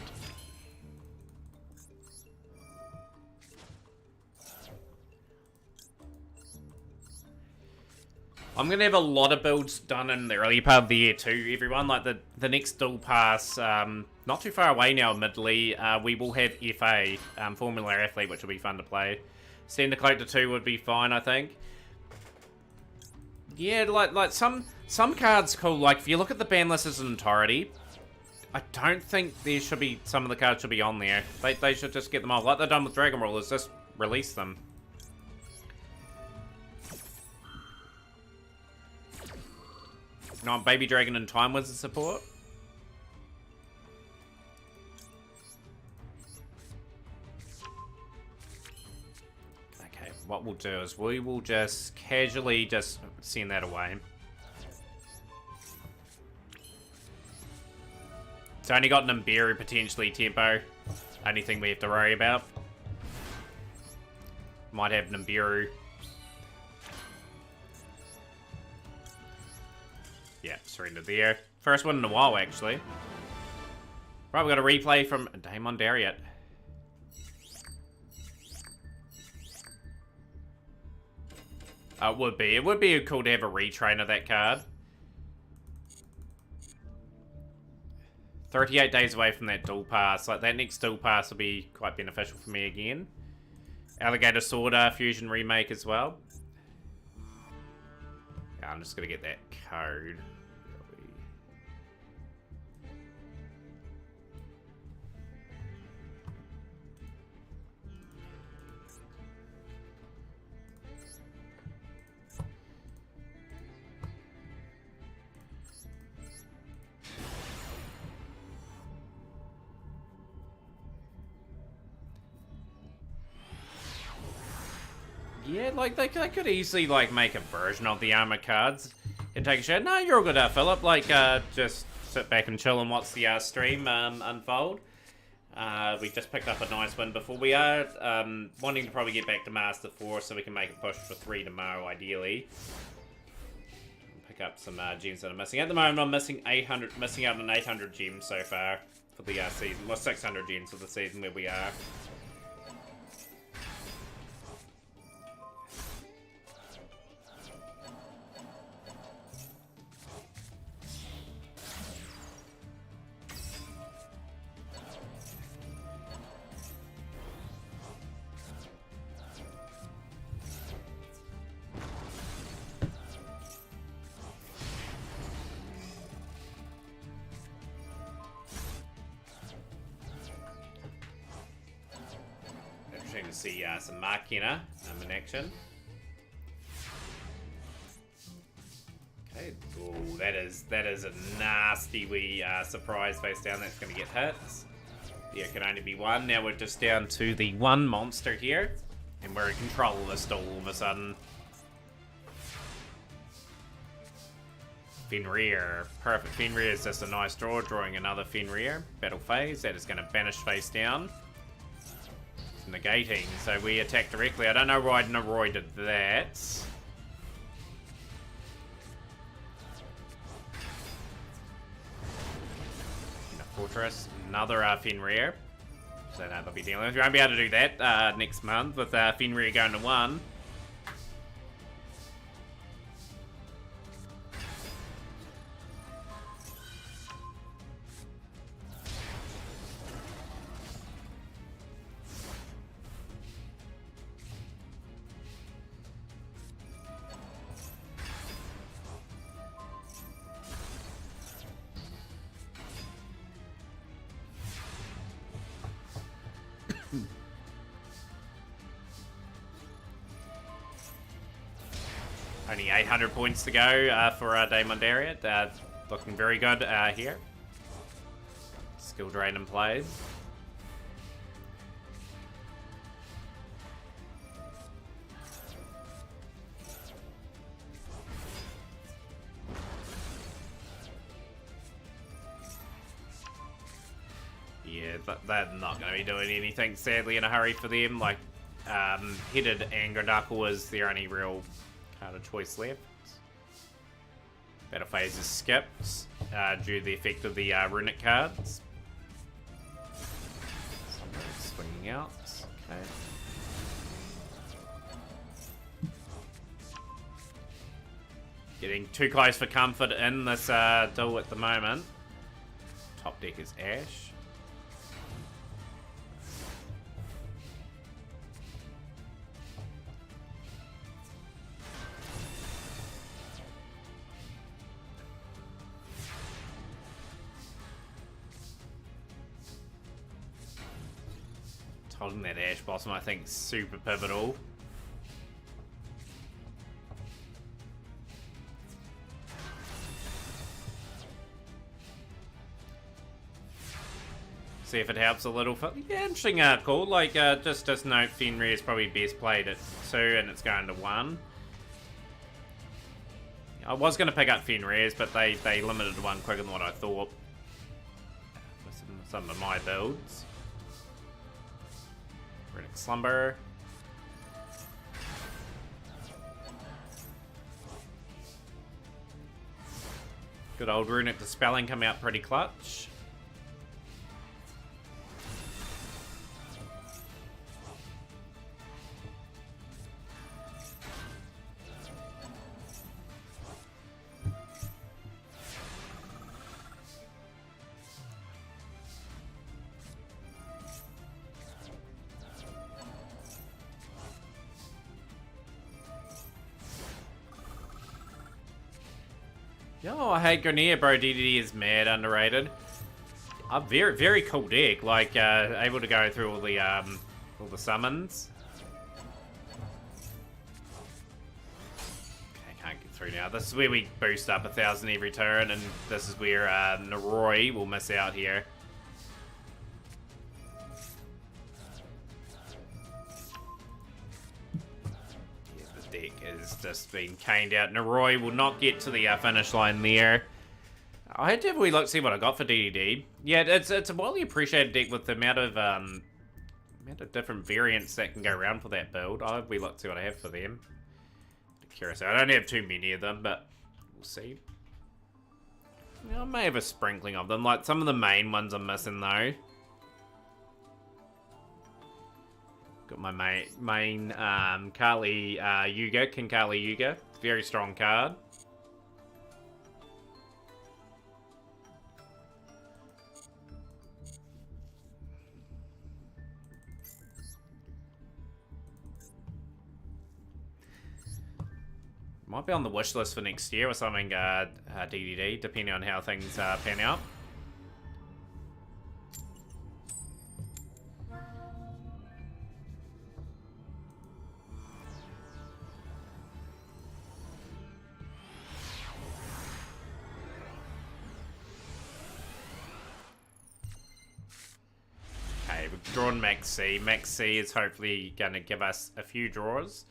A: I'm going to have a lot of builds done in the early part of the year too, everyone. Like the next dual pass, not too far away now, admittedly, we will have FA, Formula Athlete, which will be fun to play. Send the Collector 2 would be fine, I think. Yeah, like some cards cool. Like, if you look at the ban list as an entirety, I don't think there should be, some of the cards should be on there. They should just get them off. Like they've done with Dragon Rulers, just release them. No, Baby Dragon and Time Wizard support. Okay, what we'll do is we will just casually just send that away. It's only got Nibiru, potentially Tempo. Only thing we have to worry about. Might have Nibiru. Yeah, surrendered there. First one in a while, actually. Right, we've got a replay from Themataurian. It would be. It would be cool to have a retrain of that card. 38 days away from that dual pass. Like, that next dual pass will be quite beneficial for me again. Alligator Sworder Fusion Remake as well. Yeah, I'm just going to get that code. Yeah, like, they could easily, like, make a version of the armor cards and take a shot. No, you're all good, Philip. Like, just sit back and chill and watch the stream unfold. We just picked up a nice win before. We are wanting to probably get back to Master 4 so we can make a push for 3 tomorrow, ideally. Pick up some gems that are missing. At the moment, I'm missing out on 800 gems so far for the season. Well, 600 gems for the season where we are. To see some Mark Kenner in action. Okay, oh, that is a nasty wee surprise face down. That's going to get hit. There can only be one. Now we're just down to the one monster here, and we're in control of this all of a sudden. Fenrir, perfect. Fenrir is just a nice draw, drawing another Fenrir. Battle phase, that is going to banish face down. Negating, so we attack directly. I don't know why Noroi did that. In a fortress, another Fenrir. So that'll be dealing with. You won't be able to do that next month with Fenrir going to 1. Only 800 points to go for Themataurian. Looking very good here. Skill drain in plays. Yeah, they're not going to be doing anything, sadly, in a hurry for them. Like, Headed Angerdakle is their only real card of choice left. Battle phase is skipped due to the effect of the runic cards. Somebody's swinging out. Okay. Getting too close for comfort in this duel at the moment. Top deck is Ash. Holding that Ash Blossom, I think, is super pivotal. See if it helps a little. Yeah, interesting call. Like, just note Fenrir is probably best played at 2 and it's going to 1. I was going to pick up Fenrir's, but they limited to 1 quicker than what I thought. With some of my builds. Runic Slumber. Good old Runic Dispelling come out pretty clutch. Yo, I hate Grenier, bro. DDD is mad underrated. A very, very cool deck. Like, able to go through all the summons. Okay, can't get through now. This is where we boost up 1,000 every turn, and this is where Naroi will miss out here. Has just been caned out. Naroi will not get to the finish line there. I had to have a wee look, see what I got for DDD. Yeah, it's a widely appreciated deck with the amount of different variants that can go around for that build. I'll have a wee look, see what I have for them. Curious. I don't have too many of them, but we'll see. Yeah, I may have a sprinkling of them. Like, some of the main ones I'm missing, though. Got my main Kali Yuga, King Kali Yuga. Very strong card. Might be on the wish list for next year or something, DDD, depending on how things pan out. Drawn Max C. Max C is hopefully going to give us a few draws.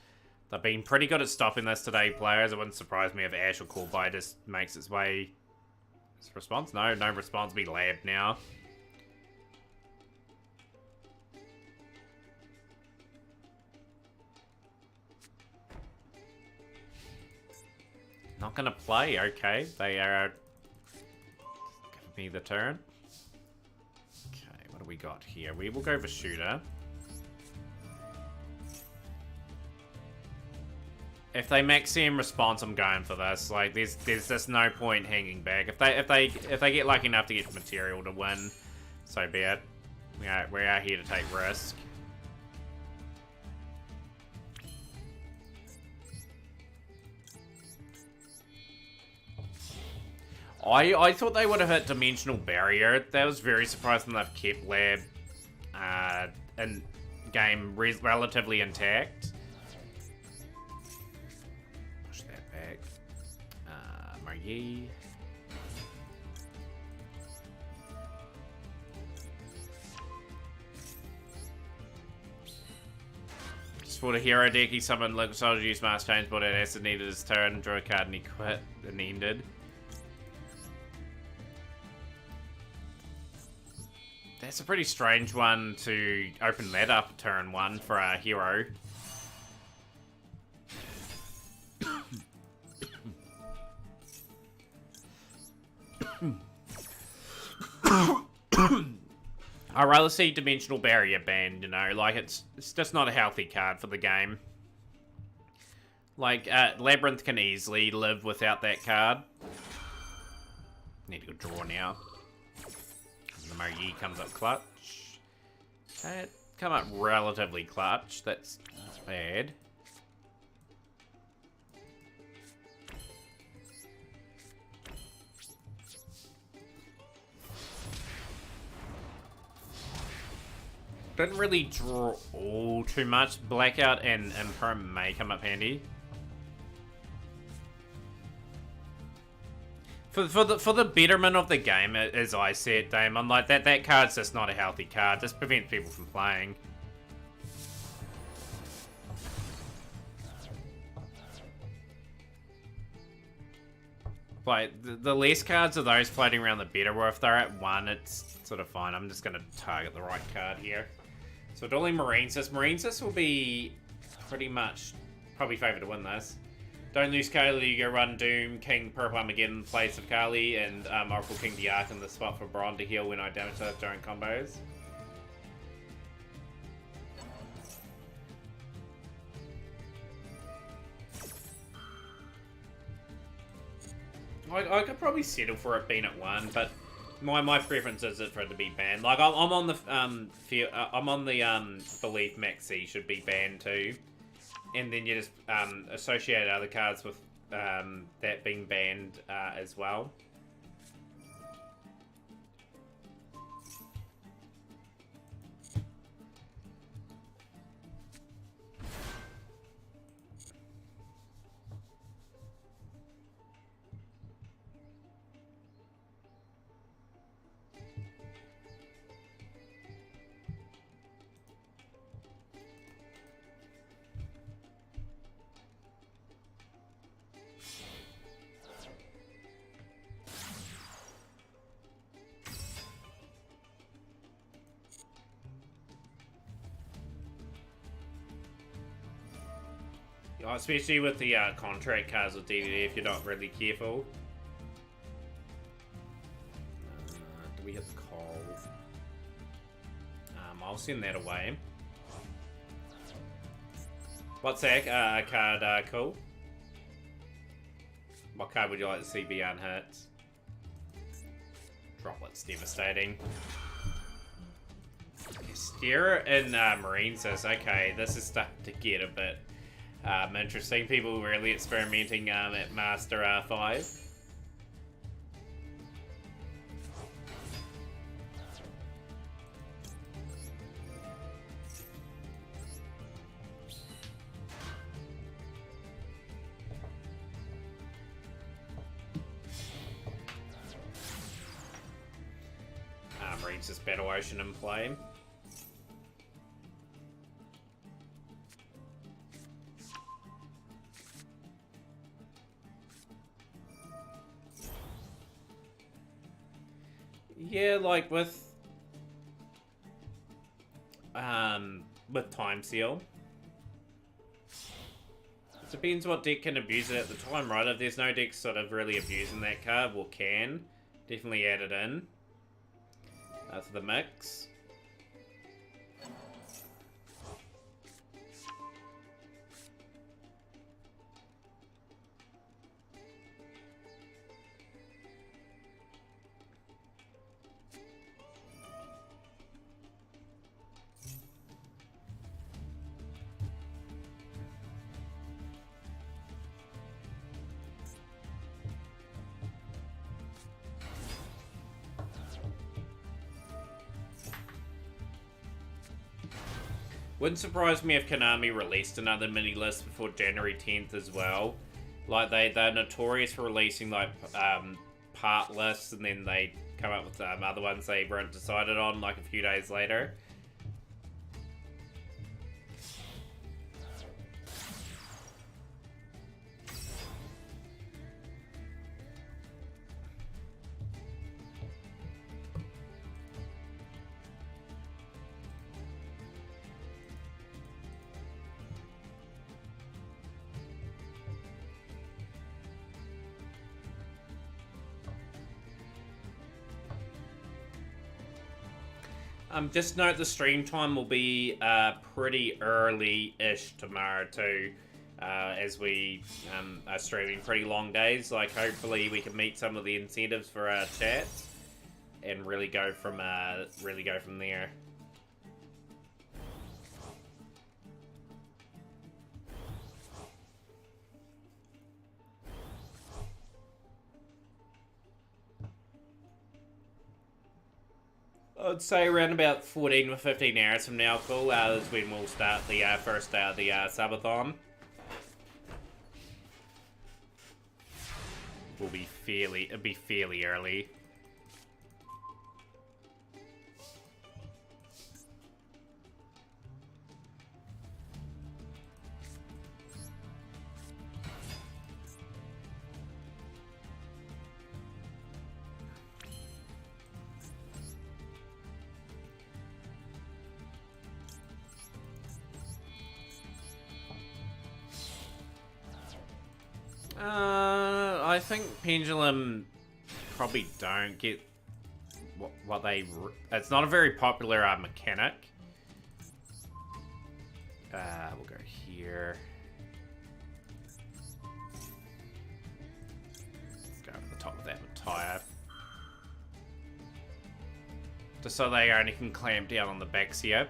A: They've been pretty good at stopping this today, players. It wouldn't surprise me if Ash or Callby just makes its way. Its response? No response. Be Lab now. Not going to play. Okay, they are giving me the turn. What do we got here? We will go for Shooter. If they Maximum response, I'm going for this. Like, there's just no point hanging back. If they get lucky enough to get material to win, so be it. We are here to take risk. I thought they would have hit Dimensional Barrier. That was very surprising they've kept Lab in game relatively intact. Push that back. Marie. Just for the hero deck, he summoned Liquid Soldier, used Master Change, but it acid needed his turn, drew a card, and he quit and ended. That's a pretty strange one to open that up turn 1 for a hero. I'd rather see Dimensional Barrier banned, you know, like it's just not a healthy card for the game. Like, Labyrinth can easily live without that card. Need to go draw now. The Mogi comes up clutch. That come up relatively clutch. That's bad. Didn't really draw all too much. Blackout and Imperm may come up handy. For the betterment of the game, as I see it, Damon, like that card's just not a healthy card. Just prevents people from playing. Like, the less cards of those floating around the better, or if they're at 1, it's sort of fine. I'm just going to target the right card here. So Dueling Marinesis. Marinesis will be pretty much probably favored to win this. Don't lose Kali, you go run Doom, King, Purple Armageddon in place of Kali, and Oracle King Diark in the spot for Bron to heal when I damage those during combos. I could probably settle for it being at 1, but my preference is for it to be banned. Like I'm on the belief Maxi should be banned too, and then you just associate other cards with that being banned as well. Especially with the contract cards with DDD if you're not really careful. Do we have the call? I'll send that away. What's that card cool? What card would you like to see be unhit? Droplet's devastating. Stare and Marinesis. Okay, this is starting to get a bit interesting. People really experimenting at Master 5. Marines just Battle Ocean in play. Yeah, like with Time Seal. It depends what deck can abuse it at the time, right? If there's no deck sort of really abusing that card, well, can definitely add it in to the mix. Wouldn't surprise me if Konami released another mini list before January 10th as well. Like they're notorious for releasing like part lists and then they come up with other ones they weren't decided on like a few days later. Just note the stream time will be pretty early-ish tomorrow too. as we are streaming pretty long days. Like, hopefully we can meet some of the incentives for our chats and really go from there. I'd say around about 14 or 15 hours from now, cool, is when we'll start the first day of the subathon. It'll be fairly early. I think Pendulum probably don't get what they... It's not a very popular mechanic. We'll go here. Let's go over the top of that tire. Just so they only can clamp down on the backs here.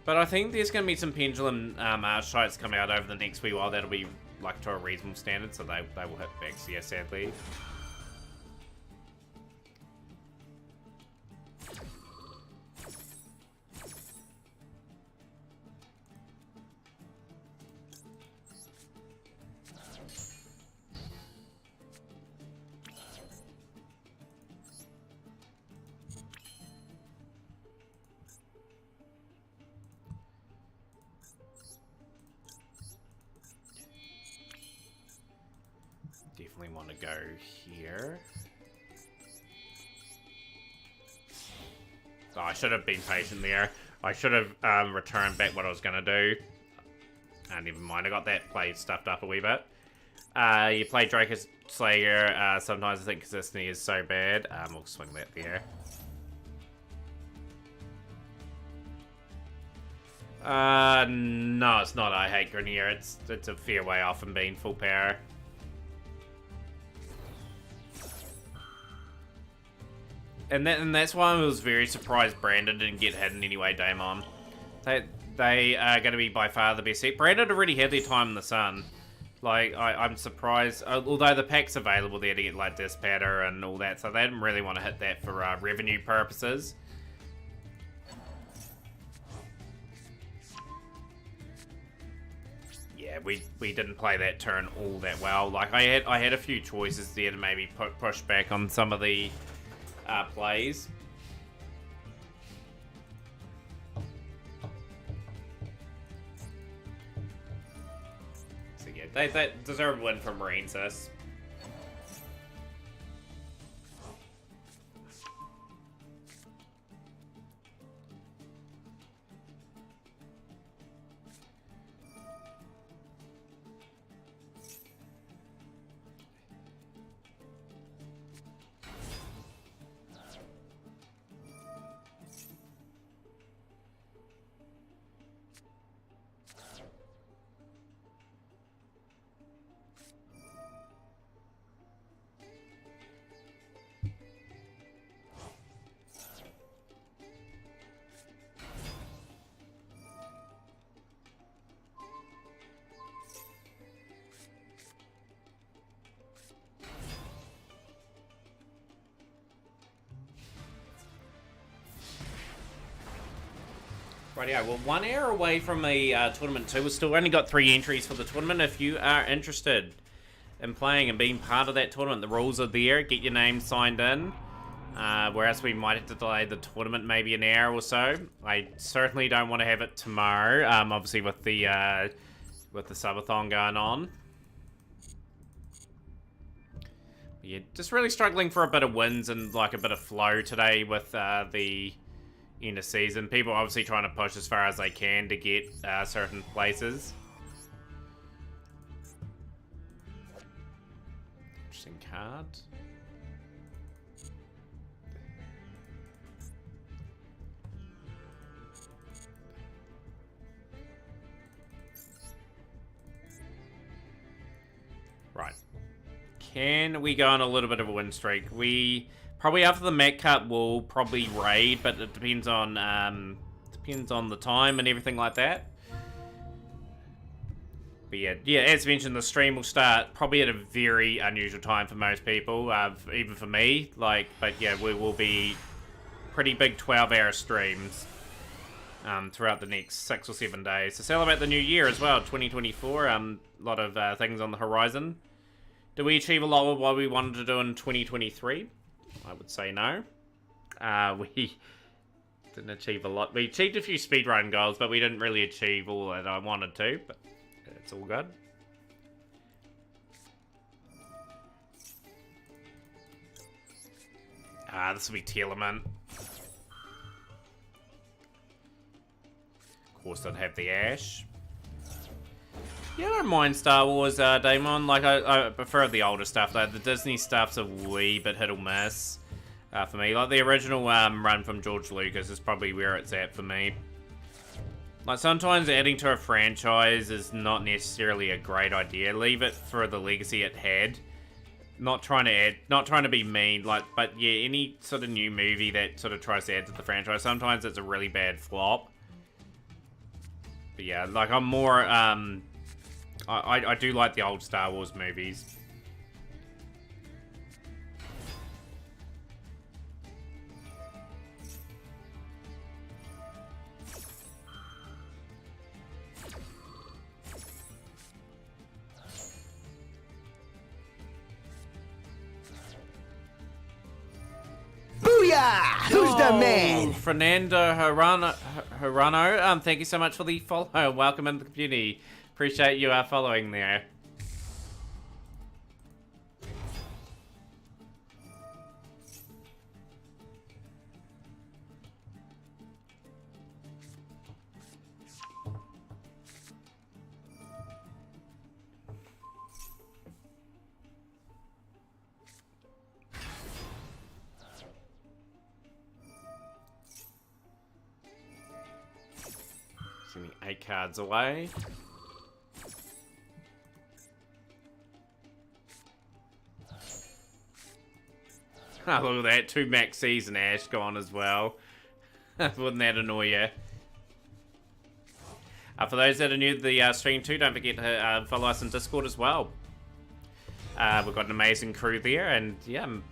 A: But I think there's going to be some Pendulum Archetypes coming out over the next wee while. That'll be like to a reasonable standard, so they will hit Vexia, sadly. Definitely want to go here. Oh, I should have been patient there. I should have returned back what I was going to do. Never mind, I got that play stuffed up a wee bit. You play Drakus Slayer. Sometimes I think consistency is so bad. We'll swing that there. No, it's not. I hate Grenier. It's a fair way off from being full power. And that's why I was very surprised Brandon didn't get hit in any way, Daemon. They are going to be by far the best set. Brandon already had their time in the sun. Like, I'm surprised, although the pack's available there to get like Dispatter and all that, so they didn't really want to hit that for revenue purposes. Yeah, we didn't play that turn all that well. Like, I had a few choices there to maybe push back on some of the plays. So yeah, they deserve a win from Marine Sis. Rightio, well, 1 hour away from a tournament too. We've still only got 3 entries for the tournament. If you are interested in playing and being part of that tournament, the rules are there. Get your name signed in. Whereas we might have to delay the tournament maybe an hour or so. I certainly don't want to have it tomorrow. Obviously with the subathon going on. But yeah, just really struggling for a bit of wins and like a bit of flow today with the end of season. People are obviously trying to push as far as they can to get certain places. Interesting card. Right. Can we go on a little bit of a win streak? We probably after the Mac Cup will probably raid, but it depends on the time and everything like that. But yeah, as mentioned, the stream will start probably at a very unusual time for most people, even for me. But yeah, we will be pretty big 12-hour streams throughout the next 6 or 7 days to celebrate the new year as well, 2024. A lot of things on the horizon. Did we achieve a lot of what we wanted to do in 2023? I would say no. We didn't achieve a lot. We achieved a few speedrun goals, but we didn't really achieve all that I wanted to. But it's all good. This will be Telemint. Of course, I'd have the Ash. Yeah, I don't mind Star Wars, Damon. Like, I prefer the older stuff, though. The Disney stuff's a wee bit hit or miss for me. Like, the original run from George Lucas is probably where it's at for me. Like, sometimes adding to a franchise is not necessarily a great idea. Leave it for the legacy it had. Not trying to be mean, but yeah, any sort of new movie that sort of tries to add to the franchise, sometimes it's a really bad flop. But yeah, like, I'm more, I do like the old Star Wars movies.
B: Booyah! Who's the man?
A: Fernando Hirano, thank you so much for the follow. Welcome into the community. Appreciate you following there. Send me 8 cards away. Oh, look at that. 2 max season Ash gone as well. Wouldn't that annoy you? For those that are new to the stream too, don't forget to follow us on Discord as well. We've got an amazing crew there, and yeah, I'm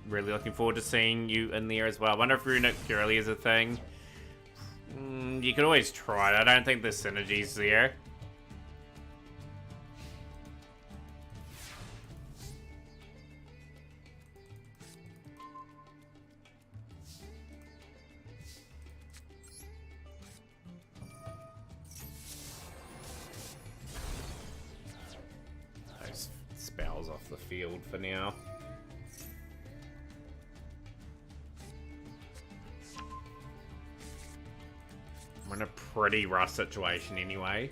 A: really looking forward to seeing you in there as well. I wonder if Runic purely is a thing. You could always try it. I don't think the synergy's there. Those spells off the field for now. I'm in a pretty rough situation anyway.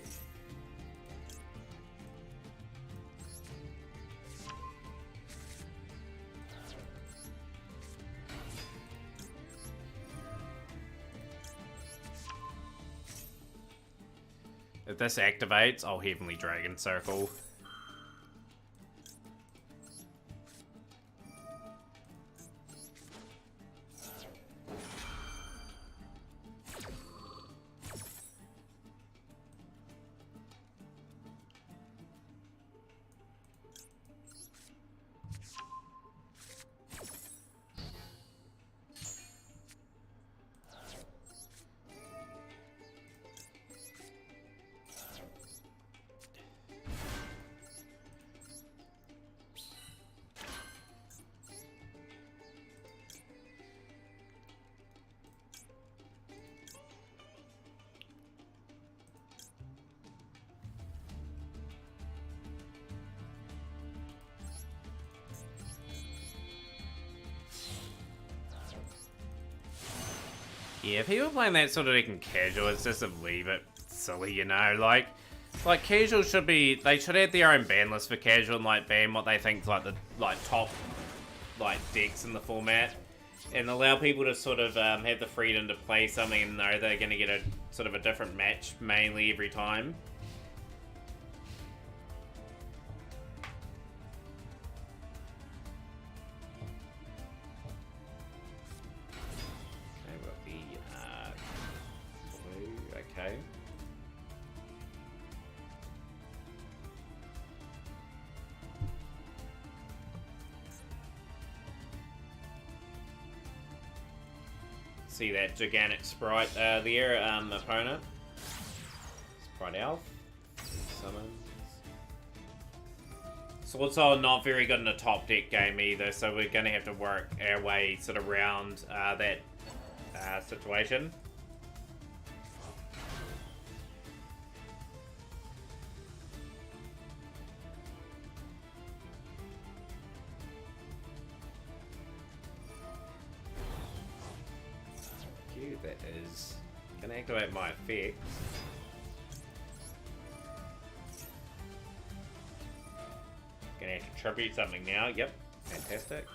A: If this activates, I'll Heavenly Dragon Circle. Yeah, if people playing that sort of deck in casual, it's just to leave it silly, you know, like casual should be, they should have their own ban list for casual and like ban what they think's like the top decks in the format, and allow people to sort of have the freedom to play something and know they're going to get a sort of a different match mainly every time. See that gigantic sprite there, opponent. Sprite Elf. Summons. Swordsoul not very good in a top deck game either, so we're going to have to work our way sort of around that situation. That is going to activate my effect. Going to have to tribute something now. Yep, fantastic.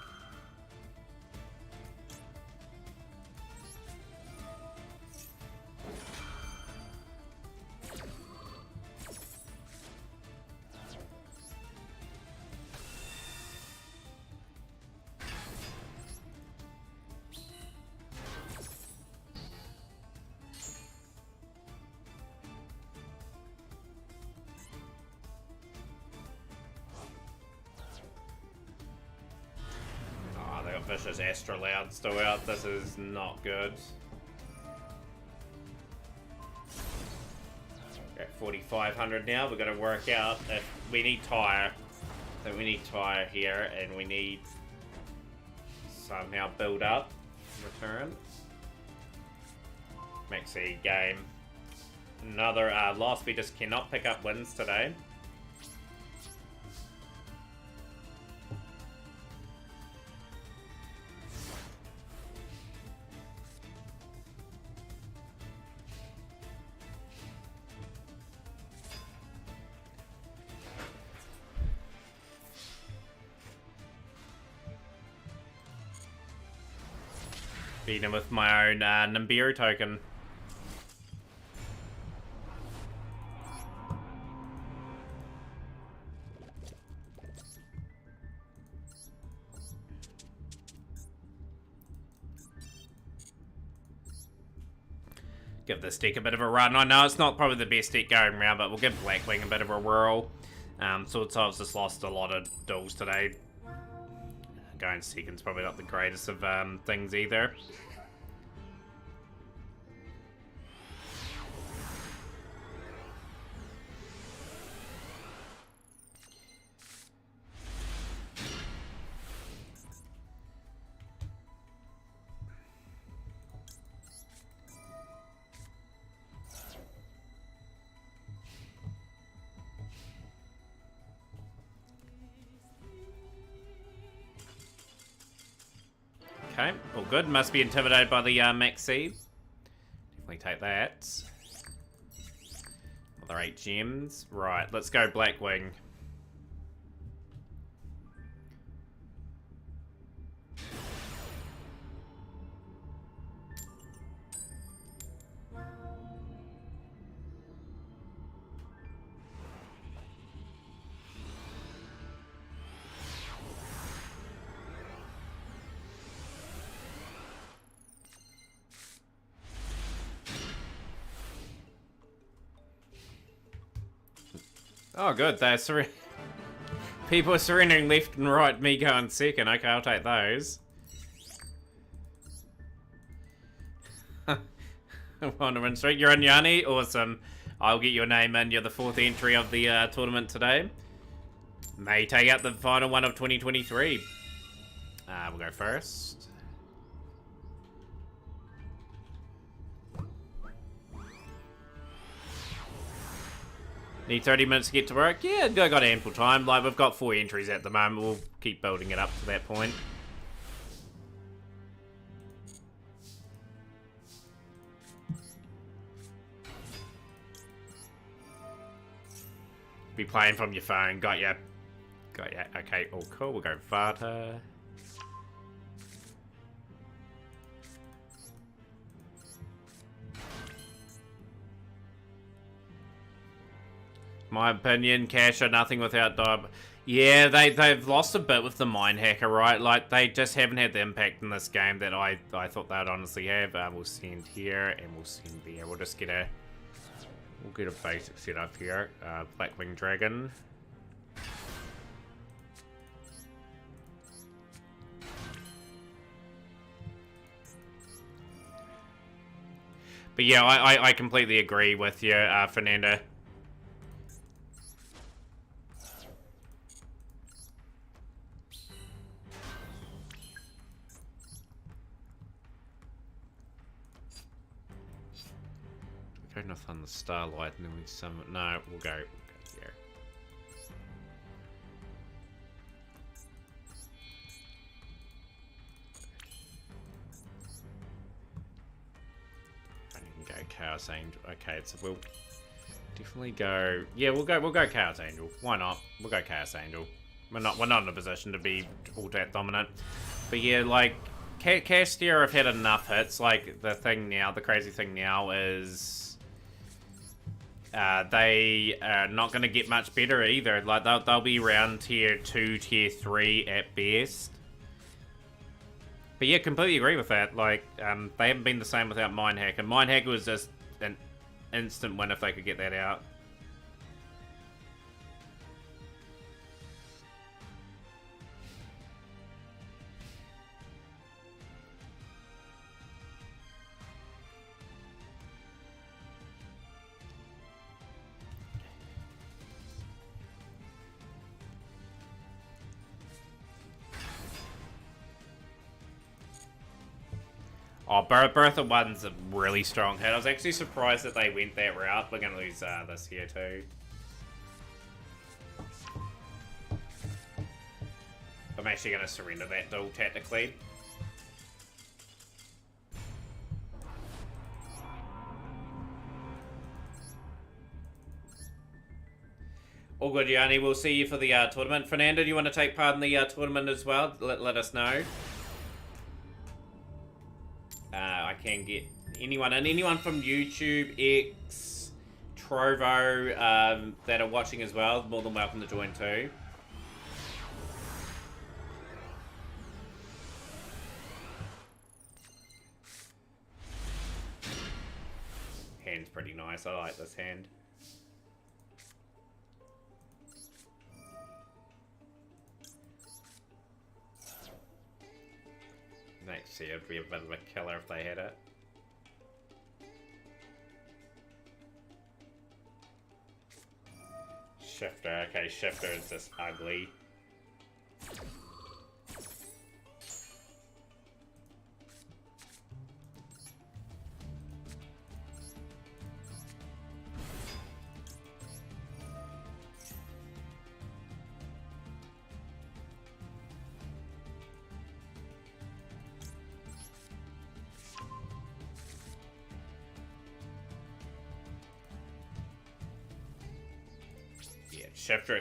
A: Vicious Astrolaud still out. This is not good. We're at 4,500 now. We've got to work out if we need Tyre. So we need Tyre here, and we need somehow build up return. Maxi game. Another loss. We just cannot pick up wins today. Beat him with my own Nibiru token. Give this deck a bit of a run. I know it's not probably the best deck going around, but we'll give Blackwing a bit of a whirl. Swordsoul's just lost a lot of duels today. Going second's probably not the greatest of things either. Okay, all good. Must be intimidated by the Maxi. Definitely take that. Another 8 gems. Right, let's go Blackwing. Oh, good. They're people are surrendering left and right. Me going second. Okay, I'll take those. Wonderman Street. You're in Yanni? Awesome. I'll get your name in. You're the 4th entry of the tournament today. May take out the final one of 2023. We'll go first. Need 30 minutes to get to work? Yeah, I got ample time. Like, we've got 4 entries at the moment. We'll keep building it up to that point. Be playing from your phone. Got ya. Got ya. Okay, all cool. We'll go Vata. My opinion, Cash are nothing without Dub. Yeah, they've lost a bit with the Mind Hacker, right? Like, they just haven't had the impact in this game that I thought they'd honestly have. We'll send here, and we'll send there. We'll just get a... We'll get a basic setup here. Blackwing Dragon. But yeah, I completely agree with you, Fernando. Go north on the Starlight and then we summon. No, we'll go here. And you can go Chaos Angel. Okay, so we'll definitely go. Yeah, we'll go Chaos Angel. Why not? We'll go Chaos Angel. We're not in a position to be all that dominant. But yeah, like Castia have had enough hits. Like the crazy thing now is. They are not going to get much better either. Like they'll be around tier 2, tier 3 at best. But yeah, completely agree with that. Like they haven't been the same without Mindhack, and Mindhack was just an instant win if they could get that out. Oh, Bertha 1's a really strong hit. I was actually surprised that they went that route. We're going to lose this here too. I'm actually going to surrender that duel tactically. All good, Yanni. We'll see you for the tournament. Fernando, do you want to take part in the tournament as well? Let us know. I can get anyone from YouTube, X, Trovo that are watching as well. More than welcome to join too. Hand's pretty nice. I like this hand. Next year, it'd be a bit of a killer if they had it. Shifter, okay, Shifter is just ugly.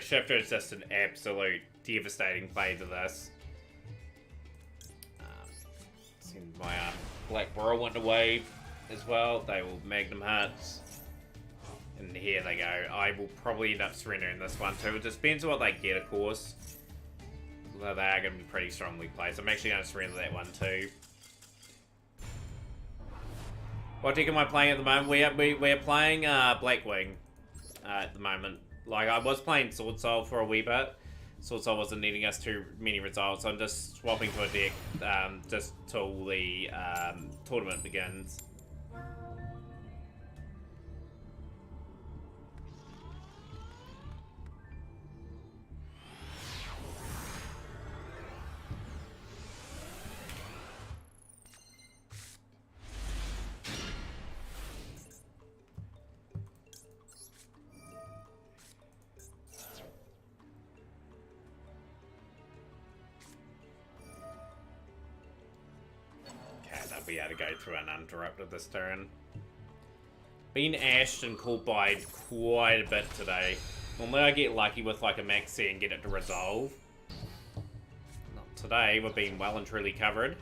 A: Shifter is just an absolute devastating play to this. Send my Black Whirlwind away as well. They will Magnum Hearts. And here they go. I will probably end up surrendering this one too. It just depends on what they get, of course. Although they are going to be pretty strongly placed. I'm actually going to surrender that one too. What deck am I playing at the moment? We're playing Blackwing at the moment. Like, I was playing Swordsoul for a wee bit. Swordsoul wasn't needing us too many results, so I'm just swapping to a deck just till the tournament begins. Be able to go through uninterrupted this turn. Been ashed and called by quite a bit today. Normally I get lucky with like a maxi and get it to resolve. Not today, we're being well and truly covered.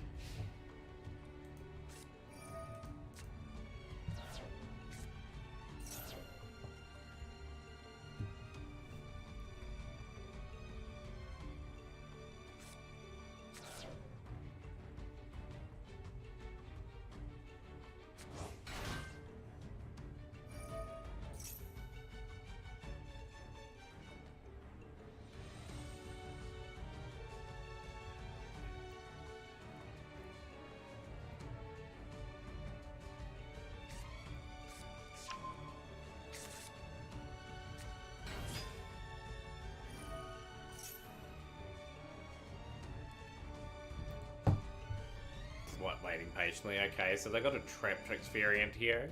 A: waiting patiently. Okay, so they got a Trap Tricks variant here.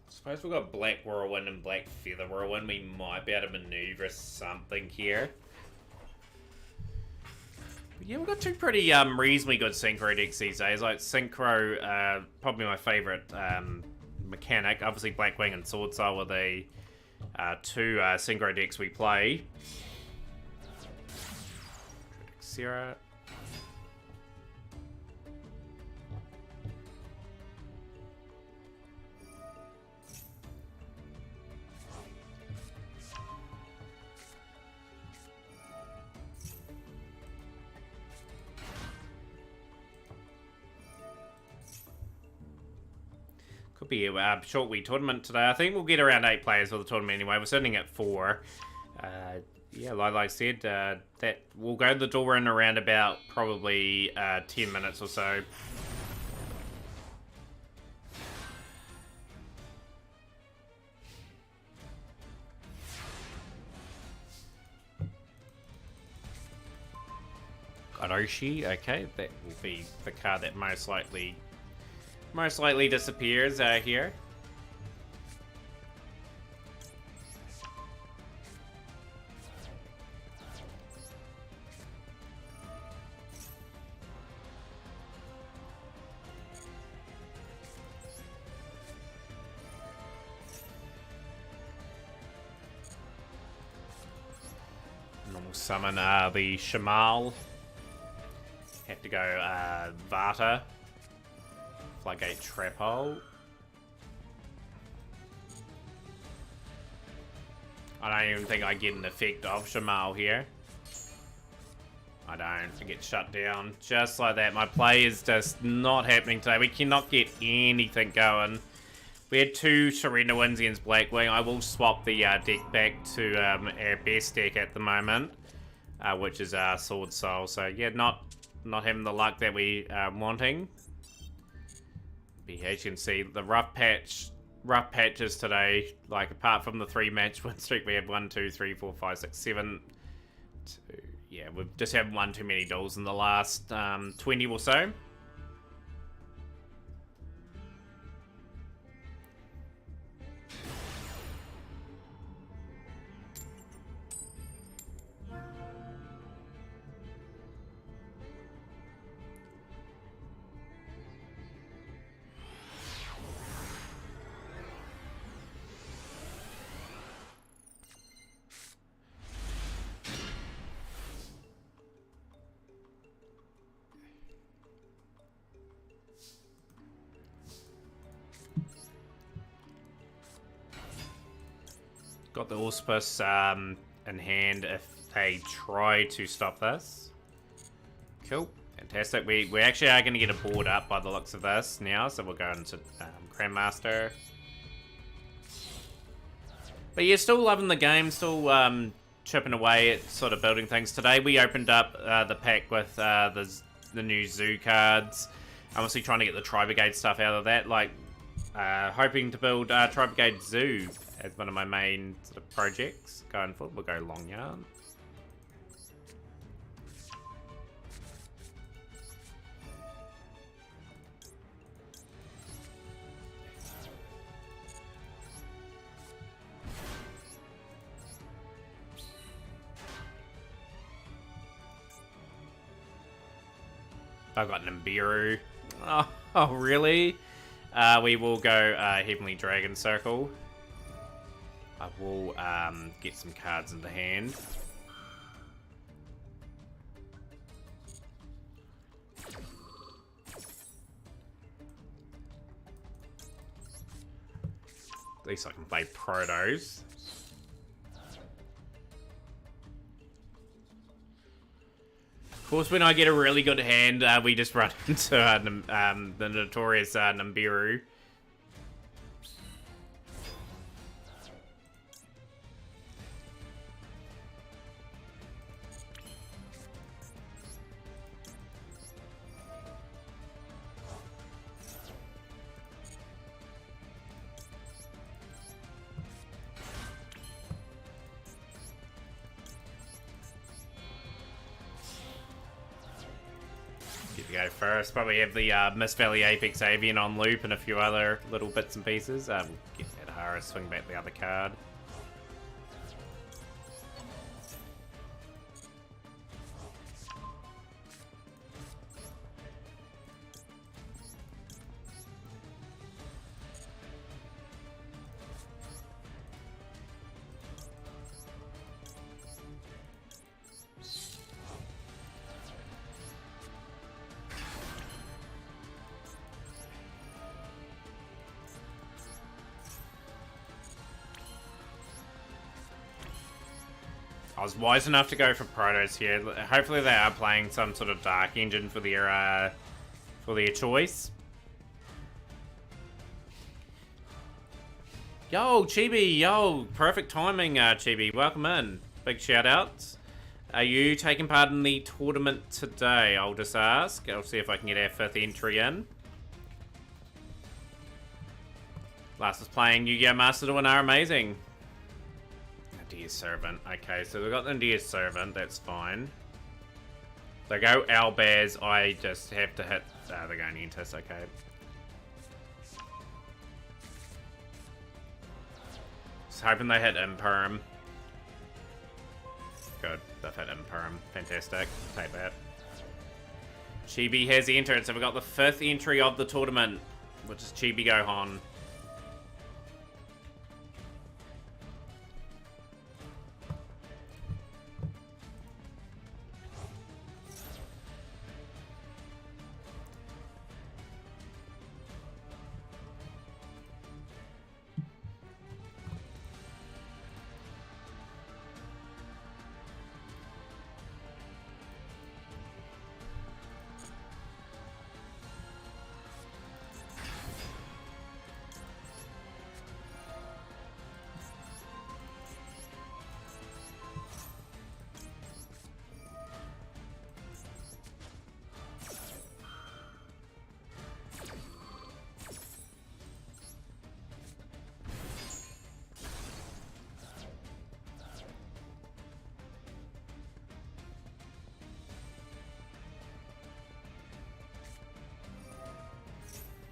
A: Suppose we've got Black Whirlwind and Black Feather Whirlwind. We might be able to maneuver something here. But yeah, we've got two pretty reasonably good Synchro decks these days. Like Synchro, probably my favourite mechanic. Obviously Blackwing and Swordsoul were the two Synchro decks we play. Sierra. Could be a short wee tournament today. I think we'll get around 8 players for the tournament anyway. We're sitting at 4. Yeah, like I said, that we'll go to the door in around about probably 10 minutes or so. Karoshi, okay, that will be the card that most likely disappears here. Normal summon the Shamal. Have to go Vata. Floodgate Trap Hole. I don't even think I get an effect of Shamal here. I don't. I get shut down. Just like that. My play is just not happening today. We cannot get anything going. We had 2 Surrender Wins against Blackwing. I will swap the deck back to our best deck at the moment, which is Swordsoul. So yeah, not having the luck that we are wanting. But as you can see, the rough patches today. Like apart from the 3 match win streak, we have 1, 2, 3, 4, 5, 6, 7. 2, yeah, we've just had one too many duels in the last 20 or so. Got the Auspice in hand if they try to stop this. Cool. Fantastic. We actually are going to get a board up by the looks of this now, so we'll go into Grandmaster. But yeah, still loving the game, still chipping away at sort of building things. Today we opened up the pack with the new Zoo cards. I'm obviously trying to get the Tri-Brigade stuff out of that, like hoping to build Tri-Brigade Zoo as one of my main sort of projects going forward. We'll go Long Yarn. I've got Nibiru. Oh, really? We will go Heavenly Dragon Circle. I will get some cards into hand. At least I can play Protos. Of course, when I get a really good hand, we just run into the notorious Nibiru. go first. Probably have the Mist Valley Apex Avian on loop and a few other little bits and pieces. We'll get that Hara, swing back the other card. I was wise enough to go for Protos here. Hopefully they are playing some sort of Dark Engine for their choice. Yo, Chibi, yo, perfect timing, Chibi. Welcome in. Big shout outs. Are you taking part in the tournament today? I'll just ask. I'll see if I can get our 5th entry in. Last was playing Yu-Gi-Oh! Master Duel and are amazing. Dear Servant. Okay, so we've got the Dear Servant. That's fine. They go Albaz. I just have to hit... they're going Entis. Okay. Just hoping they hit Imperm. Good. They've hit Imperm. Fantastic. Take that. Chibi has entered. So we've got the 5th entry of the tournament, which is Chibi Gohan.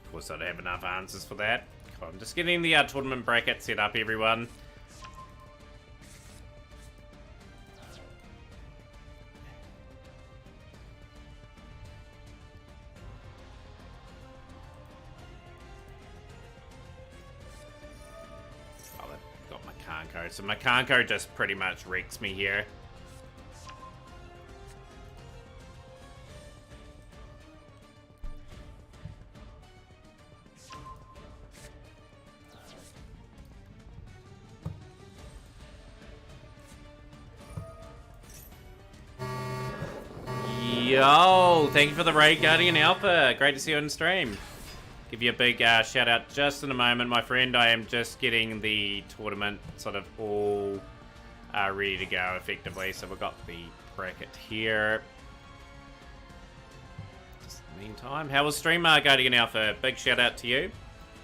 A: Of course, I don't have enough answers for that. I'm just getting the tournament bracket set up, everyone. Oh, I've got my Kanko. So my Kanko just pretty much wrecks me here. Yo, thank you for the raid, Guardian Alpha. Great to see you on stream. Give you a big shout out just in a moment, my friend. I am just getting the tournament sort of all ready to go effectively. So we've got the bracket here. Just in the meantime, how was stream, Guardian Alpha? Big shout out to you.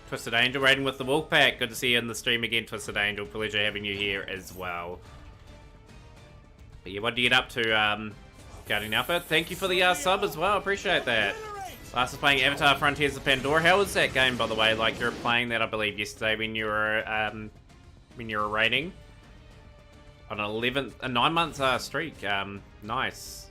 A: Twisted Angel raiding with the Wolfpack. Good to see you in the stream again, Twisted Angel. Pleasure having you here as well. But yeah, what do you get up to, Guardian Alpha? Thank you for the sub as well. Appreciate that. Last was playing Avatar Frontiers of Pandora. How was that game, by the way? Like, you were playing that, I believe, yesterday when you were raiding on a 9-month streak. Nice.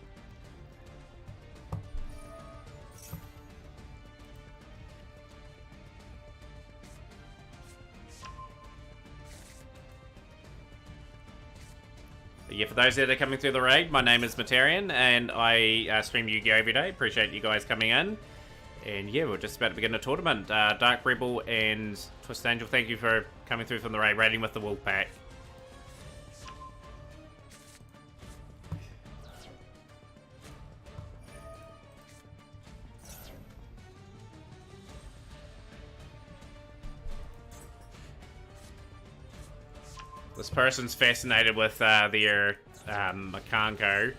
A: Yeah, for those that are coming through the raid, my name is Themataurian, and I stream Yu-Gi-Oh! Every day. Appreciate you guys coming in. And yeah, we're just about to begin the tournament. Dark Rebel and Twisted Angel, thank you for coming through from the raid, raiding with the Wolfpack. This person's fascinated with their Makanko.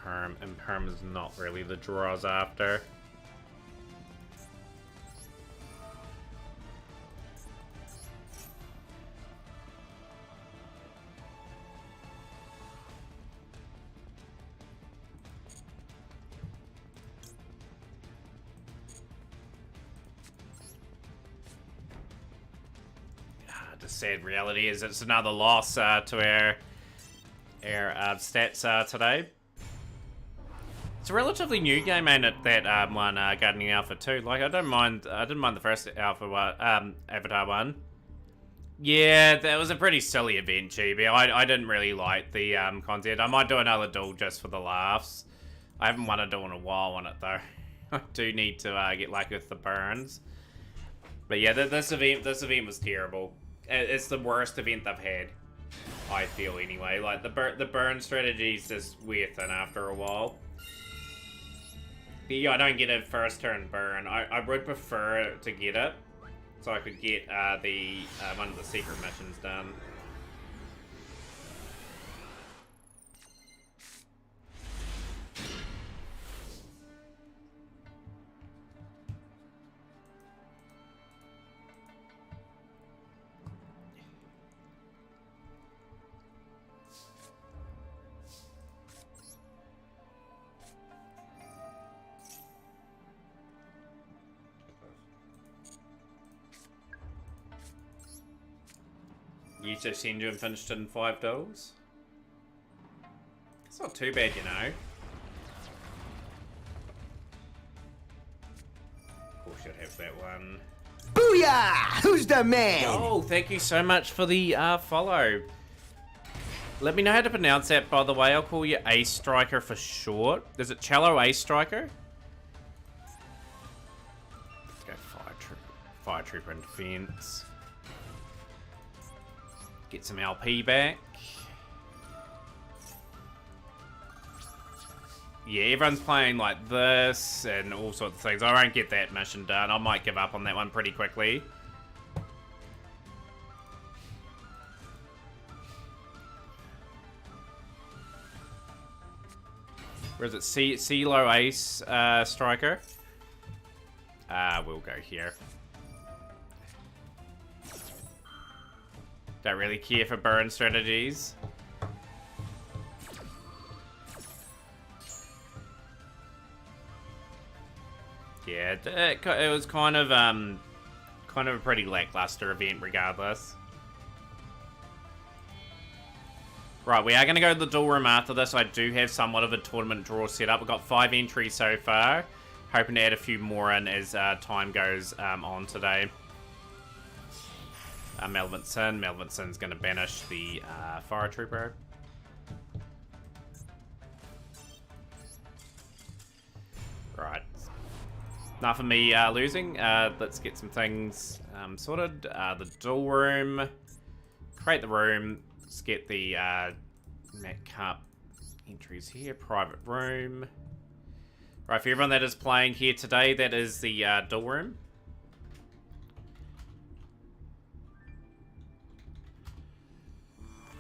A: Imperm. Imperm is not really the draw I was after. The sad reality is it's another loss to our stats today. It's a relatively new game, ain't it? That one, Gardening Alpha 2. Like, I didn't mind the first Alpha one, Avatar one. Yeah, that was a pretty silly event, GB. I didn't really like the content. I might do another duel just for the laughs. I haven't won a duel in a while on it though. I do need to get lucky with the burns. But yeah, this event was terrible. It's the worst event they've had, I feel anyway. Like the burn strategy's just wear thin after a while. But yeah, I don't get a first turn burn. I would prefer to get it, so I could get one of the secret missions done. You just seen you and finished in 5 duels? It's not too bad, you know. Of course, should have that one.
B: Booyah! Who's the man?
A: Oh, thank you so much for the follow. Let me know how to pronounce that, by the way. I'll call you Ace Striker for short. Is it Cello Ace Striker? Let's go Fire Trooper and Defense. Get some LP back. Yeah, everyone's playing like this and all sorts of things. I won't get that mission done. I might give up on that one pretty quickly. Where is it? CeeLo Ace Striker? We'll go here. Don't really care for burn strategies. Yeah, it was kind of a pretty lackluster event regardless. Right, we are going to go to the duel room after this. I do have somewhat of a tournament draw set up. We've got 5 entries so far. Hoping to add a few more in as time goes on today. Malevolent Sin. Malevolent Sin's going to banish the Fire Trooper. Right. Enough of me losing. Let's get some things sorted. The duel room. Create the room. Let's get the Mat Cup entries here. Private room. Right, for everyone that is playing here today, that is the duel room.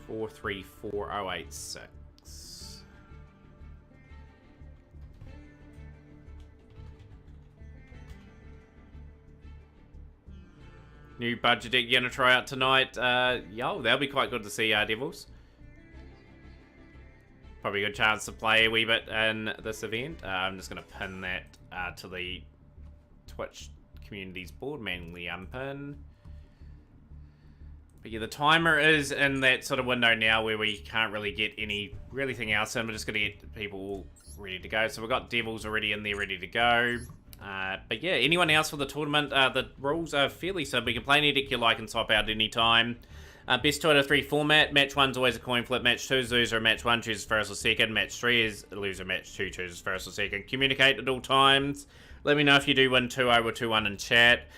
A: Four, 3, 4, 0, 8, 6. New budget deck you're gonna try out tonight. Yo, that'll be quite good to see, Devils. Probably a good chance to play a wee bit in this event. I'm just gonna pin that to the Twitch communities board, manually unpin. But yeah, the timer is in that sort of window now where we can't really get anything else in. We're just going to get people ready to go. So we've got Devils already in there ready to go. But yeah, anyone else for the tournament? The rules are fairly simple. You can play any deck you like and swap out any time. Best 2 out of 3 format. Match 1's always a coin flip. Match 2 is loser. Match 1 chooses first or second. Match 3 is loser. Match 2 chooses first or second. Communicate at all times. Let me know if you do win 2-0 or 2-1 in chat.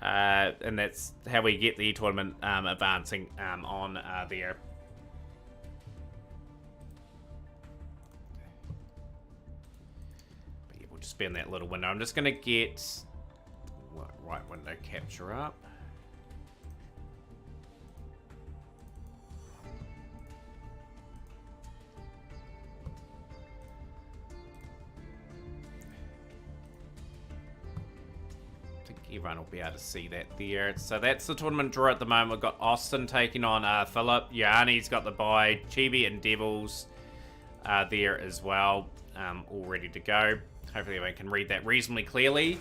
A: And that's how we get the tournament advancing on there. But yeah, we'll just be in that little window. I'm just going to get right window capture up. everyone will be able to see that there. So that's the tournament draw at the moment. We've got Austin taking on Philip. Yanni's got the bye. Chibi and Devils there as well, all ready to go. Hopefully everyone can read that reasonably clearly.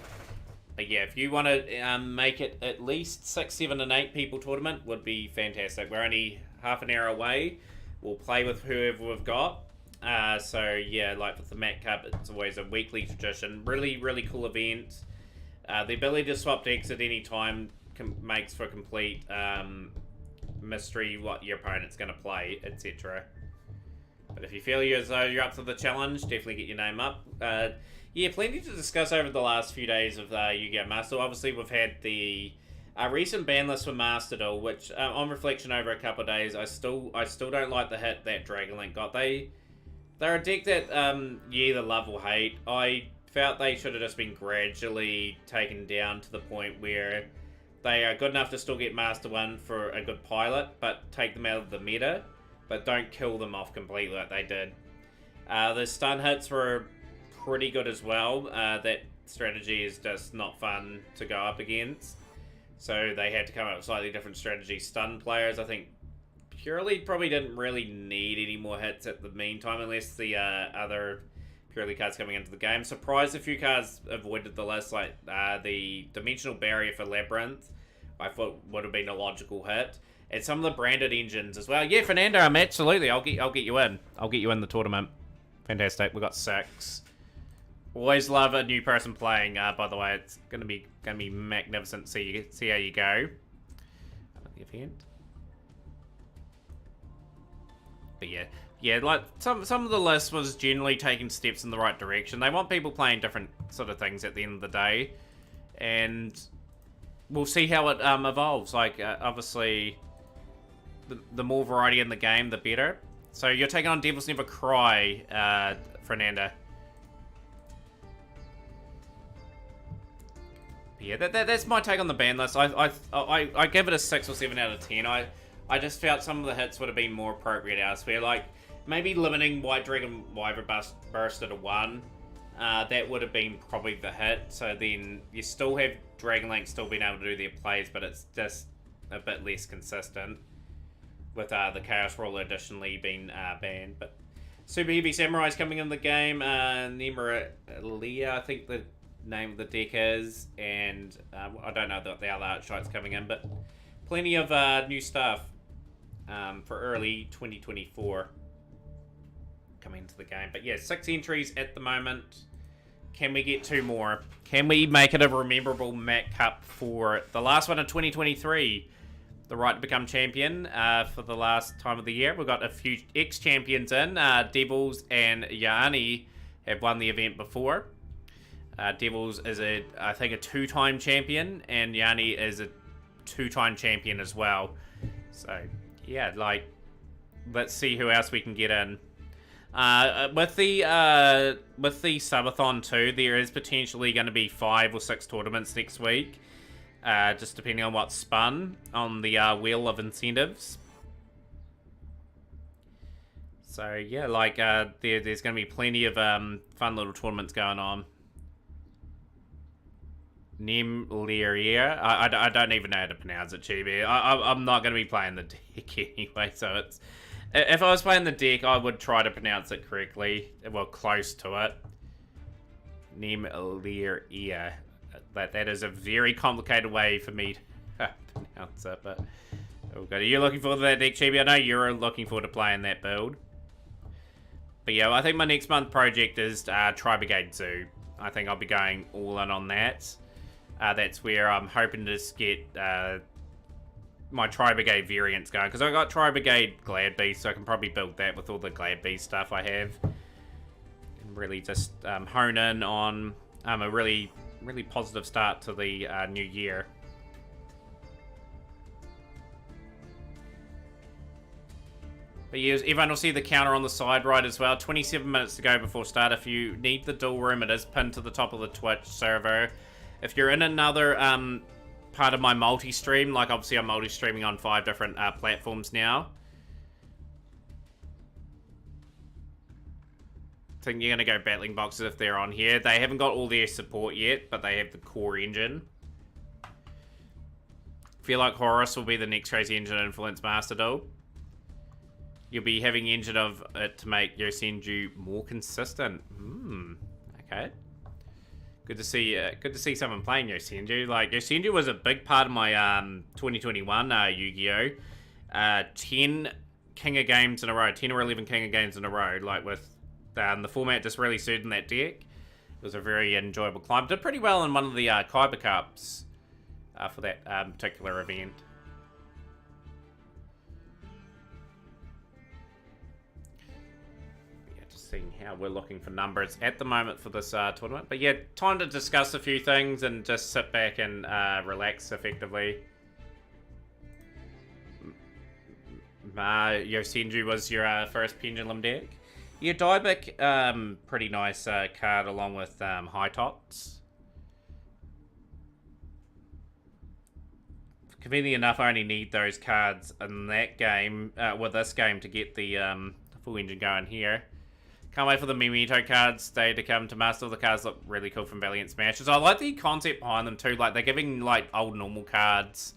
A: But yeah, if you want to make it at least 6, 7, and 8 people tournament, would be fantastic. We're only half an hour away. We'll play with whoever we've got. So yeah, like with the Mat Cup, it's always a weekly tradition. Really, really cool event. The ability to swap decks at any time makes for complete mystery what your opponent's going to play, etc. But if you feel as though you're up to the challenge, definitely get your name up. Yeah, plenty to discuss over the last few days of Yu-Gi-Oh! Master. Obviously, we've had the recent ban list for Master Duel, which on reflection over a couple of days, I still don't like the hit that Dragon Link got. They're a deck that you either love or hate. I felt they should have just been gradually taken down to the point where they are good enough to still get Master 1 for a good pilot, but take them out of the meta, but don't kill them off completely like they did. The stun hits were pretty good as well. That strategy is just not fun to go up against. So they had to come up with slightly different strategy. Stun players, I think, purely probably didn't really need any more hits at the meantime, unless the other purely cards coming into the game. Surprised a few cards avoided the list, like the Dimensional Barrier for Labyrinth, I thought would have been a logical hit. And some of the branded engines as well. Yeah, Fernando, absolutely. I'll get you in. I'll get you in the tournament. Fantastic. We got 6. Always love a new person playing. By the way, it's gonna be magnificent. See how you go. The event. But yeah, like some of the list was generally taking steps in the right direction. They want people playing different sort of things at the end of the day, and we'll see how it evolves. Like obviously, the more variety in the game, the better. So you're taking on Devils Never Cry, Fernanda. Yeah, that's my take on the ban list. I give it a 6 or 7 out of 10. I just felt some of the hits would have been more appropriate elsewhere. Like maybe limiting White Dragon Wyvern Burster to 1. That would have been probably the hit. So then you still have Dragon Link still being able to do their plays, but it's just a bit less consistent. With the Chaos Ruler additionally being banned. But Super Heavy Samurai's coming in the game. Nemeralia, I think the name of the deck is, and I don't know the other Archetypes coming in, but plenty of new stuff for early 2024 coming into the game. But yeah, 6 entries at the moment. Can we get 2 more? Can we make it a rememberable Mat Cup for the last one of 2023? The right to become champion for the last time of the year. We've got a few ex-champions in. Devils and Yanni have won the event before. Devils is I think a 2-time champion, and Yanni is a 2-time champion as well. So yeah, like let's see who else we can get in. With the subathon too, there is potentially going to be 5 or 6 tournaments next week, just depending on what's spun on the wheel of incentives. So yeah, like there's going to be plenty of fun little tournaments going on. Nemeralia. I don't even know how to pronounce it, Chibi. I'm not going to be playing the deck anyway, so it's... If I was playing the deck, I would try to pronounce it correctly. Well, close to it. Nemeralia. That is a very complicated way for me to pronounce it, but... Okay. Are you looking forward to that deck, Chibi? I know you're looking forward to playing that build. But yeah, I think my next month project is Tri-Brigade Zoo. I think I'll be going all in on that. That's where I'm hoping to just get my Tri-Brigade variants going. Because I got Tri-Brigade Glad Beast, so I can probably build that with all the Glad Beast stuff I have. And really just hone in on a really positive start to the new year. But yes, everyone will see the counter on the side right as well. 27 minutes to go before start. If you need the duel room, it is pinned to the top of the Twitch server. If you're in another part of my multi-stream, like obviously I'm multi-streaming on 5 different platforms now. I think you're going to go battling boxes if they're on here. They haven't got all their support yet, but they have the core engine. Feel like Horus will be the next crazy engine influence master duel. You'll be having engine of it to make Yosenju more consistent. Okay. Good to see. Good to see someone playing Yosenju. Like Yosenju was a big part of my 2021 Yu-Gi-Oh. 10 King of Games in a row. 10 or 11 King of Games in a row. Like with the format just really suited that deck. It was a very enjoyable climb. Did pretty well in one of the Kyber Cups. For that particular event. Yeah, just seeing how we're looking for numbers at the moment for this tournament. But yeah, time to discuss a few things and just sit back and relax effectively. Yosenju was your first Pendulum deck. Yeah, Dieback, pretty nice card along with High Tots. Conveniently enough, I only need those cards in that game, with this game, to get the full engine going here. Can't wait for the Memento cards day to come to Master. The cards look really cool from Valiant Smashes. I like the concept behind them too. Like, they're giving, like, old normal cards,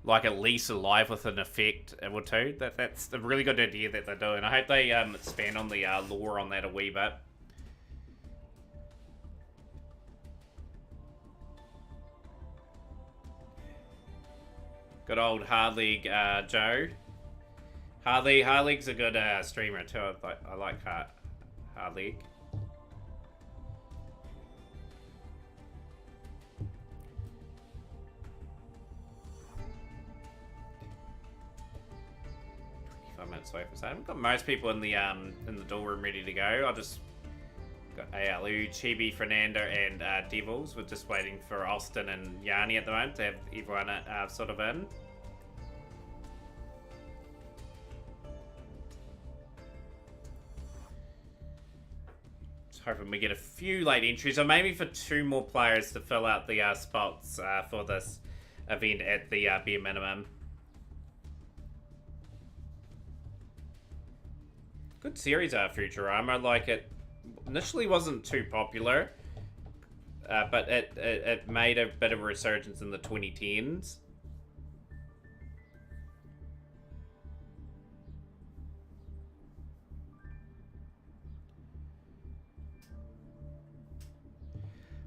A: like, at least alive with an effect or two. That's a really good idea that they're doing. I hope they expand on the lore on that a wee bit. Good old Hard League Joe. Hard League's a good streamer too. I like Hard League. Minutes away from starting. We've got most people in the duel room ready to go. I'll just got ALU, Chibi, Fernando, and Devils. We're just waiting for Austin and Yanni at the moment to have everyone sort of in. Just hoping we get a few late entries, or maybe for 2 more players to fill out the spots for this event at the bare minimum. Good series, Futurama. Like, it initially wasn't too popular, but it made a bit of a resurgence in the 2010s.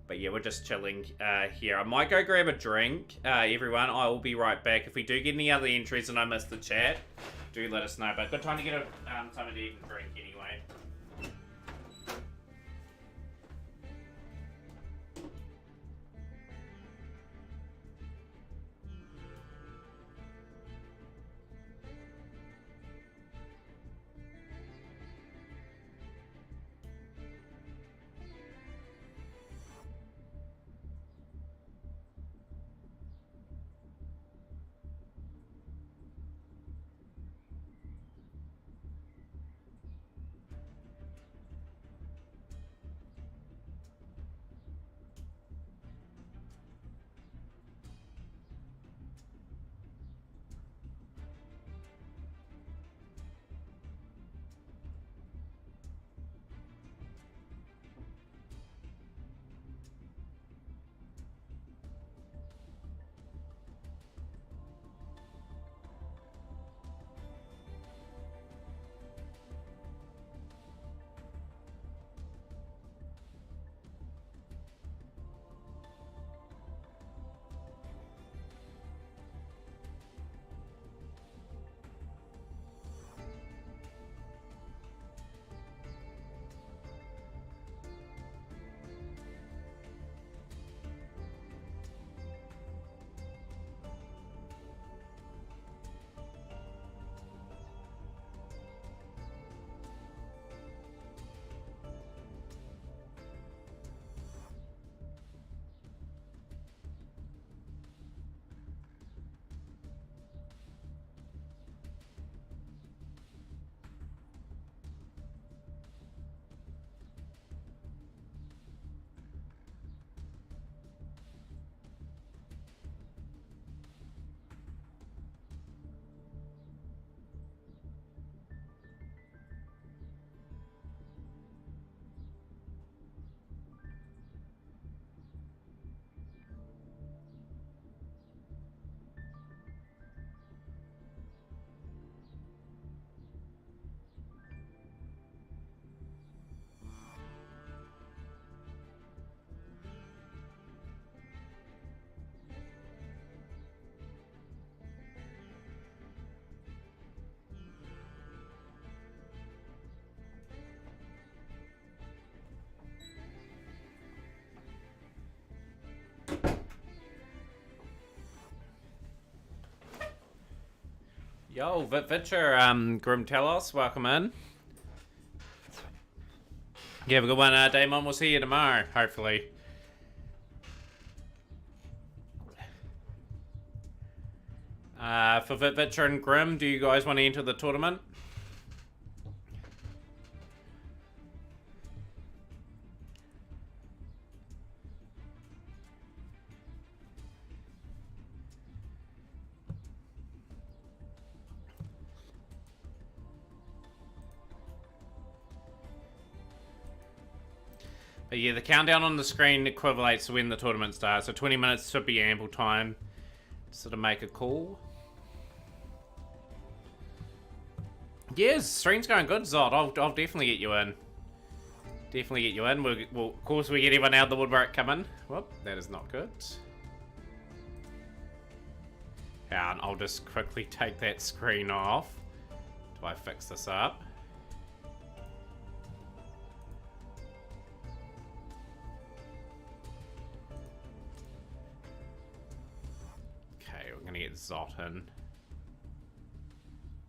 A: But yeah, we're just chilling here. I might go grab a drink, everyone. I will be right back. If we do get any other entries and I miss the chat, do let us know. But good time to get something to eat and drink anyway. Yo, Vitcher, Grim Telos, welcome in. You have a good one, Damon. We'll see you tomorrow, hopefully. For Vitcher and Grim, do you guys want to enter the tournament? But yeah, the countdown on the screen equivalates to when the tournament starts, so 20 minutes should be ample time to sort of make a call. Yeah, stream's going good, Zod. I'll definitely get you in. Definitely get you in. We'll of course, we get everyone out of the woodwork coming. Whoop, that is not good. And I'll just quickly take that screen off. Do I fix this up? I'm gonna get Zot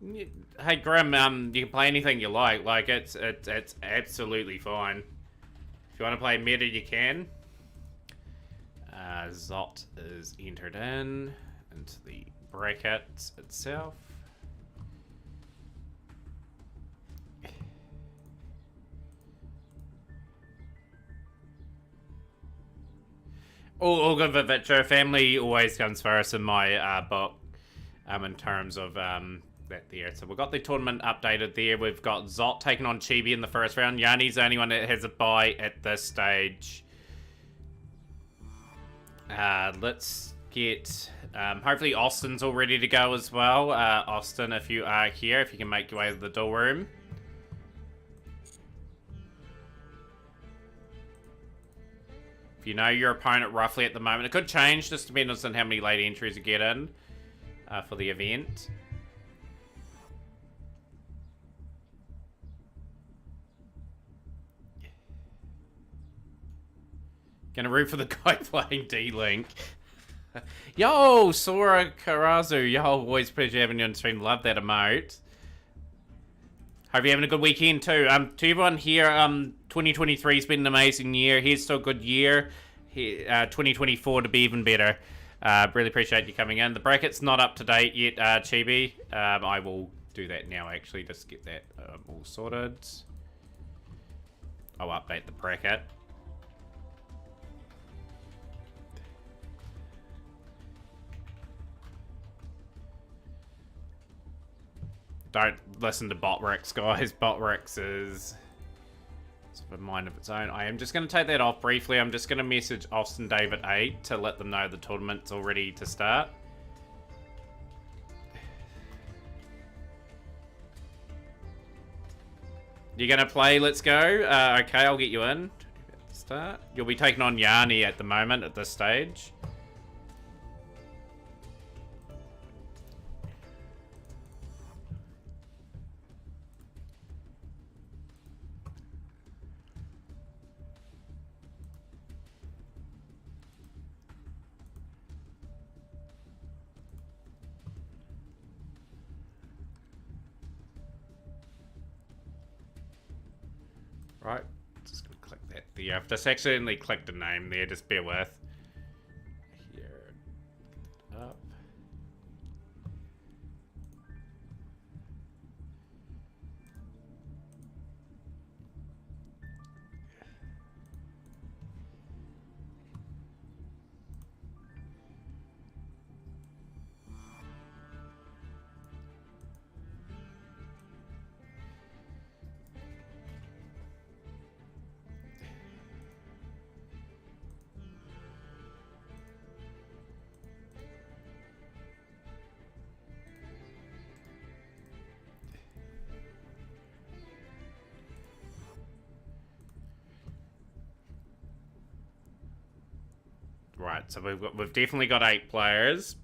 A: in. Hey Grim, you can play anything you like. Like it's absolutely fine. If you want to play meta, you can. Zot is entered into the bracket itself. All good for Vitro. Family always comes first in my book, in terms of that there. So we've got the tournament updated there. We've got Zot taking on Chibi in the first round. Yanni's the only one that has a bye at this stage. Let's get... hopefully Austin's all ready to go as well. Austin, if you are here, if you can make your way to the door room. If you know your opponent roughly at the moment, it could change just depending on how many late entries you get in for the event. Gonna root for the guy playing D-Link. Yo, Sora Karazu. Yo, always pleasure having you on stream. Love that emote. Hope you're having a good weekend too. To everyone here, 2023's been an amazing year. Here's to a good year. 2024 to be even better. Really appreciate you coming in. The bracket's not up to date yet, Chibi. I will do that now, actually, just get that all sorted. I'll update the bracket. Don't listen to Botrix, guys. Botrix is sort of a mind of its own. I am just going to take that off briefly. I'm just going to message Austin David 8 to let them know the tournament's all ready to start. You're going to play? Let's go. Okay, I'll get you in. Start. You'll be taking on Yanni at the moment at this stage. Right, just gonna click that there. I've just accidentally clicked a name there, just bear with. Here, up. Right, so we've definitely got 8 players.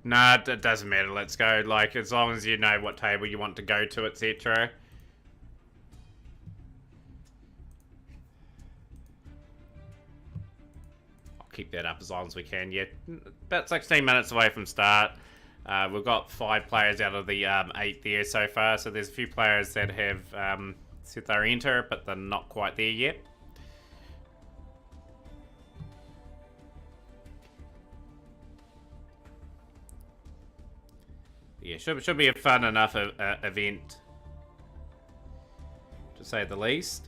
A: Nah, it doesn't matter. Let's go. Like, as long as you know what table you want to go to, etc. I'll keep keep that up as long as we can. Yeah, about 16 minutes away from start. We've got 5 players out of the 8 there so far, so there's a few players that have said they'll enter, but they're not quite there yet. Yeah, should be a fun enough event, to say the least.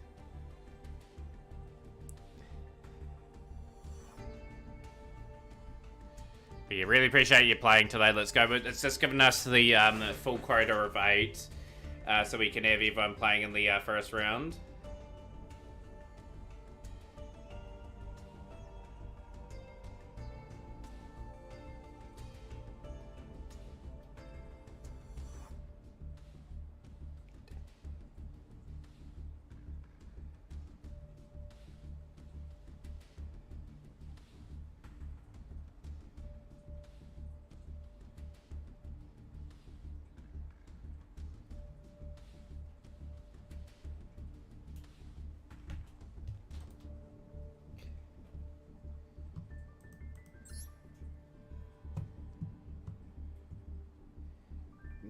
A: But yeah, really appreciate you playing today. Let's go. But it's just given us the full quota of 8, so we can have everyone playing in the first round.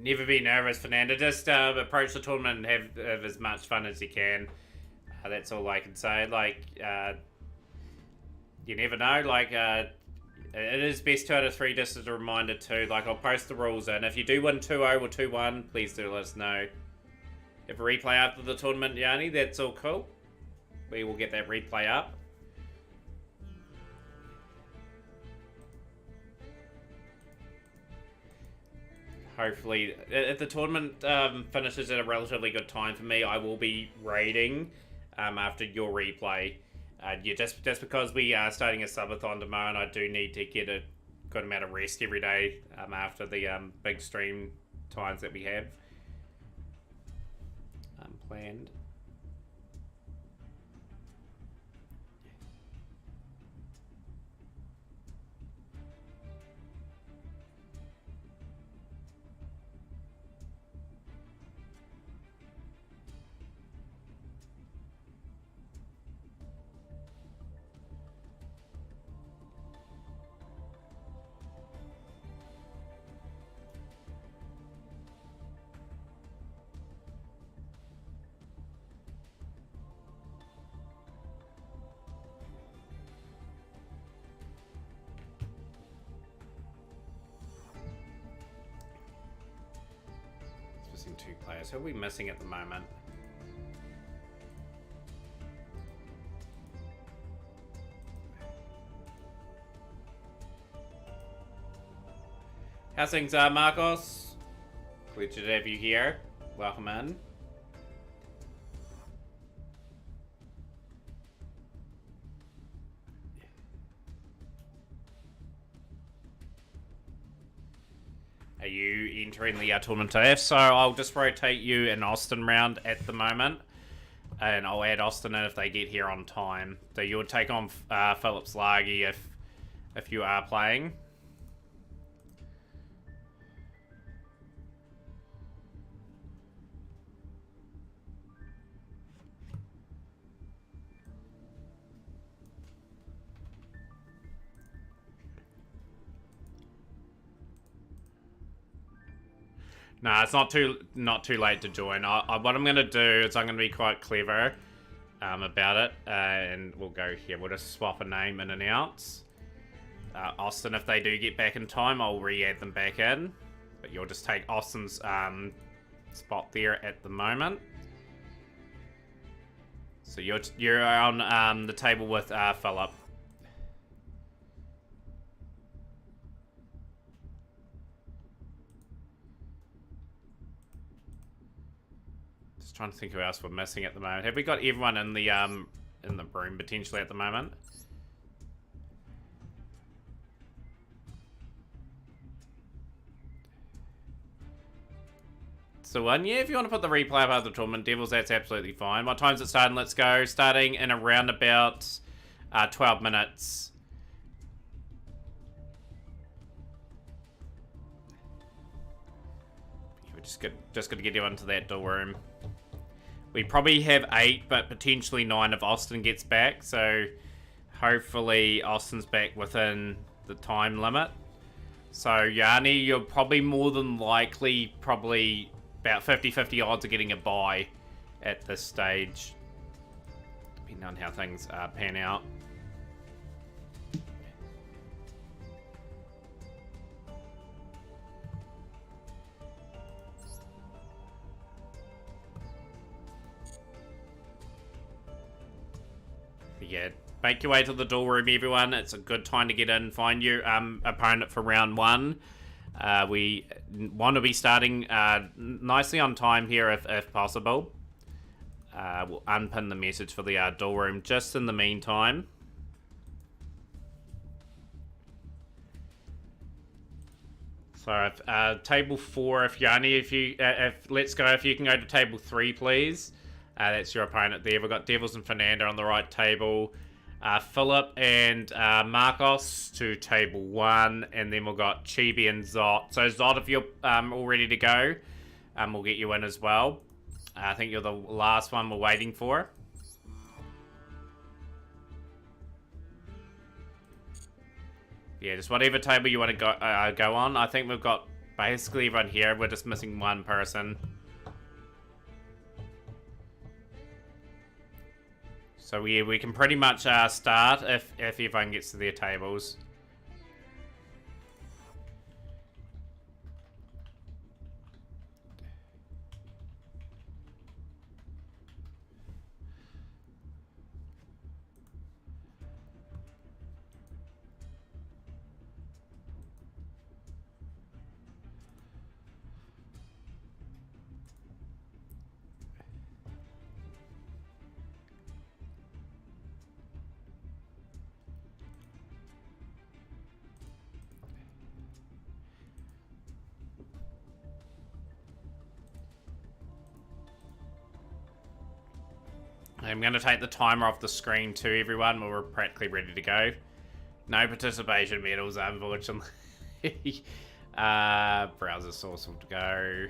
A: Never be nervous, Fernando. Just approach the tournament and have as much fun as you can. That's all I can say. Like, you never know. Like, it is best 2 out of 3, just as a reminder too. Like, I'll post the rules in. If you do win 2-0 or 2-1, please do let us know. If a replay after the tournament, Yanni, that's all cool. We will get that replay up. Hopefully, if the tournament finishes at a relatively good time for me, I will be raiding after your replay. Yeah, just because we are starting a subathon tomorrow, and I do need to get a good amount of rest every day after the big stream times that we have planned. Missing 2 players. Who are we missing at the moment? How's things, Marcos? Pleasure to have you here. Welcome in. Are you entering the tournament today? If so, I'll just rotate you and Austin round at the moment. And I'll add Austin in if they get here on time. So you would take on Phillips Lagi if you are playing. Nah, it's not too late to join. What I'm gonna do is I'm gonna be quite clever about it, and we'll go here. We'll just swap a name in and out. Austin, if they do get back in time, I'll re-add them back in. But you'll just take Austin's spot there at the moment. So you're on the table with Philip. Trying to think who else we're missing at the moment. Have we got everyone in the room potentially at the moment? So yeah, if you want to put the replay up after the tournament, Devils, that's absolutely fine. What time's it starting? Let's go. Starting in around about 12 minutes. We're just gonna get you into that door room. We probably have 8, but potentially 9 if Austin gets back, so hopefully Austin's back within the time limit. So Yanni, you're probably more than likely about 50-50 odds of getting a bye at this stage, depending on how things pan out. But yeah, make your way to the door room, everyone. It's a good time to get in. Find your opponent for round 1. We want to be starting nicely on time here if possible. We'll unpin the message for the door room just in the meantime. So table 4, if Yanni, let's go. If you can go to table 3, please. That's your opponent there. We've got Devils and Fernando on the right table. Philip and Marcos to table 1, and then we've got Chibi and Zot. So Zot, if you're all ready to go, we'll get you in as well. I think you're the last one we're waiting for. Yeah, just whatever table you want to go on. I think we've got basically everyone here. We're just missing one person. So yeah, we can pretty much start if everyone gets to their tables. I'm going to take the timer off the screen too, everyone. We're practically ready to go. No participation medals, unfortunately. Browser Swordsoul to go.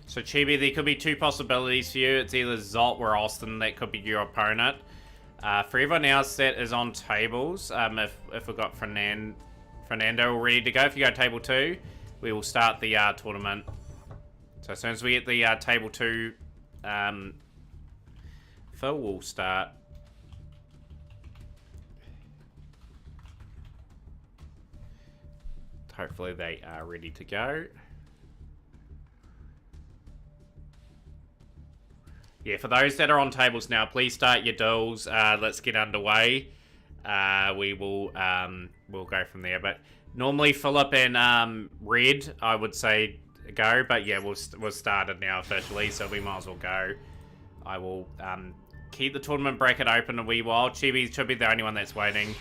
A: So Chibi, there could be 2 possibilities for you. It's either Zot or Austin that could be your opponent. For everyone else that is on tables, if we've got Fernando all ready to go, if you go table 2, we will start the tournament. So as soon as we get the table 2 Phil will start. Hopefully they are ready to go. Yeah, for those that are on tables now, please start your duels. Let's get underway. We will we'll go from there. But normally Philip and Red, I would say go. But yeah, we'll start now officially, so we might as well go. I will keep the tournament bracket open a wee while. Chibi should be the only one that's waiting.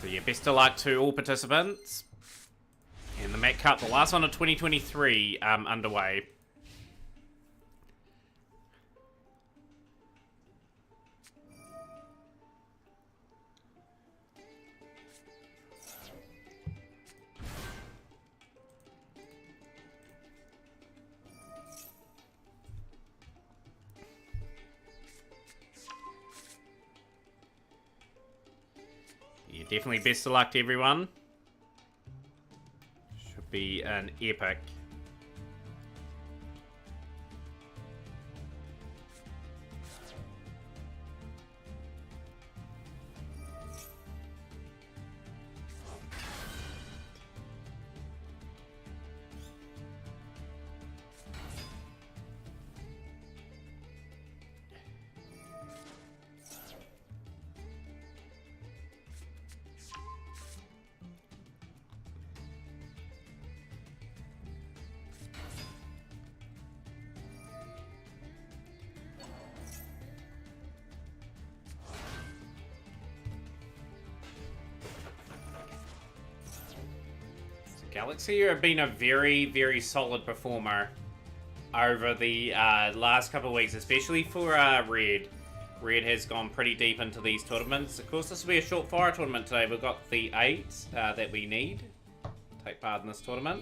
A: So yeah, best of luck to all participants. And the Mac Cup, the last one of 2023, underway. Yeah, definitely best of luck to everyone. Should be an epic. Galaxy have been a very, very solid performer over the last couple of weeks, especially for Red. Red has gone pretty deep into these tournaments. Of course, this will be a short fire tournament today. We've got the 8 that we need to take part in this tournament.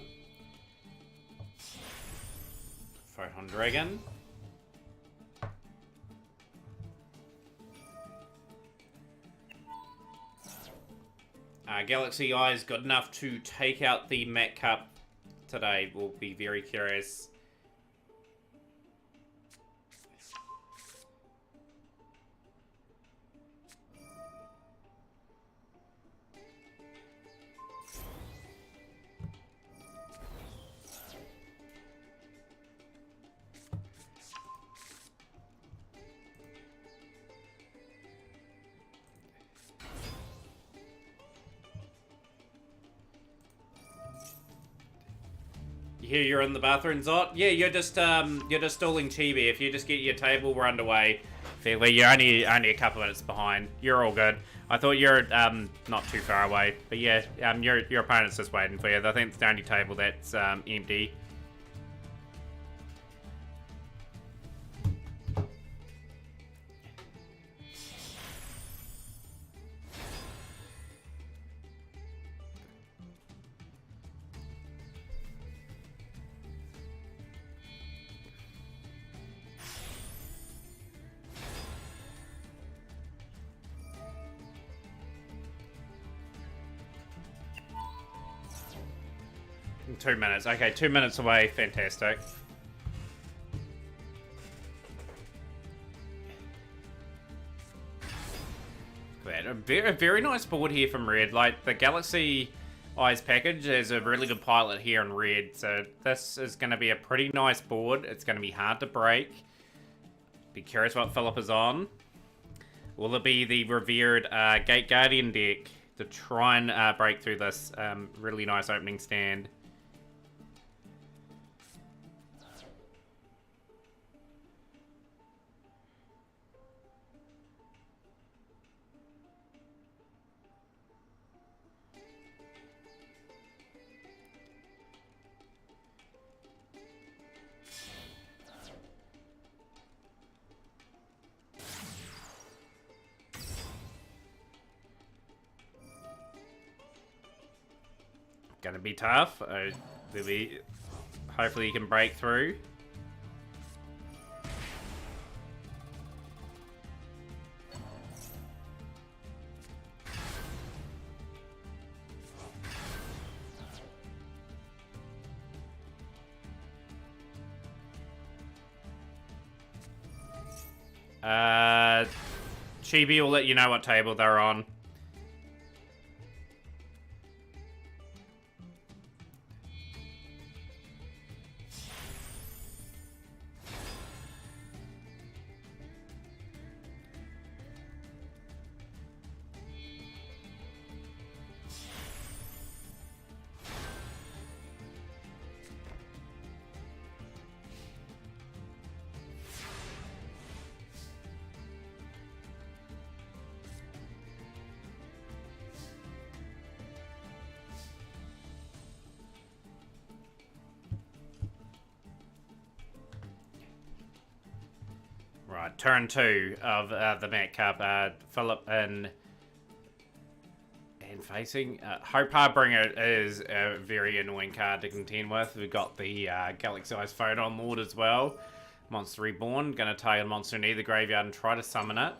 A: Photon Dragon. Galaxy Eye is good enough to take out the Mat Cup today. We'll be very curious. Here you're in the bathroom, Zot. Yeah, you're just stalling Chibi. If you just get your table, we're underway. Fairly, you're only a couple minutes behind. You're all good. I thought you're not too far away, but yeah, your opponent's just waiting for you. I think it's the only table that's empty. In 2 minutes. Okay, 2 minutes away. Fantastic. A very nice board here from Red. Like, the Galaxy Eyes package is a really good pilot here in Red. So this is going to be a pretty nice board. It's going to be hard to break. Be curious what Philip is on. Will it be the revered Gate Guardian deck to try and break through this really nice opening stand? Gonna be tough. Hopefully you can break through. Chibi will let you know what table they're on. Right, turn 2 of the Mat Cup. Philip and facing. Hope Harbinger is a very annoying card to contend with. We've got the Galaxy Eyes Photon Lord as well. Monster Reborn. Going to target a monster in either graveyard and try to summon it.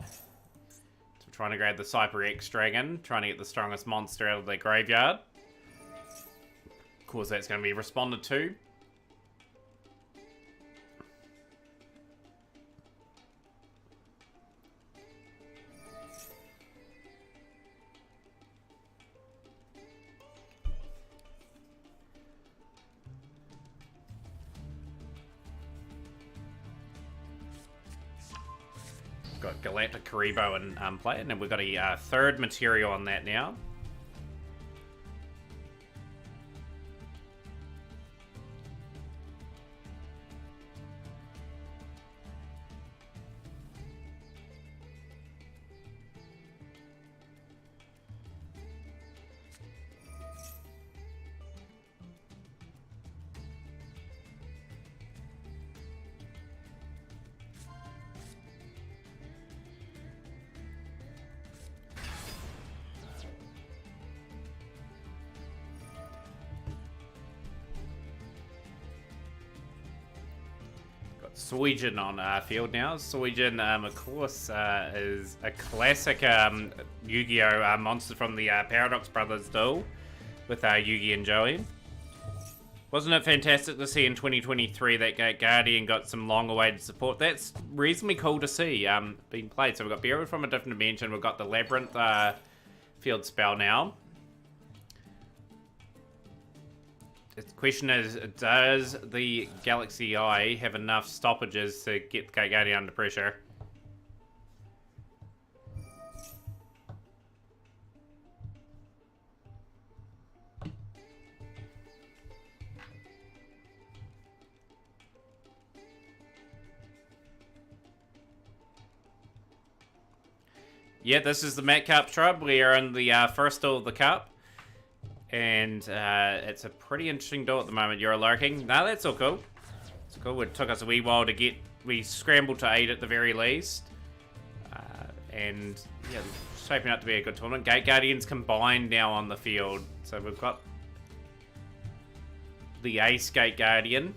A: So trying to grab the Cyber X Dragon. Trying to get the strongest monster out of their graveyard. Of course, that's going to be responded to. Got Galactic Karibo in play, and then we've got a third material on that now. Suijin on field now. Suijin, of course, is a classic Yu-Gi-Oh! Monster from the Paradox Brothers duel with Yugi and Joey. Wasn't it fantastic to see in 2023 that Guardian got some long-awaited support? That's reasonably cool to see being played. So we've got Burial from a Different Dimension. We've got the Labyrinth field spell now. The question is, does the Galaxy Eye have enough stoppages to get Guardian under pressure? Yeah, this is the Mat Cup Shrub. We are in the first duel of the Cup. And it's a pretty interesting duel at the moment. You're lurking. No, that's all cool. It's cool. It took us a wee while to get... We scrambled to 8 at the very least. And, yeah, shaping up to be a good tournament. Gate Guardians combined now on the field. So we've got the Ace Gate Guardian.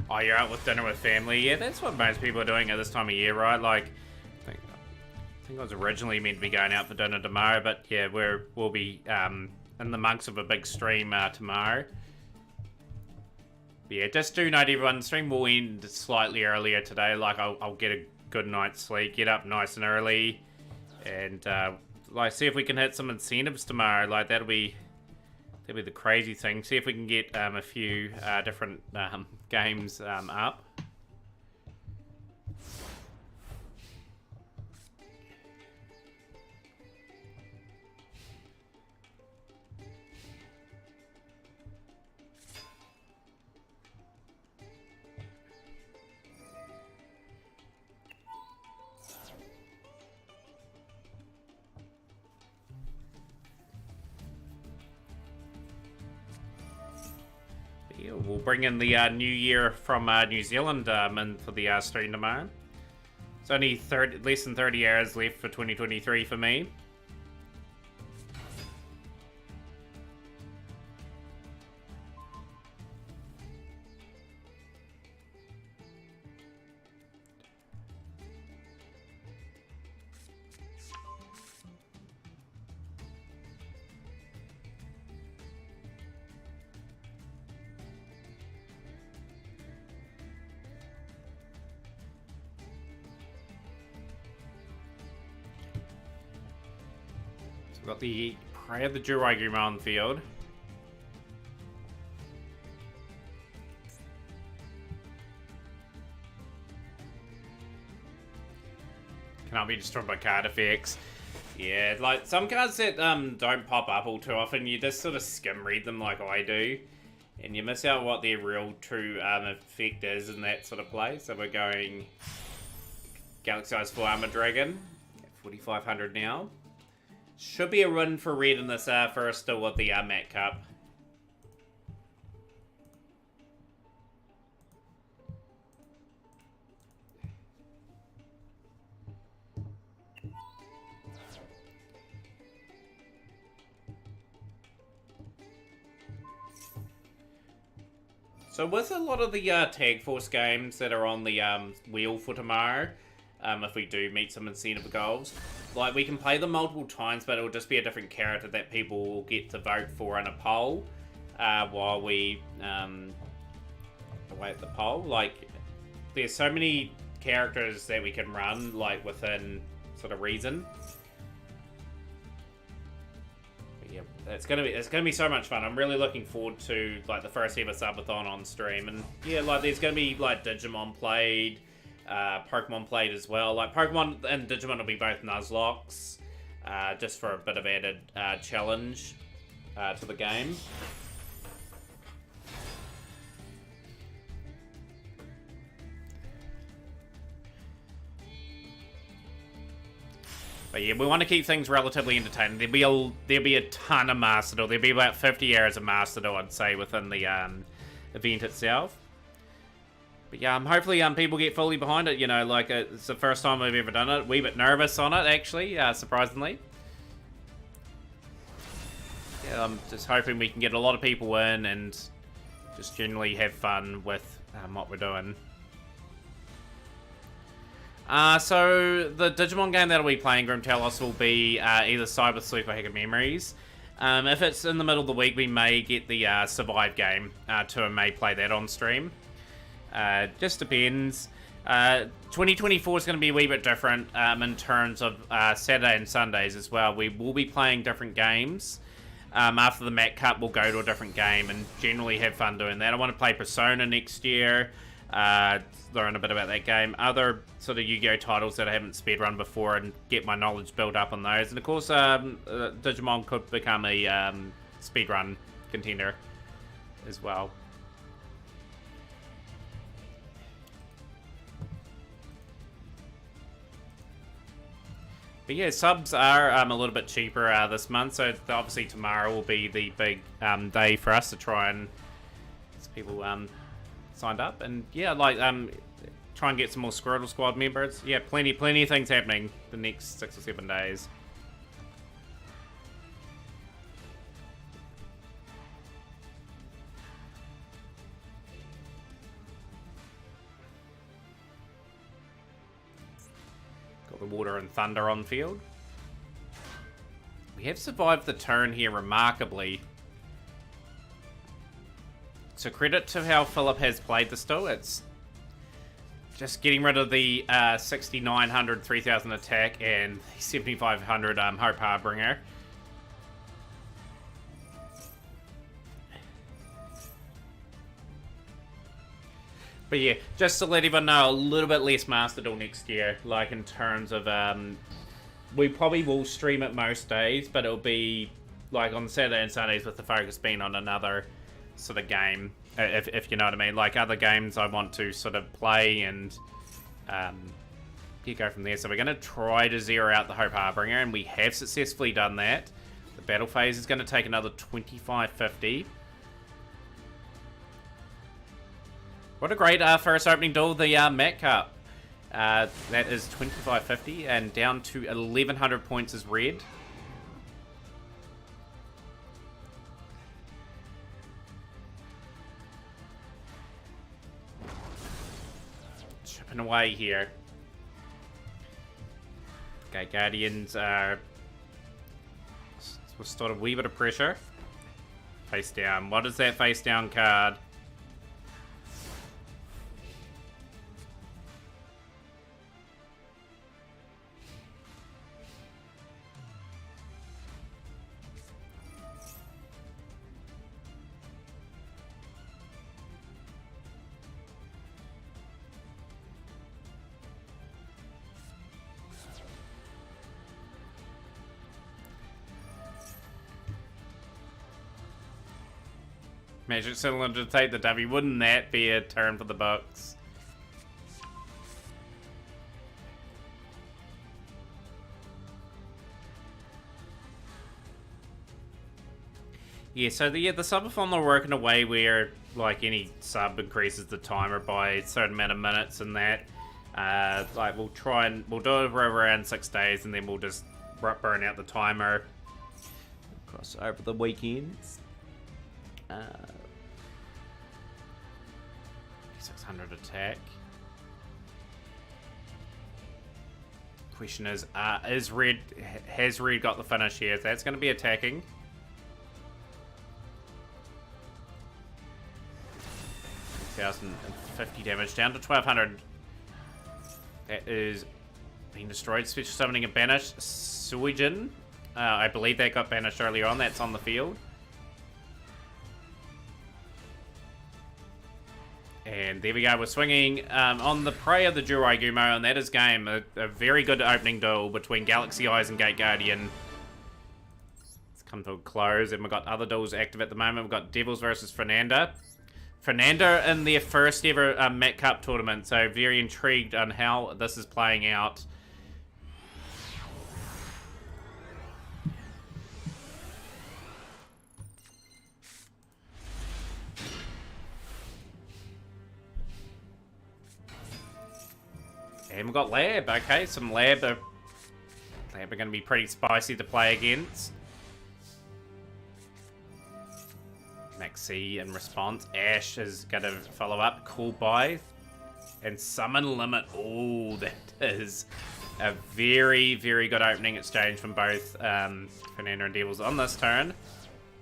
A: Oh, you're out with dinner with family. Yeah, that's what most people are doing at this time of year, right? Like, I think I was originally meant to be going out for dinner tomorrow, but yeah, we'll be in the monks of a big stream tomorrow. But yeah, just do note everyone, the stream will end slightly earlier today. Like, I'll get a good night's sleep, get up nice and early, and like see if we can hit some incentives tomorrow. Like that'll be the crazy thing. See if we can get a few different games up. We'll bring in the new year from New Zealand in for the stream tomorrow. It's only less than 30 hours left for 2023 for me. We've got the Prey of the Juraguma on the field. Cannot be destroyed by card effects. Yeah, like some cards that don't pop up all too often, you just sort of skim read them like I do. And you miss out what their real true effect is in that sort of play. So we're going Galaxy Eyes Full Armor Dragon at 4,500 now. Should be a run for red in this first still with the Mat Cup. So with a lot of the Tag Force games that are on the wheel for tomorrow, if we do meet some incentive goals, like we can play them multiple times, but it'll just be a different character that people will get to vote for in a poll while we await the poll. Like, there's so many characters that we can run, like within sort of reason. But yeah, it's gonna be so much fun. I'm really looking forward to like the first ever subathon on stream, and yeah, like there's gonna be like Digimon played. Pokemon played as well. Like Pokemon and Digimon will be both Nuzlockes, just for a bit of added challenge. to the game. But yeah, we want to keep things relatively entertaining. There'll be a ton of Master Duel. There'll be about 50 hours of Master Duel, I'd say, within the event itself. But yeah, hopefully people get fully behind it. You know, like it's the first time we've ever done it. A wee bit nervous on it, actually, surprisingly. Yeah, I'm just hoping we can get a lot of people in and just generally have fun with what we're doing. So the Digimon game that we'll be playing, Grim Talos, will be either Cyber Sleuth or Hack of Memories. If it's in the middle of the week, we may get the Survive game too, and may play that on stream. Just depends. 2024 is going to be a wee bit different in terms of Saturday and Sundays as well. We will be playing different games. After the Mac Cup, we'll go to a different game and generally have fun doing that. I want to play Persona next year. Learn a bit about that game. Other sort of Yu-Gi-Oh titles that I haven't speedrun before and get my knowledge built up on those. And of course, Digimon could become a speedrun contender as well. But yeah, subs are a little bit cheaper this month, so obviously tomorrow will be the big day for us to try and get people signed up. And yeah, like try and get some more Squirtle Squad members. Yeah, plenty of things happening the next 6 or 7 days. Got the Water and Thunder on field. We have survived the turn here remarkably. So credit to how Philip has played this still. It's just getting rid of the 6,900, 3,000 attack and 7,500 Hope Harbinger. But yeah, just to let everyone know, a little bit less Master Duel next year. Like in terms of, we probably will stream it most days, but it'll be like on Saturday and Sundays with the focus being on another sort of game, if you know what I mean. Like other games I want to sort of play and you go from there. So we're going to try to zero out the Hope Harbinger, and we have successfully done that. The battle phase is going to take another 2550. What a great first opening duel, the Mac Cup. That is 2550 and down to 1100 points is red. Chipping away here. Okay, Guardians are sort of a wee bit of pressure. Face down. What is that face down card? Magic Cylinder to take the W. Wouldn't that be a turn for the books? Yeah, so the subathon will work in a way where, like, any sub increases the timer by a certain amount of minutes and that. Like, we'll do it for around 6 days and then we'll just burn out the timer across over the weekends. 600 attack. Question is has Red got the finish here? That's going to be attacking. $1,050 damage down to 1,200. That is being destroyed. Special summoning a banished Suijin. I believe that got banished earlier on. That's on the field. And there we go, we're swinging on the prey of the Jurai Gumo, and that is game. A very good opening duel between Galaxy Eyes and Gate Guardian. It's come to a close, and we've got other duels active at the moment. We've got Devils versus Fernanda. Fernanda in their first ever Met Cup tournament, so very intrigued on how this is playing out. And we've got Lab. Okay, some Lab are going to be pretty spicy to play against. Maxi in response. Ash is going to follow up. Cool buy. And Summon Limit. Oh, that is a very, very good opening exchange from both Fernanda and Devils on this turn.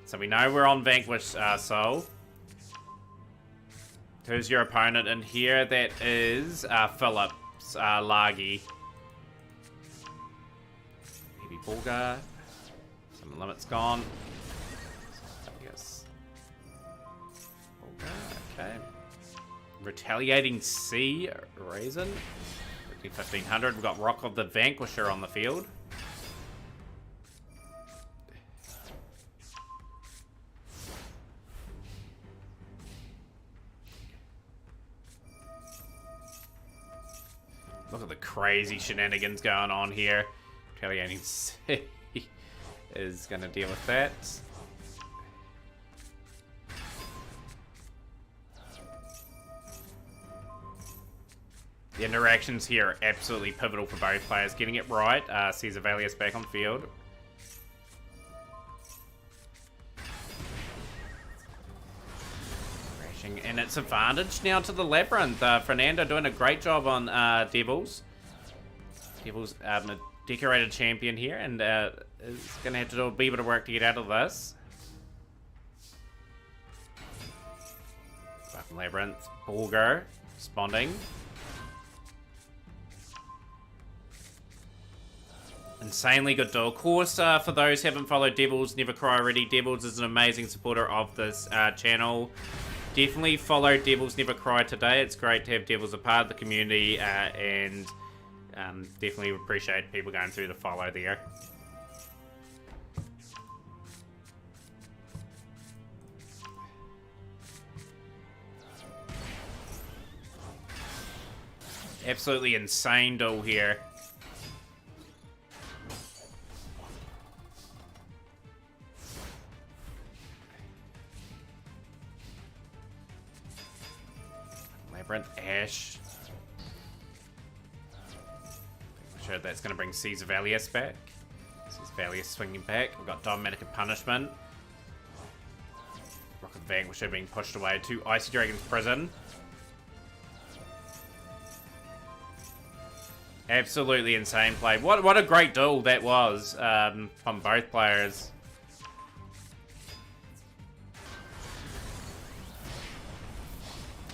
A: So we know we're on Vanquish Soul. Who's your opponent in here? That is Philip. Lagi. Maybe Bulgar. Some limits gone. Yes. Bulgar, okay. Retaliating Sea Raisin. 1500. We've got Rock of the Vanquisher on the field. Look at the crazy shenanigans going on here. Retaliating Sea is going to deal with that. The interactions here are absolutely pivotal for both players. Getting it right sees Avalius back on field. And it's advantage now to the Labyrinth. Fernando doing a great job on Devils. Devils a decorated champion here, and is going to have to do a wee bit of work to get out of this. Labyrinth, Bulgar, responding. Insanely good duel. Of course, for those who haven't followed Devils, Never Cry already, Devils is an amazing supporter of this channel. Definitely follow Devils Never Cry today. It's great to have Devils a part of the community, and definitely appreciate people going through the follow there. Absolutely insane duel here. Labyrinth, Ash. I'm sure that's going to bring Caesar Valius back. Caesar Valius swinging back. We've got Dominatic Punishment. Rocket Vanquisher being pushed away to Icy Dragon's Prison. Absolutely insane play. What a great duel that was from both players.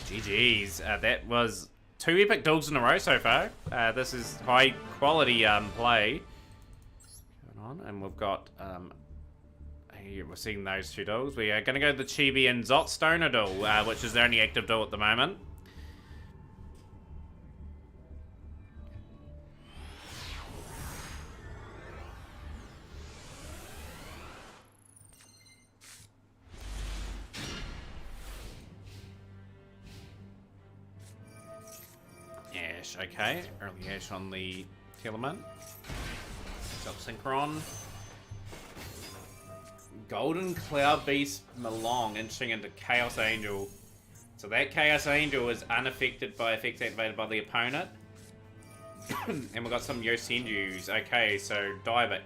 A: GG's. That was 2 epic duels in a row so far. This is high quality play going on, and we've got here we're seeing those 2 duels. We are going to go to the Chibi and Zot Stoner duel, which is the only active duel at the moment. Ash, okay. Early Ash on the Teleman. Self-synchron. Golden Cloud Beast Malong entering into Chaos Angel. So that Chaos Angel is unaffected by effects activated by the opponent. And we've got some Yosenjus. Okay, so Divik.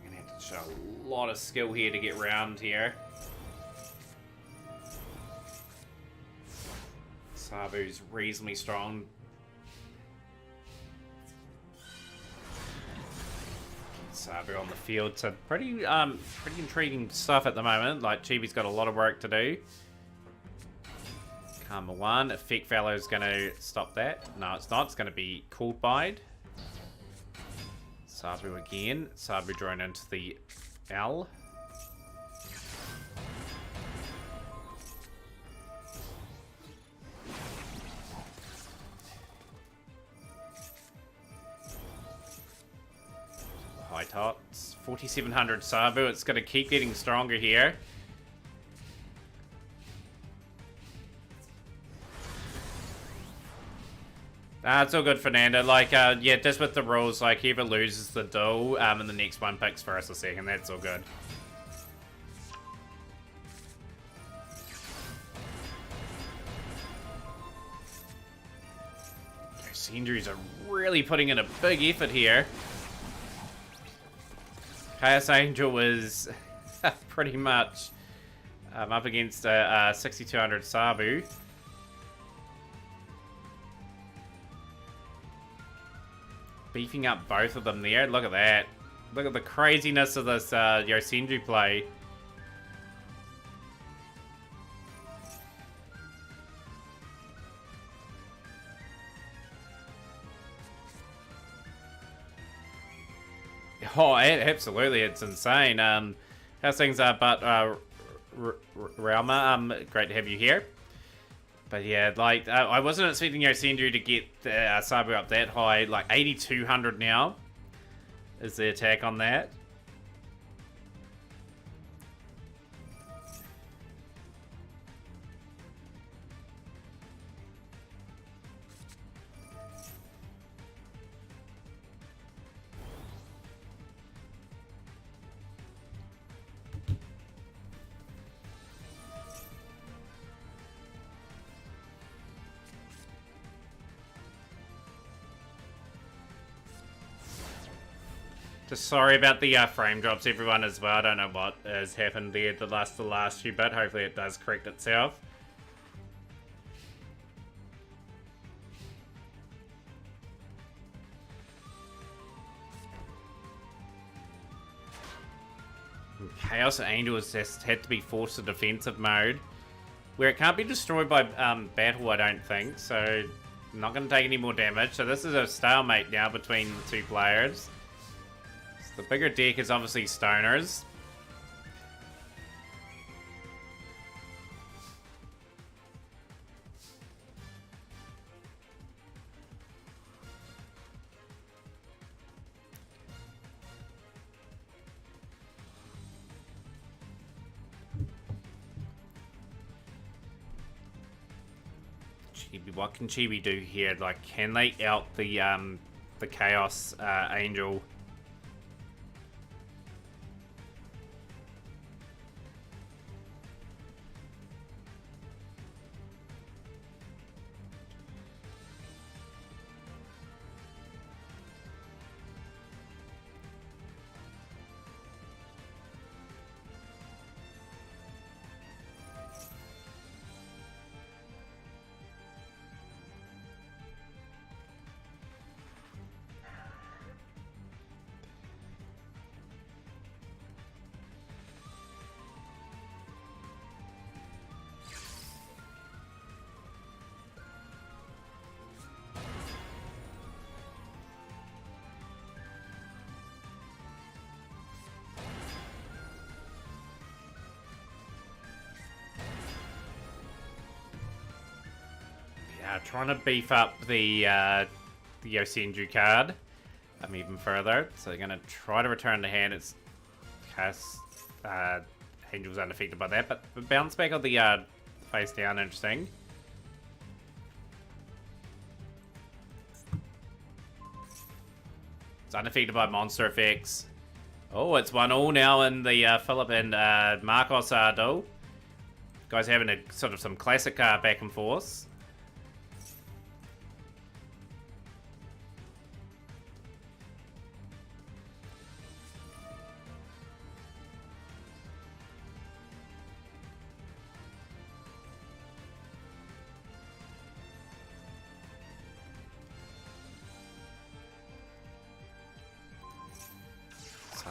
A: We're gonna have to show a lot of skill here to get round here. Sabu's reasonably strong. Sabu on the field, so pretty intriguing stuff at the moment. Like, Chibi's got a lot of work to do. Karma 1, Effect Fellow is going to stop that. No, it's not. It's going to be Cooled Bide. Sabu again. Sabu drawn into the L. high tots. 4,700 Sabu. It's going to keep getting stronger here. It's all good, Fernando. Like, yeah, just with the rules, like, whoever loses the duel, and the next one picks first or second, that's all good. Injuries are really putting in a big effort here. Chaos Angel is pretty much up against 6,200 Sabu. Beefing up both of them there. Look at that. Look at the craziness of this Yosenju play. Oh, absolutely, it's insane. How's things are, but Realma, great to have you here. But yeah, like, I wasn't expecting Yosenju to get Sabu up that high. Like, 8,200 now is the attack on that. Just sorry about the frame drops, everyone, as well. I don't know what has happened there the last few bit. Hopefully it does correct itself. Chaos Angel has just had to be forced to defensive mode, where it can't be destroyed by battle, I don't think. So, not going to take any more damage. So this is a stalemate now between the two players. The bigger deck is obviously Stoners. Chibi, what can Chibi do here? Like, can they out the Chaos Angel? Trying to beef up the Yosenju card even further. So they're going to try to return the hand. It's Chaos Angel's unaffected by that, but the bounce back of the face down, interesting. It's unaffected by monster effects. Oh, it's 1-1 now in the Philip and Marcos duel. Guys having a sort of some classic back and forth.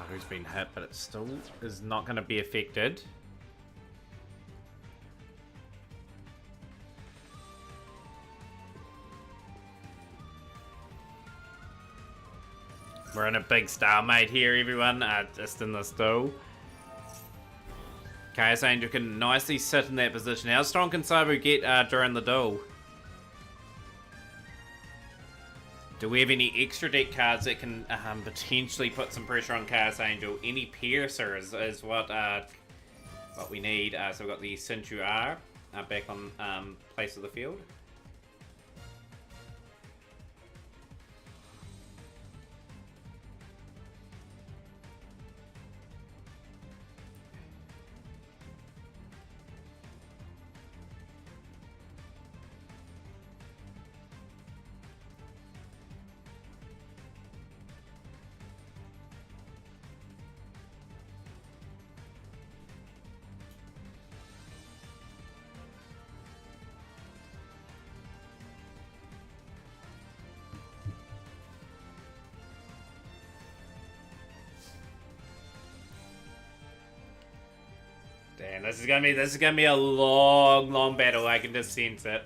A: Who's been hit, but it still is not going to be affected. We're in a big stalemate here, everyone, just in this duel. Chaos Angel can nicely sit in that position. How strong can Sabu get during the duel? Do we have any extra deck cards that can potentially put some pressure on Chaos Angel? Any Piercers is what we need. So we've got the Sinchu R back on place of the field. Damn, this is gonna be a long battle. I can just sense it.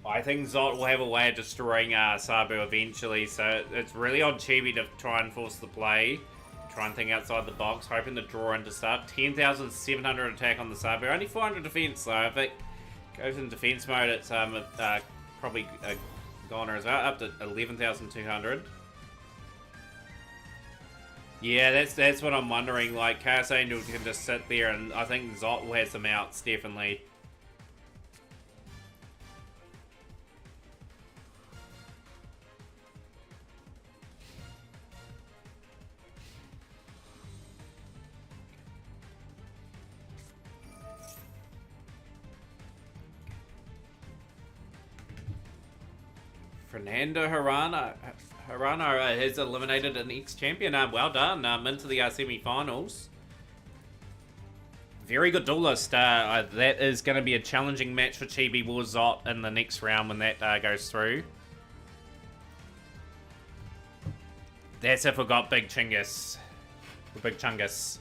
A: I think Zot will have a way of destroying Sabu eventually, so it's really on Chibi to try and force the play. Try and think outside the box, hoping to draw in to start. 10,700 attack on the Sabu, only 400 defense though. If it goes in defense mode, it's probably a goner as well, up to 11,200. Yeah, that's what I'm wondering. Like, Chaos Angel can just sit there, and I think Zot will have some outs, definitely. Fernando Harana has eliminated an ex-champion. Well done. Into the semi-finals. Very good duelist. That is going to be a challenging match for Chibi War Zot in the next round when that goes through. That's if we got Big Chungus. Big Chungus.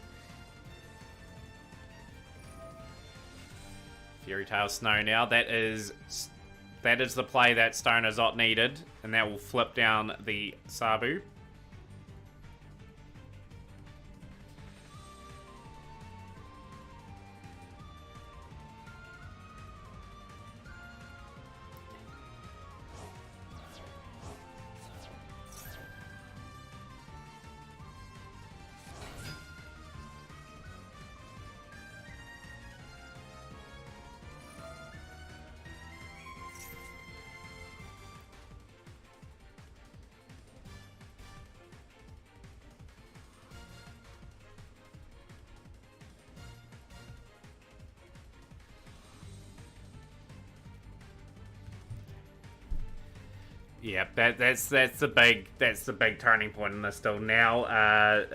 A: Fairy Tail Snow now. That is the play that Stoner Zot needed, and that will flip down the Sabu. Yeah, that's the big turning point in this still. Now,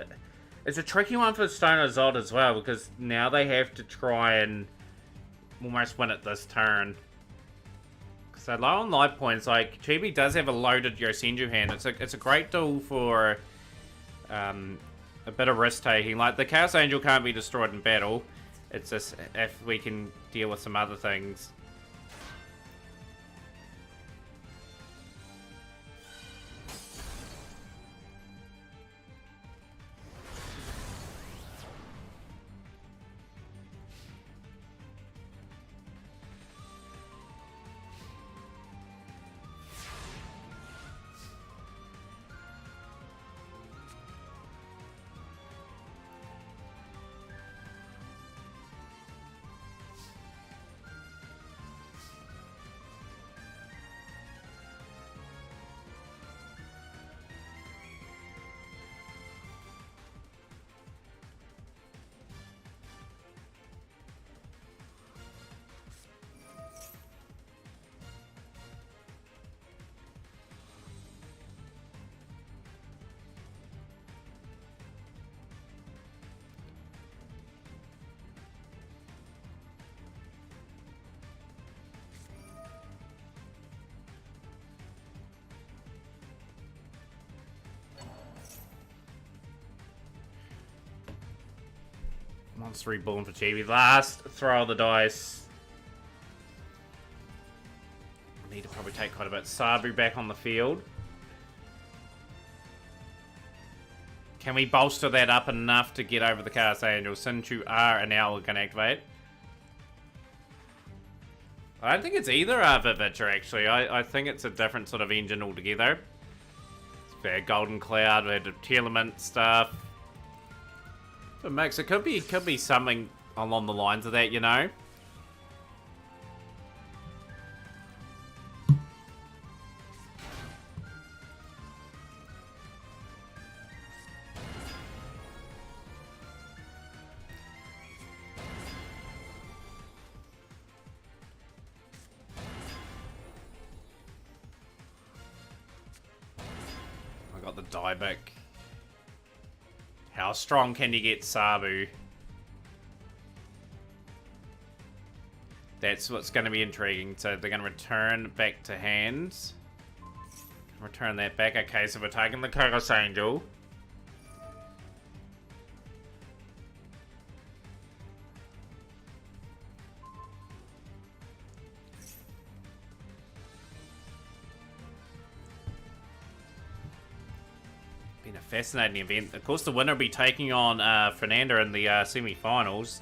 A: it's a tricky one for Stoner Zod as well, because now they have to try and almost win it this turn. So low on life points, like Chibi does have a loaded Yosenju hand. It's a great tool for a bit of risk taking. Like the Chaos Angel can't be destroyed in battle. It's just if we can deal with some other things. Monster Reborn for Chibi. Last throw of the dice. I need to probably take quite a bit. Sabu back on the field. Can we bolster that up enough to get over the Chaos Angel? Sinchu R and now we're going to activate. I don't think it's either Vivitcher, actually. I think it's a different sort of engine altogether. It's fair Golden Cloud, we had the Telement stuff. So Max, it could be something along the lines of that, you know? I got the Dieback. How strong can you get Sabu? That's what's going to be intriguing. So they're going to return back to hands. Return that back. Okay, so we're taking the Kogos Angel. Been a fascinating event. Of course, the winner will be taking on Fernanda in the semi-finals.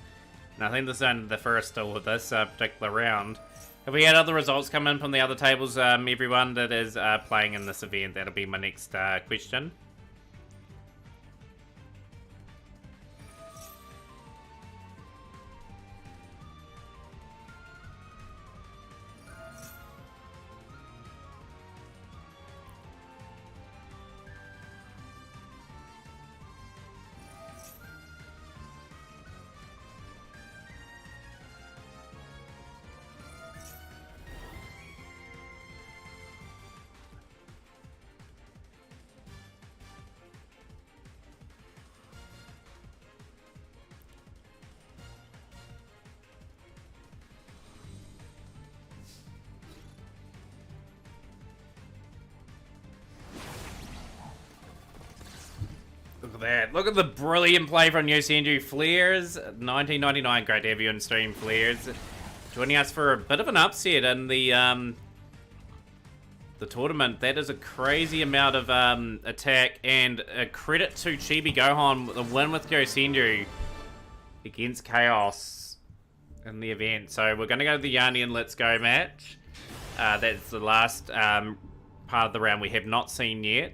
A: And I think this is only the first still with this particular round. Have we had other results come in from the other tables, everyone that is playing in this event? That'll be my next question. Look at that. Look at the brilliant play from Yosenju. Flares, 1999. Great to have you on stream, Flares. Joining us for a bit of an upset in the tournament. That is a crazy amount of attack, and a credit to Chibi Gohan, the win with Yosenju against Chaos in the event. So we're going to go to the Yanni and Let's Go match. That's the last part of the round we have not seen yet.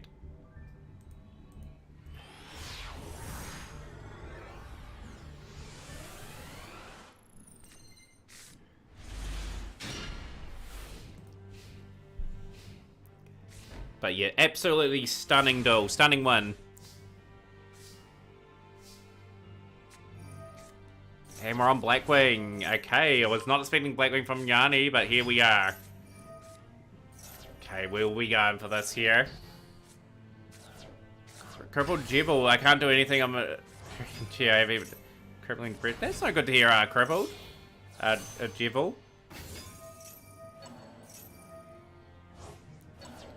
A: But yeah, absolutely stunning duel. Stunning win. And we're on Blackwing. Okay, I was not expecting Blackwing from Yanni, but here we are. Okay, where are we going for this here? Crippled Jibble. I can't do anything. I'm a... Gee, I have even... Crippling Breath. That's not good to hear, Crippled. A Jibble.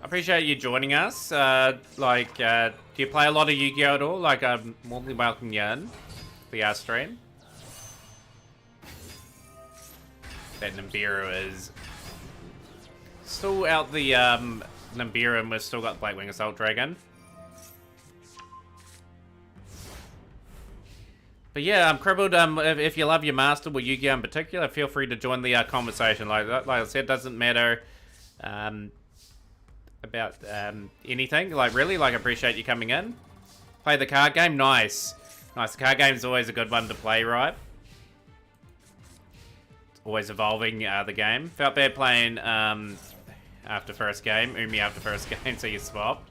A: I appreciate you joining us. Do you play a lot of Yu-Gi-Oh at all? Like, I'm more than welcome you in the stream. That Nibiru is still out the Nibiru, and we've still got Blackwing Assault Dragon. But yeah, Crippled, if you love your master or Yu-Gi-Oh in particular, feel free to join the conversation. Like I said, it doesn't matter about anything. Like, really, I appreciate you coming in. Play the card game? Nice. Nice. The card game is always a good one to play, right? It's always evolving, the game. Felt bad playing after first game. Umi after first game, so you swapped.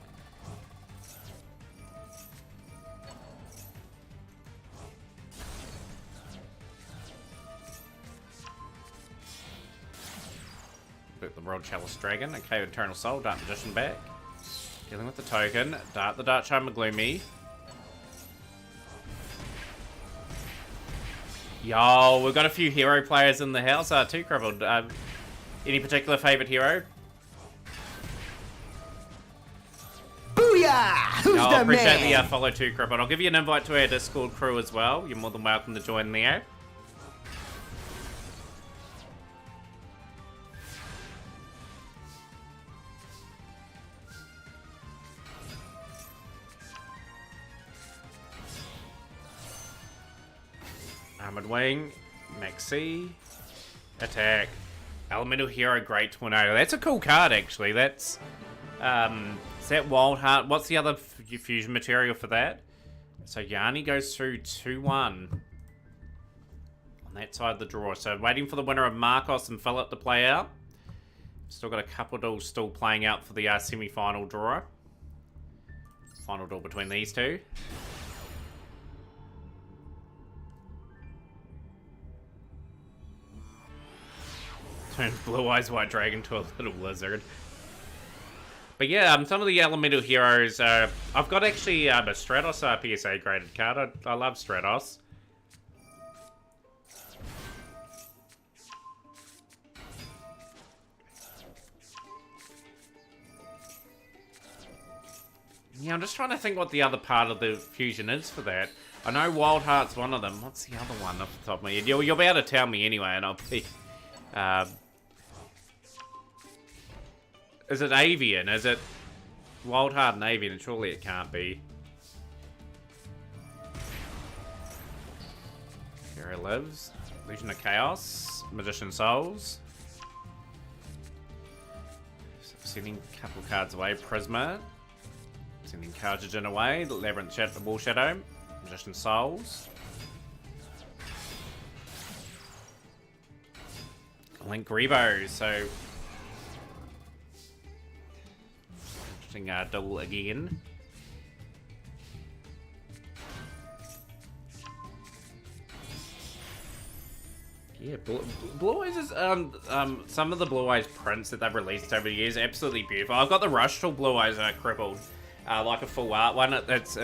A: The World Chalice Dragon. Okay, Eternal Soul, Dark Magician back. Dealing with the token. Dart the Dark Charmer Gloomy. Yo, we've got a few hero players in the house. Too, Crippled. Any particular favourite hero?
B: Booyah! Who's
A: No,
B: the
A: I appreciate
B: man?
A: the follow too, Crippled. I'll give you an invite to our Discord crew as well. You're more than welcome to join there. Armored Wing, Maxi, attack. Elemental Hero Great Tornado. That's a cool card, actually. That's, is that Wild Heart? What's the other fusion material for that? So Yanni goes through 2-1 on that side of the draw. So waiting for the winner of Marcos and Philip to play out. Still got a couple of duels still playing out for the semi-final draw. Final duel between these two. Turns Blue Eyes White Dragon to a little lizard. But yeah, some of the elemental heroes, I've got actually a Stratos PSA graded card. I love Stratos. Yeah, I'm just trying to think what the other part of the fusion is for that. I know Wild Heart's one of them. What's the other one off the top of my head? You'll be able to tell me anyway, and I'll be... is it Avian? Is it Wild Heart and Avian? Surely it can't be. Here it lives. Legion of Chaos. Magician Souls. Sending a couple cards away. Prisma. Sending Carjajin away. Labyrinth Shadow, Wall Shadow. Magician Souls. Link Grebo. So interesting duel again. Yeah, Blue Eyes is some of the Blue Eyes prints that they've released over the years, absolutely beautiful. I've got the Rush Tool Blue Eyes crippled, like a full art one. It's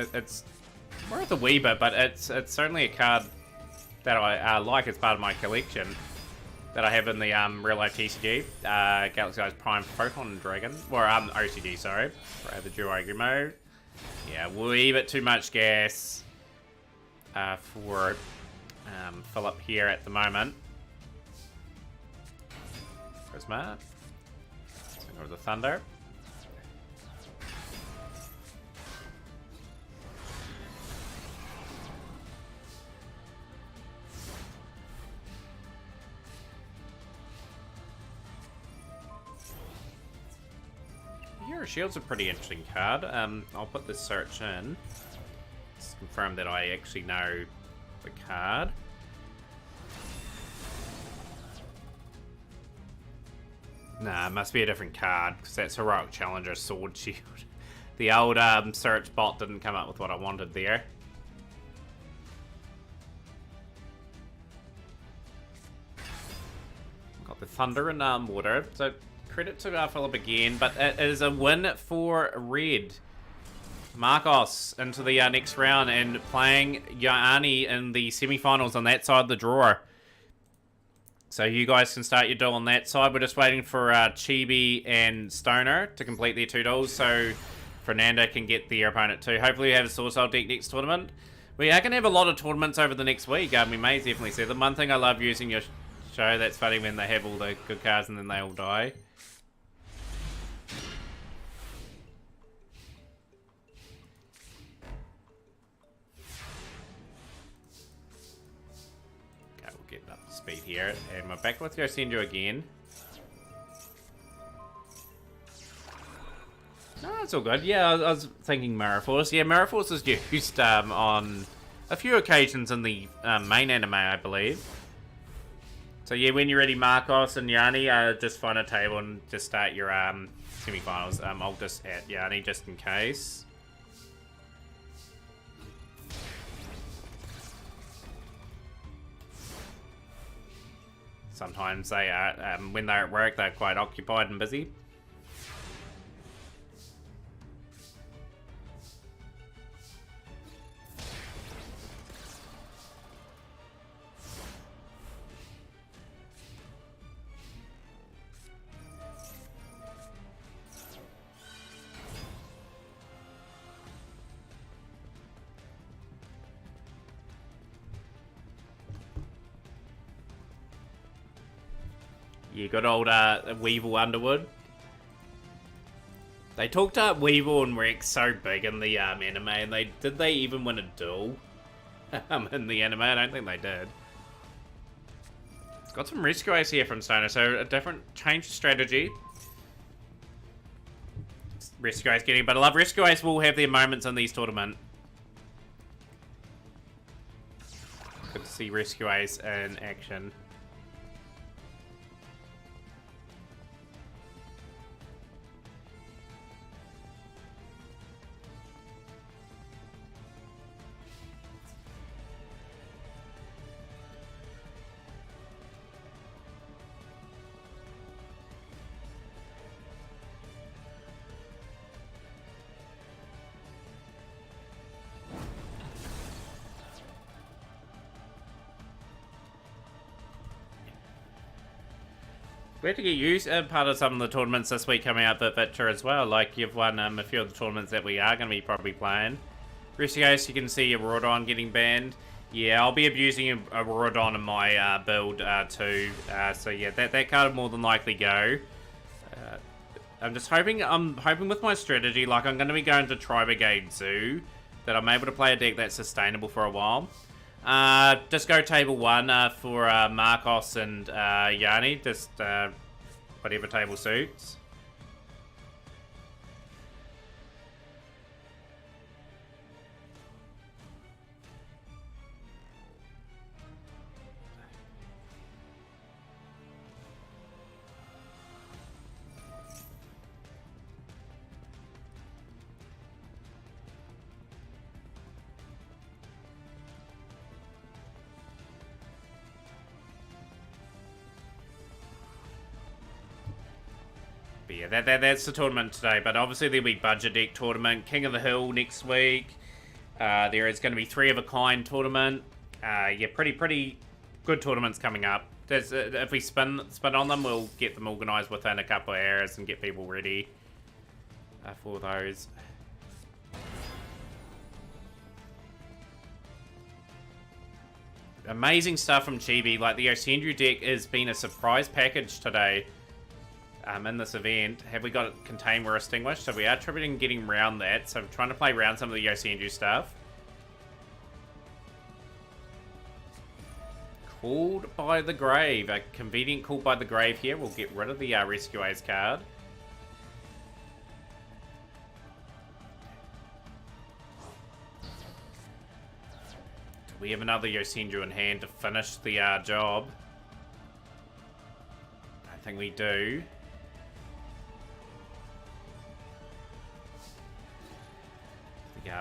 A: worth a wee bit, but it's certainly a card that I like as part of my collection that I have in the real life TCG, Galaxy Eyes Prime Photon Dragon, or OCG, sorry, for the dual Agri mode. Yeah, wee bit too much gas for Philip here at the moment. Prisma. Or the Thunder. Hero Shield's a pretty interesting card. I'll put this search in. Just confirm that I actually know the card. Nah, it must be a different card, because that's Heroic Challenger Sword Shield. The old search bot didn't come up with what I wanted there. Got the Thunder and Water, so credit to Philip again, but it is a win for Red. Marcos into the next round and playing Yanni in the semi-finals on that side of the drawer. So you guys can start your duel on that side. We're just waiting for Chibi and Stoner to complete their 2 duels, so Fernando can get their opponent too. Hopefully we have a Swordsoul deck next tournament. We are going to have a lot of tournaments over the next week. We may definitely see them. One thing I love using your show, that's funny when they have all the good cards and then they all die. Getting up to speed here, and we're back with Yosenju again. No, it's all good. Yeah, I was thinking Miraforce. Yeah, Miraforce is used on a few occasions in the main anime, I believe. So yeah, when you're ready, Marcos and Yanni, just find a table and just start your semi-finals. I'll just add Yanni just in case. Sometimes they are, when they're at work, they're quite occupied and busy. Yeah, good old Weevil Underwood. They talked up Weevil and Rex so big in the anime, and did they even win a duel in the anime? I don't think they did. Got some rescue ace here from Stoner, so a different change of strategy. Rescue ace getting, but I love rescue ace will have their moments in these tournaments. Good to see rescue ace in action. Glad to get you part of some of the tournaments this week coming up at Victor as well. Like, you've won a few of the tournaments that we are going to be probably playing. Rescue Ace, you can see a Aurodon getting banned. Yeah, I'll be abusing a Aurodon in my build too. So yeah, that card will more than likely go. I'm hoping with my strategy, like I'm going to be going to Tri-Brigade Zoo, that I'm able to play a deck that's sustainable for a while. Just go table 1 for Marcos and Yanni, just whatever table suits. But yeah, that's the tournament today. But obviously there'll be budget deck tournament, King of the Hill next week. There is going to be 3 of a kind tournament. Yeah, pretty good tournaments coming up. If we spin on them, we'll get them organised within a couple of hours and get people ready for those. Amazing stuff from Chibi. Like, the Osendru deck has been a surprise package today. In this event. Have we got it contained or extinguished? So we are tripping getting around that. So I'm trying to play around some of the Osendru stuff. Called by the Grave. A convenient call by the Grave here. We'll get rid of the Rescue Ace card. Do we have another Osendru in hand to finish the job? I think we do.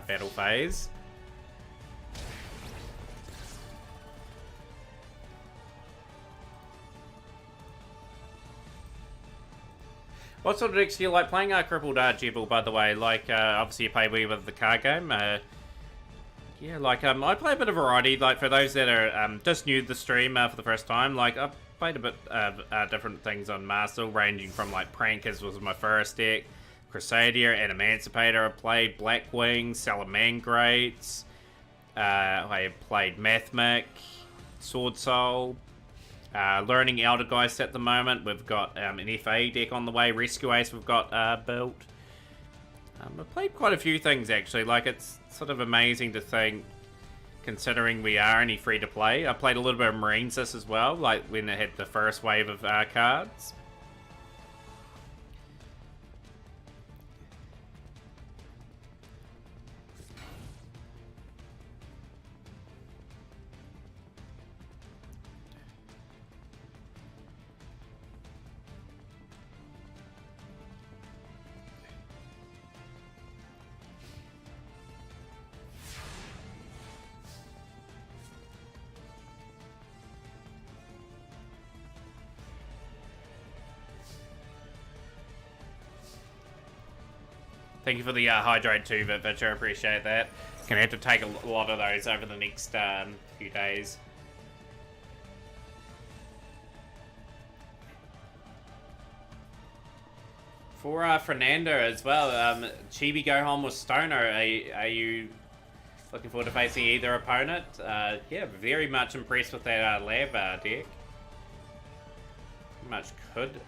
A: Battle phase. What sort of decks do you like playing? Crippled Jebel, by the way. Like, obviously you play with the card game. Yeah, like, I play a bit of variety. Like, for those that are just new to the stream for the first time, like, I've played a bit of different things on Master, ranging from, like, Prankers was my first deck, Crusader and Emancipator. I played Blackwing, Salamangrates. I played Mathmic, Swordsoul. Learning Eldergeist at the moment. We've got an FA deck on the way. Rescue Ace we've got built. I've played quite a few things actually. Like, it's sort of amazing to think, considering we are only free to play. I played a little bit of Marines this as well, like when it had the first wave of cards. Thank you for the hydrate too, Vitch. I appreciate that. Gonna have to take a lot of those over the next few days. For Fernando as well, Chibi go home with Stoner. Are you looking forward to facing either opponent? Yeah, very much impressed with that Lab deck. Pretty much could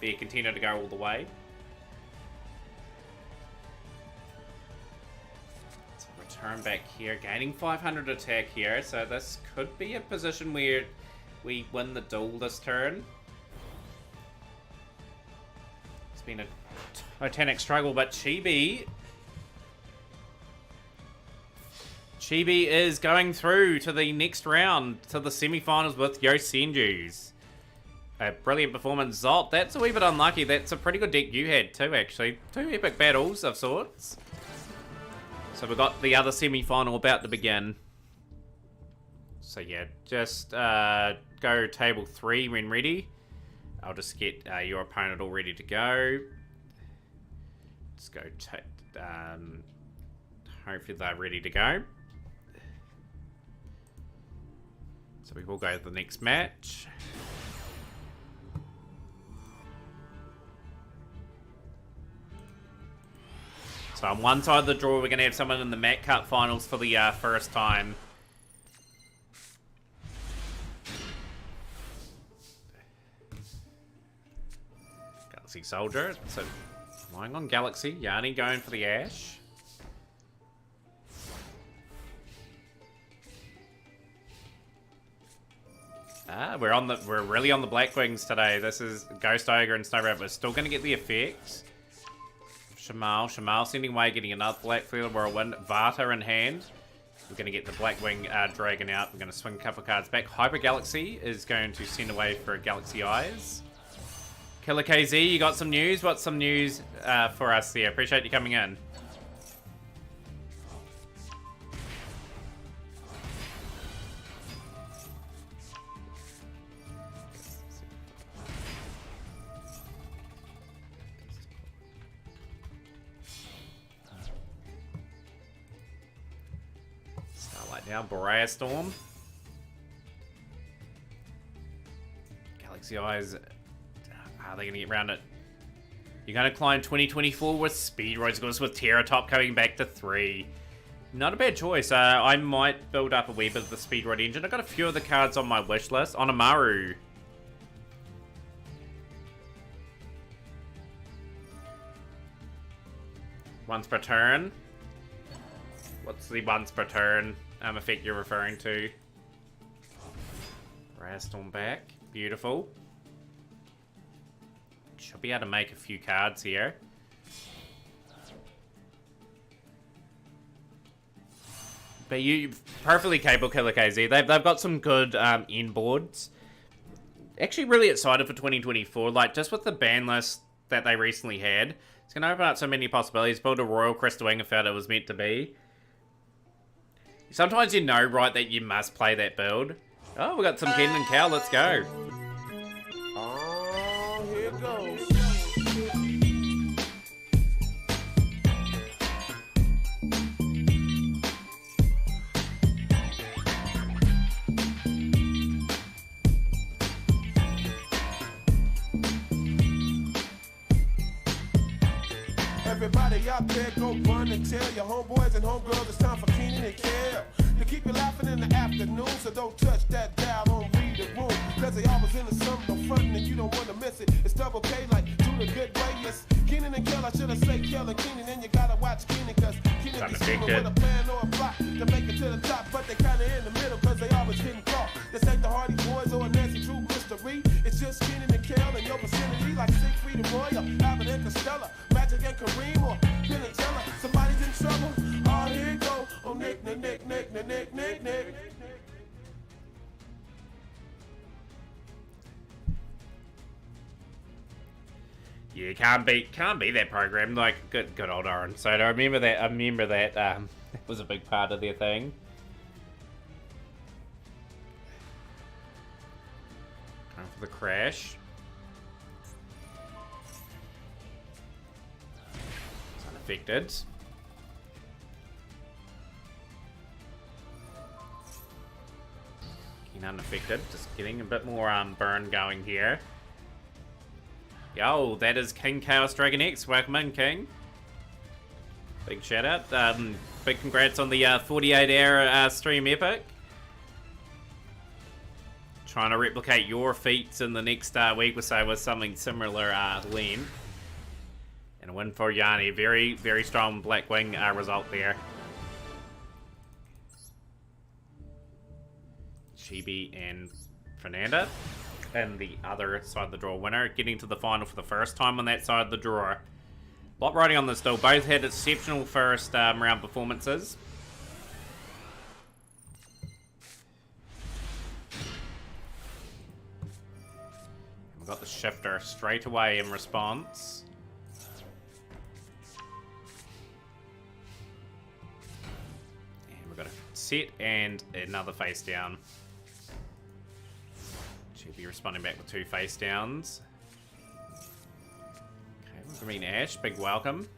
A: be a contender to go all the way. Turn back here, gaining 500 attack here, so this could be a position where we win the duel this turn. It's been a titanic struggle, but Chibi is going through to the next round, to the semi-finals with Yosenju's. A brilliant performance. Zot, that's a wee bit unlucky. That's a pretty good deck you had too, actually. 2 epic battles of sorts. So we've got the other semi-final about to begin. So yeah, just go table 3 when ready. I'll just get your opponent all ready to go. Just go, hopefully they're ready to go. So we will go to the next match. So on one side of the draw, we're going to have someone in the Mat Cup finals for the first time. Galaxy Soldier. So flying on Galaxy. Yanni going for the Ash. We're really on the Black Wings today. This is Ghost Ogre and Snow Rabbit. We're still going to get the effects. Shamal sending away, getting another Black Field Whirlwind. Vata in hand. We're going to get the Black Wing Dragon out. We're going to swing a couple of cards back. Hyper Galaxy is going to send away for Galaxy Eyes. Killer KZ, you got some news? What's some news for us there? Appreciate you coming in. Starlight now, Borea Storm. Galaxy Eyes. Are they going to get around it? You're going to climb 2024 with Speed Roads, with Terra Top coming back to 3. Not a bad choice. I might build up a wee bit of the Speed Road engine. I've got a few of the cards on my wish list. On Amaru. Once per turn. What's the once per turn effect you're referring to? Rastorm back. Beautiful. Should be able to make a few cards here. But you perfectly capable, Killer KZ. They've got some good end boards. Actually, really excited for 2024. Like just with the ban list that they recently had, it's going to open up so many possibilities. Build a Royal Crystal Wing if it was meant to be. Sometimes you know, right, that you must play that build. Oh, we got some Ken and Cow. Let's go.
C: Here goes. Everybody out there go run and tell your homeboys and homegirls it's time for Keenan and Kel to keep you laughing in the afternoon, so don't touch that dial, don't read the room, cause they always in the summer, no frontin' and you don't wanna miss it. It's double K like do the good way, yes. Keenan and Kel, I should've said Kel and Keenan, and you gotta watch Keenan, cause Keenan be scheming with a plan or a plot to make it to the top, but they kinda in the middle, cause they always getting caught. This ain't the Hardy Boys or a Nancy Drew mystery, it's just Keenan and Kel in your vicinity, like Siegfried and Roy, or Abbott and Costello, Magic and Kareem, or Penn and Teller. Somebody's in trouble, oh here it go, oh Nick.
A: Yeah, can't beat that program. Like good old Orange Soda. I remember that. That was a big part of their thing. Time for the crash. It's unaffected. Unaffected. Just getting a bit more burn going here. Yo, that is King Chaos Dragon X. Welcome in, King. Big shout out. Big congrats on the 48-hour stream epic. Trying to replicate your feats in the next week or so with something similar length. And a win for Yanni. Very, very strong Black Wing result there. Chibi and Fernanda. And the other side of the draw winner, getting to the final for the first time on that side of the draw. Lot riding on this, though. Both had exceptional first round performances. We've got the shifter straight away in response. And we've got a set and another face down. She'll be responding back with 2 face downs. Okay, we're going to meet Ash. Big welcome.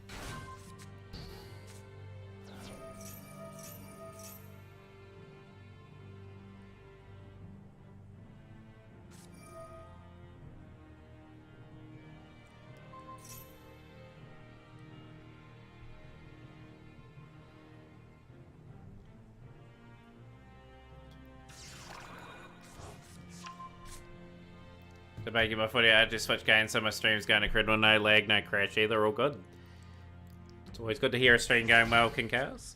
A: Making my footy, I just switched games so my stream's going incredible. No lag, no crash either, all good. It's always good to hear a stream going well, King Chaos.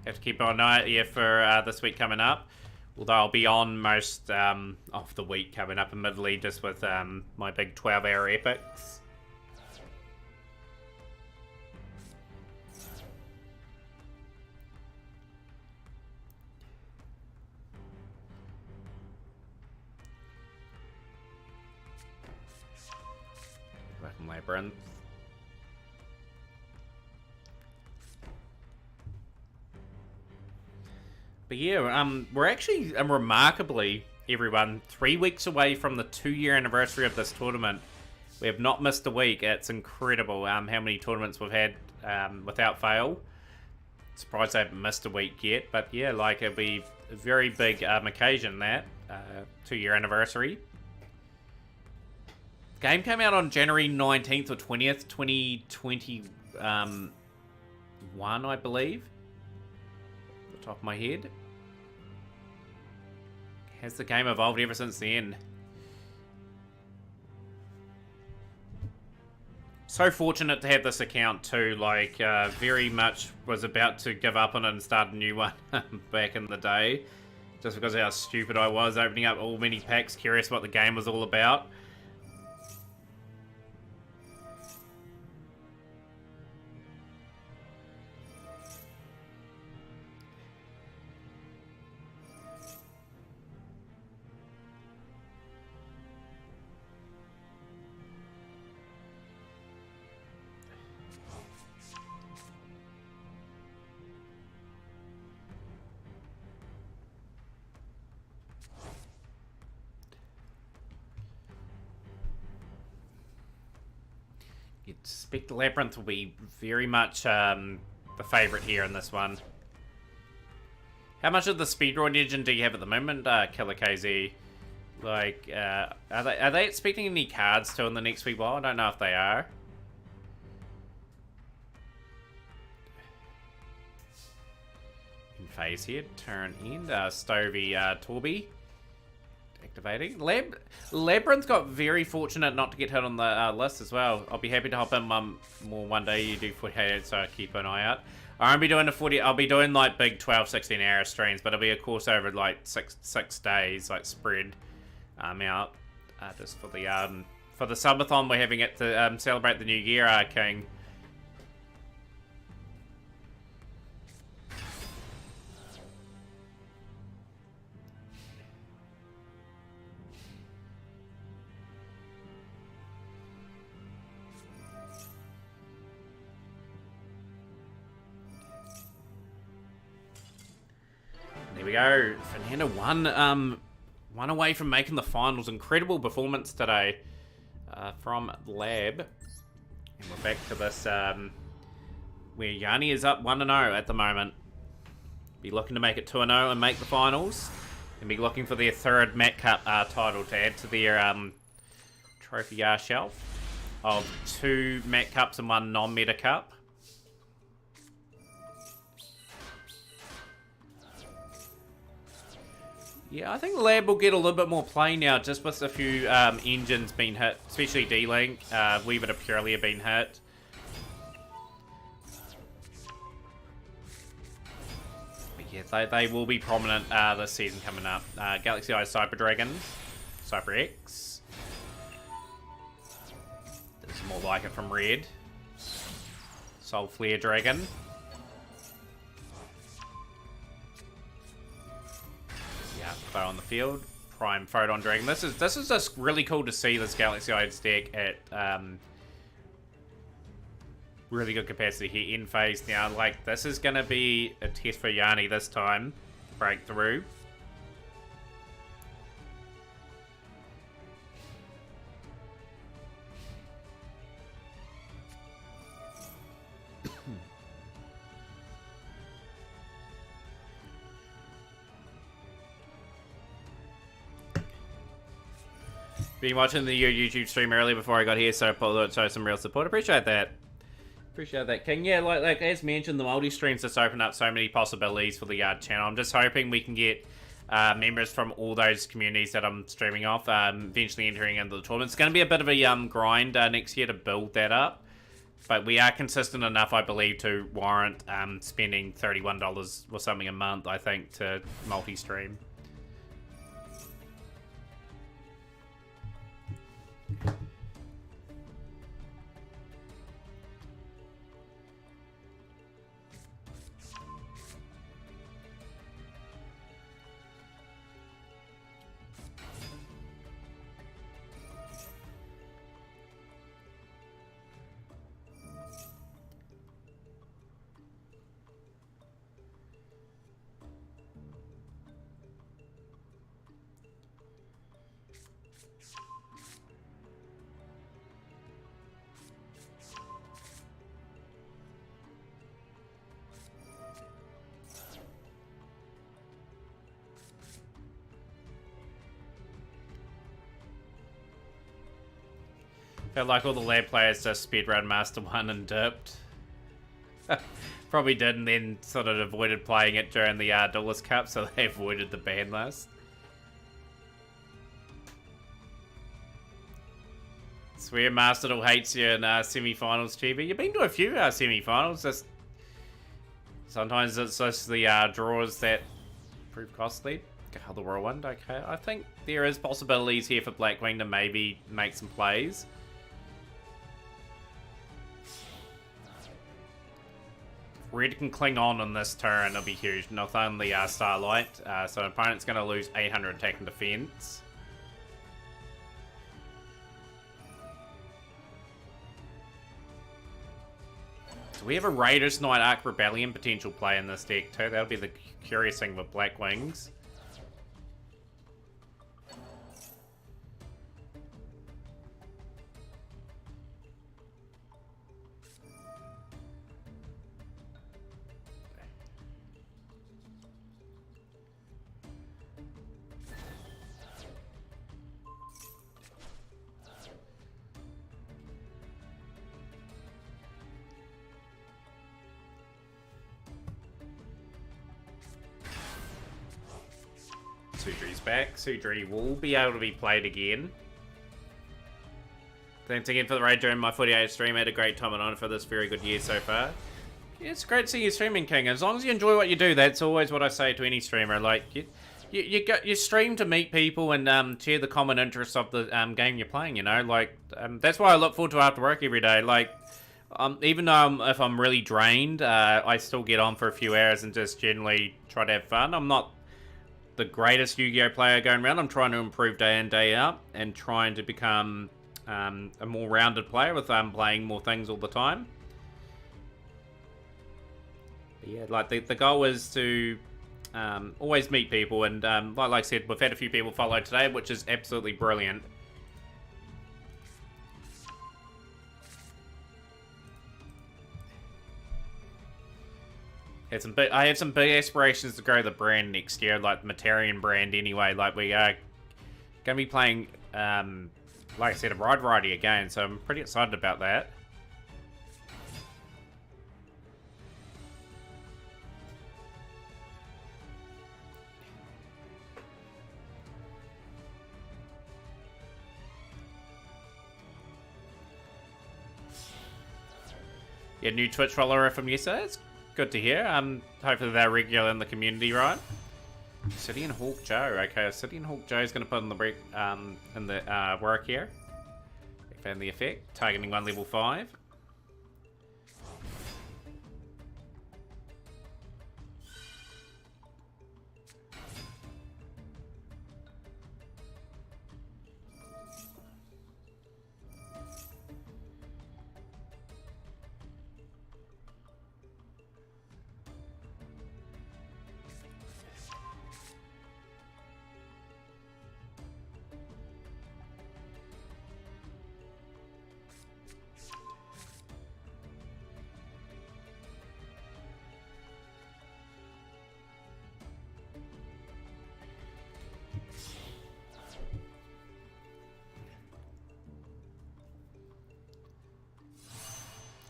A: Have to keep an eye out for this week coming up. Although I'll be on most of the week coming up, admittedly, just with my big 12-hour epics. Labyrinth. But yeah, we're actually remarkably, everyone, 3 weeks away from the 2-year anniversary of this tournament. We have not missed a week. It's incredible how many tournaments we've had without fail. Surprised I haven't missed a week yet, but yeah, like it'll be a very big occasion, that 2-year anniversary. Game came out on January 19th or 20th, 2021, I believe. Off the top of my head. Has the game evolved ever since then? So fortunate to have this account too. Like, very much was about to give up on it and start a new one back in the day. Just because of how stupid I was, opening up all many packs, curious what the game was all about. You'd expect the Labyrinth will be very much the favourite here in this one. How much of the speedrun engine do you have at the moment, Killer KZ? Like, are they expecting any cards too in the next wee while? I don't know if they are. In phase here, turn end, Stovey, Torby. Activating. Labyrinth got very fortunate not to get hit on the list as well. I'll be happy to hop in more one day. You do 48, so keep an eye out. I won't be doing I'll be doing like big 12, 16 hour streams, but it'll be a course over like six days, like spread out. Just for the subathon we're having it to celebrate the new year, King. There we go. Fernanda one away from making the finals. Incredible performance today from Lab. And we're back to this where Yanni is up 1-0 at the moment. Be looking to make it 2-0 and make the finals. And be looking for their 3rd Mat Cup title to add to their trophy shelf of 2 Mat Cups and 1 non-Meta Cup. Yeah, I think Lab will get a little bit more play now, just with a few engines being hit, especially D-Link. Wee bit of Purely have been hit. But Yeah, they will be prominent this season coming up. Galaxy Eye Cyber Dragon, Cyber X. There's more like it from Red. Soul Flare Dragon. Yeah, throw on the field. Prime Photon Dragon. This is just really cool to see this Galaxy Eye deck at really good capacity here in phase now. Like, this is going to be a test for Yanni this time. Breakthrough. Been watching the YouTube stream earlier before I got here, so show some real support. Appreciate that. Appreciate that, King. Yeah, like as mentioned, the multi-streams just open up so many possibilities for the channel. I'm just hoping we can get members from all those communities that I'm streaming off, eventually entering into the tournament. It's going to be a bit of a grind next year to build that up, but we are consistent enough, I believe, to warrant spending $31 or something a month, I think, to multi-stream. Felt like all the lab players just speedrun Master 1 and dipped. Probably did, and then sort of avoided playing it during the Duelist Cup, so they avoided the ban list. Swear Master Duel hates you in semi-finals, Chibi. You've been to a few semi-finals. Just sometimes it's just the draws that prove costly. Oh, the Whirlwind, okay. I think there is possibilities here for Blackwing to maybe make some plays. Red can cling on this turn, it'll be huge. Not only Starlight, so opponent's going to lose 800 attack and defense. So we have a Raiders Knight Arc Rebellion potential play in this deck too. That'll be the curious thing with Blackwings. Sudri's back. Sudri will be able to be played again. Thanks again for the raid during my 48 stream. I had a great time on for this very good year so far. Yeah, it's great to see you streaming, King. As long as you enjoy what you do, that's always what I say to any streamer. Like, you stream to meet people and share the common interests of the game you're playing, you know? Like, that's why I look forward to after work every day. Like, even though if I'm really drained, I still get on for a few hours and just generally try to have fun. I'm not the greatest Yu-Gi-Oh player going around. I'm trying to improve day in, day out, and trying to become a more rounded player with playing more things all the time. But yeah, like the goal is to always meet people, and like I said, we've had a few people follow today, which is absolutely brilliant. I have some big aspirations to grow the brand next year, like the Themataurian brand anyway. Like, we are going to be playing, like I said, a wide variety of games, so I'm pretty excited about that. Yeah, new Twitch follower from yesterday. Good to hear. Hopefully they're regular in the community, right? City and Hawk Joe. Okay, City and Hawk Joe's going to put in the work here. Expand the effect. Targeting one level 5.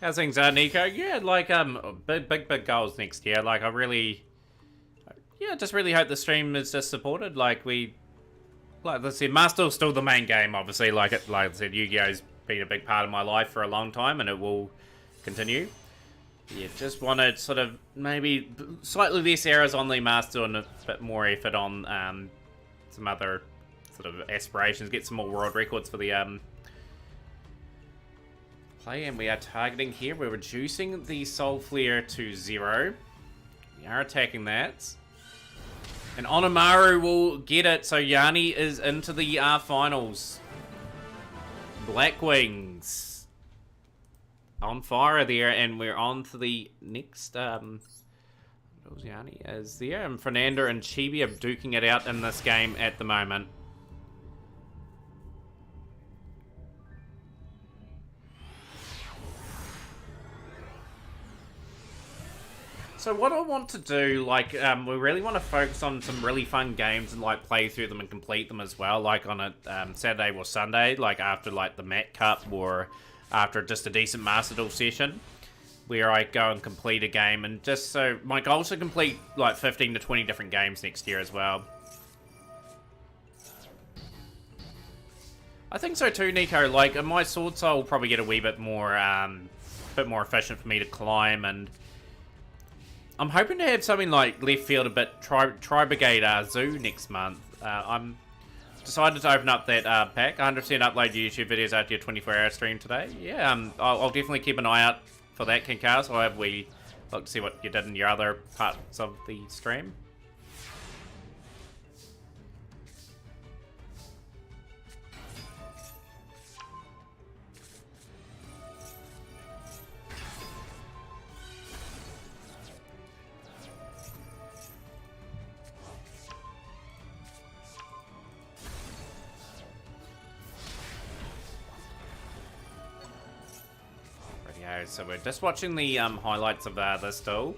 A: How's things, Nico? Yeah, like, big goals next year. Like, just really hope the stream is just supported. Like, let's say, Master's still the main game, obviously. Like I said, Yu-Gi-Oh's been a big part of my life for a long time, and it will continue. Yeah, just want to sort of maybe slightly less errors on the Master and a bit more effort on some other sort of aspirations. Get some more world records for the play, and we are targeting here. We're reducing the Soul Flare to 0. We are attacking that. And Onimaru will get it, so Yanni is into the finals. Black Wings on fire there, and we're on to the next. Yanni is there, and Fernanda and Chibi are duking it out in this game at the moment. So what I want to do, like, we really want to focus on some really fun games and, like, play through them and complete them as well, like, on a Saturday or Sunday, like, after, like, the Mat Cup or after just a decent Master Duel session, where I go and complete a game, and just so, my goal is to complete, like, 15 to 20 different games next year as well. I think so too, Nico, like, my Swordsoul will probably get a wee bit more efficient for me to climb, and I'm hoping to have something like left field a bit Tri-Brigade Zoo next month. I'm decided to open up that pack. 100% upload YouTube videos after your 24-hour stream today. Yeah, I'll definitely keep an eye out for that, Kinkars. I'll have we look to see what you did in your other parts of the stream. So we're just watching the highlights of this duel.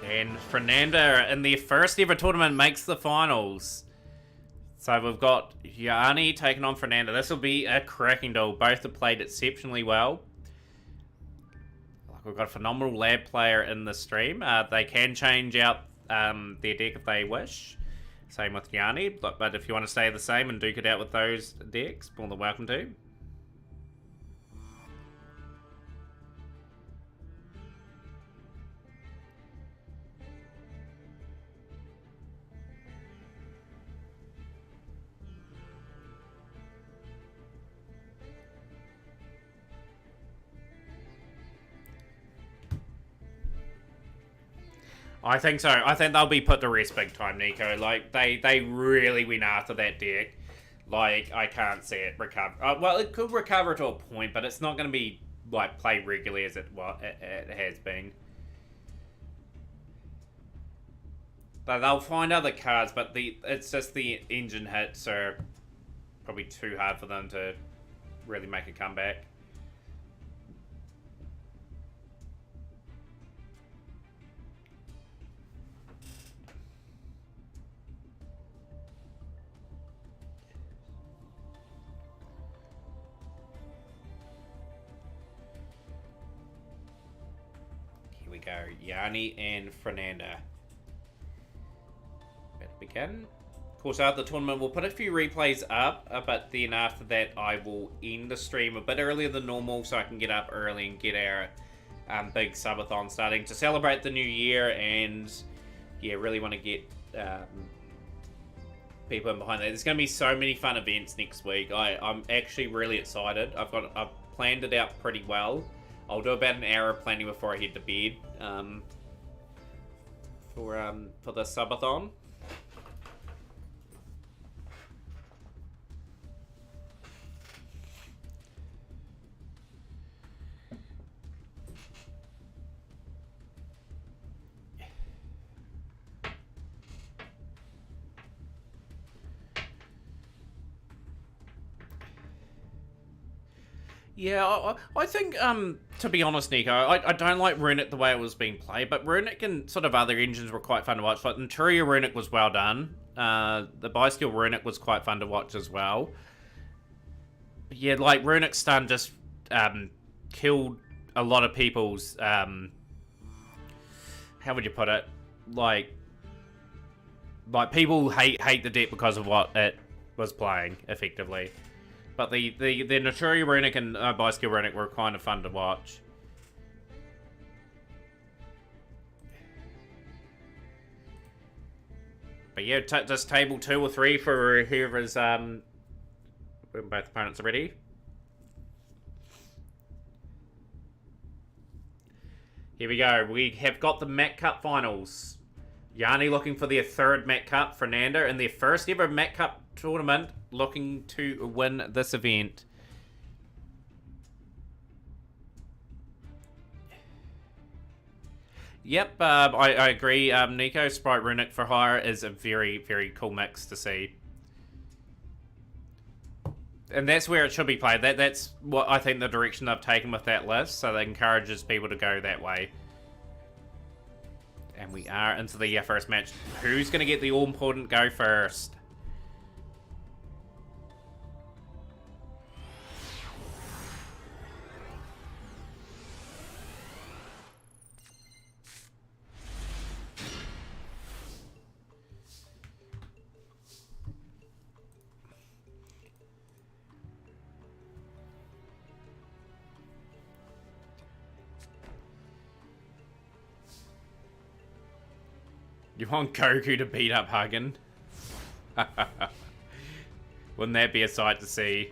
A: And Fernanda in their first ever tournament makes the finals. So we've got Yanni taking on Fernanda. This will be a cracking duel. Both have played exceptionally well. We've got a phenomenal lab player in the stream. They can change out their deck if they wish. Same with Yanni. But if you want to stay the same and duke it out with those decks, more than welcome to. I think so. I think they'll be put to rest big time, Nico. Like, they really went after that deck. Like, I can't see it recover. Well, it could recover to a point, but it's not going to be, like, played regularly as it has been. They'll find other cards, but it's just the engine hits are probably too hard for them to really make a comeback. go. Yanni and Fernanda. Let's begin. Of course, after the tournament, we'll put a few replays up, but then after that, I will end the stream a bit earlier than normal so I can get up early and get our big subathon starting to celebrate the new year, and yeah, really want to get people in behind that. There's going to be so many fun events next week. I'm actually really excited. I've planned it out pretty well. I'll do about an hour of planning before I head to bed for the subathon. Yeah, I think, to be honest, Nico, I don't like Runic the way it was being played, but Runic and sort of other engines were quite fun to watch. Like, Themataurian Runic was well done. The Biskill Runic was quite fun to watch as well. But yeah, like, Runic stun just killed a lot of people's, how would you put it? Like people hate the deck because of what it was playing, effectively. But the Themataurian Runic and Biskill Runic were kind of fun to watch. But yeah, just table 2 or 3 for whoever's when both opponents are ready. Here we go. We have got the Mac Cup finals. Yanni looking for their 3rd Mac Cup. Fernanda in their 1st ever Mac Cup tournament, looking to win this event. Yep, I agree. Nico, Sprite Runic for hire is a very, very cool mix to see. And that's where it should be played. That's what I think the direction they've taken with that list, so that encourages people to go that way. And we are into the first match. Who's going to get the all-important go first? You want Goku to beat up Hagen? Wouldn't that be a sight to see?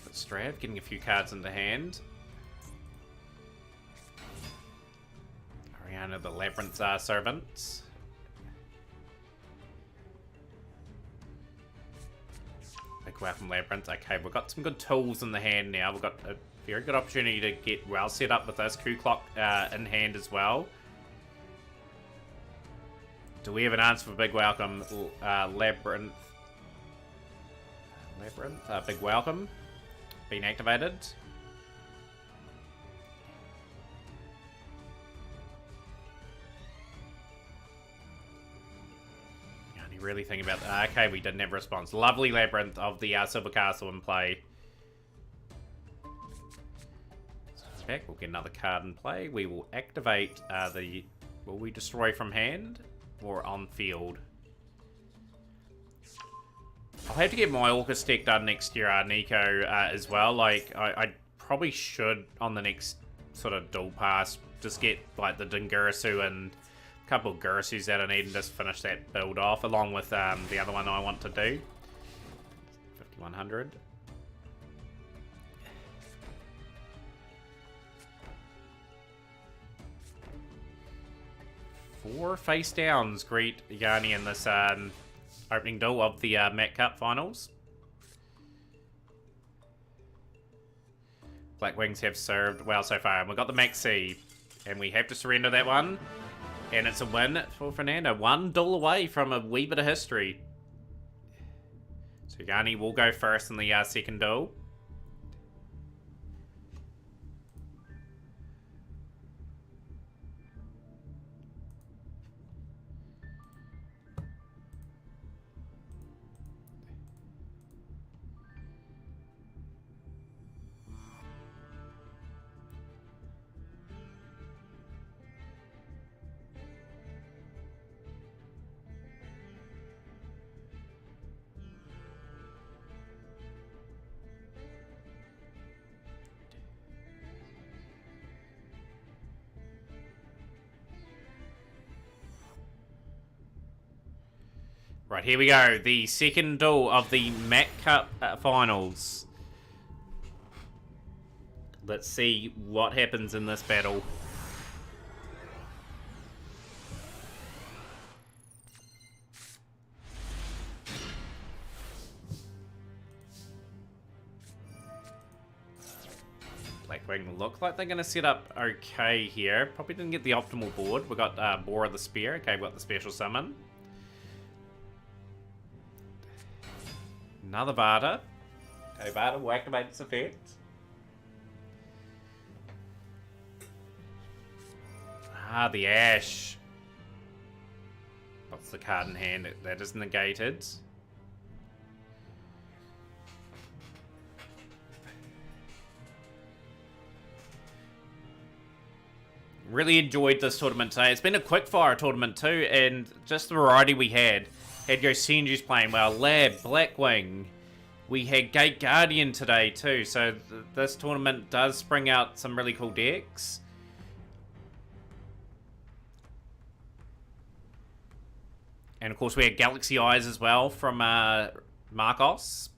A: But Strav getting a few cards in the hand. Ariana the Labyrinth's servants. Big weapon Labyrinth. Okay, we've got some good tools in the hand now. We've got a very good opportunity to get well set up with this Coup Clock in hand as well. Do we have an answer for Big Welcome? Labyrinth. Big Welcome. Being activated. Really think about that. Okay, we didn't have a response. Lovely Labyrinth of the Silver Castle in play. So back, we'll get another card in play. We will activate the... Will we destroy from hand or on field? I'll have to get my Orcus deck done next year, Nico, as well. Like, I probably should, on the next sort of dual pass, just get, like, the Dingirasu and couple of Gursus that I need and just finish that build off, along with the other one I want to do. 5100. Four face downs greet Yanni in this opening duel of the Mac Cup finals. Black Wings have served well so far, and we've got the Max C, and we have to surrender that one. And it's a win for Fernanda. One duel away from a wee bit of history. So Yanni will go first in the second duel. Right, here we go. The second duel of the Mat Cup finals. Let's see what happens in this battle. Blackwing look like they're going to set up okay here. Probably didn't get the optimal board. We got Boar of the Spear. Okay, we got the special summon. Another Vada. Okay, Vada will activate its effect. Ah, the Ash. What's the card in hand? That is negated. Really enjoyed this tournament today. It's been a quickfire tournament too, and just the variety we had. Had Yosenju's playing well, Lab, Blackwing. We had Gate Guardian today too, so this tournament does spring out some really cool decks. And of course we had Galaxy Eyes as well from Marcos.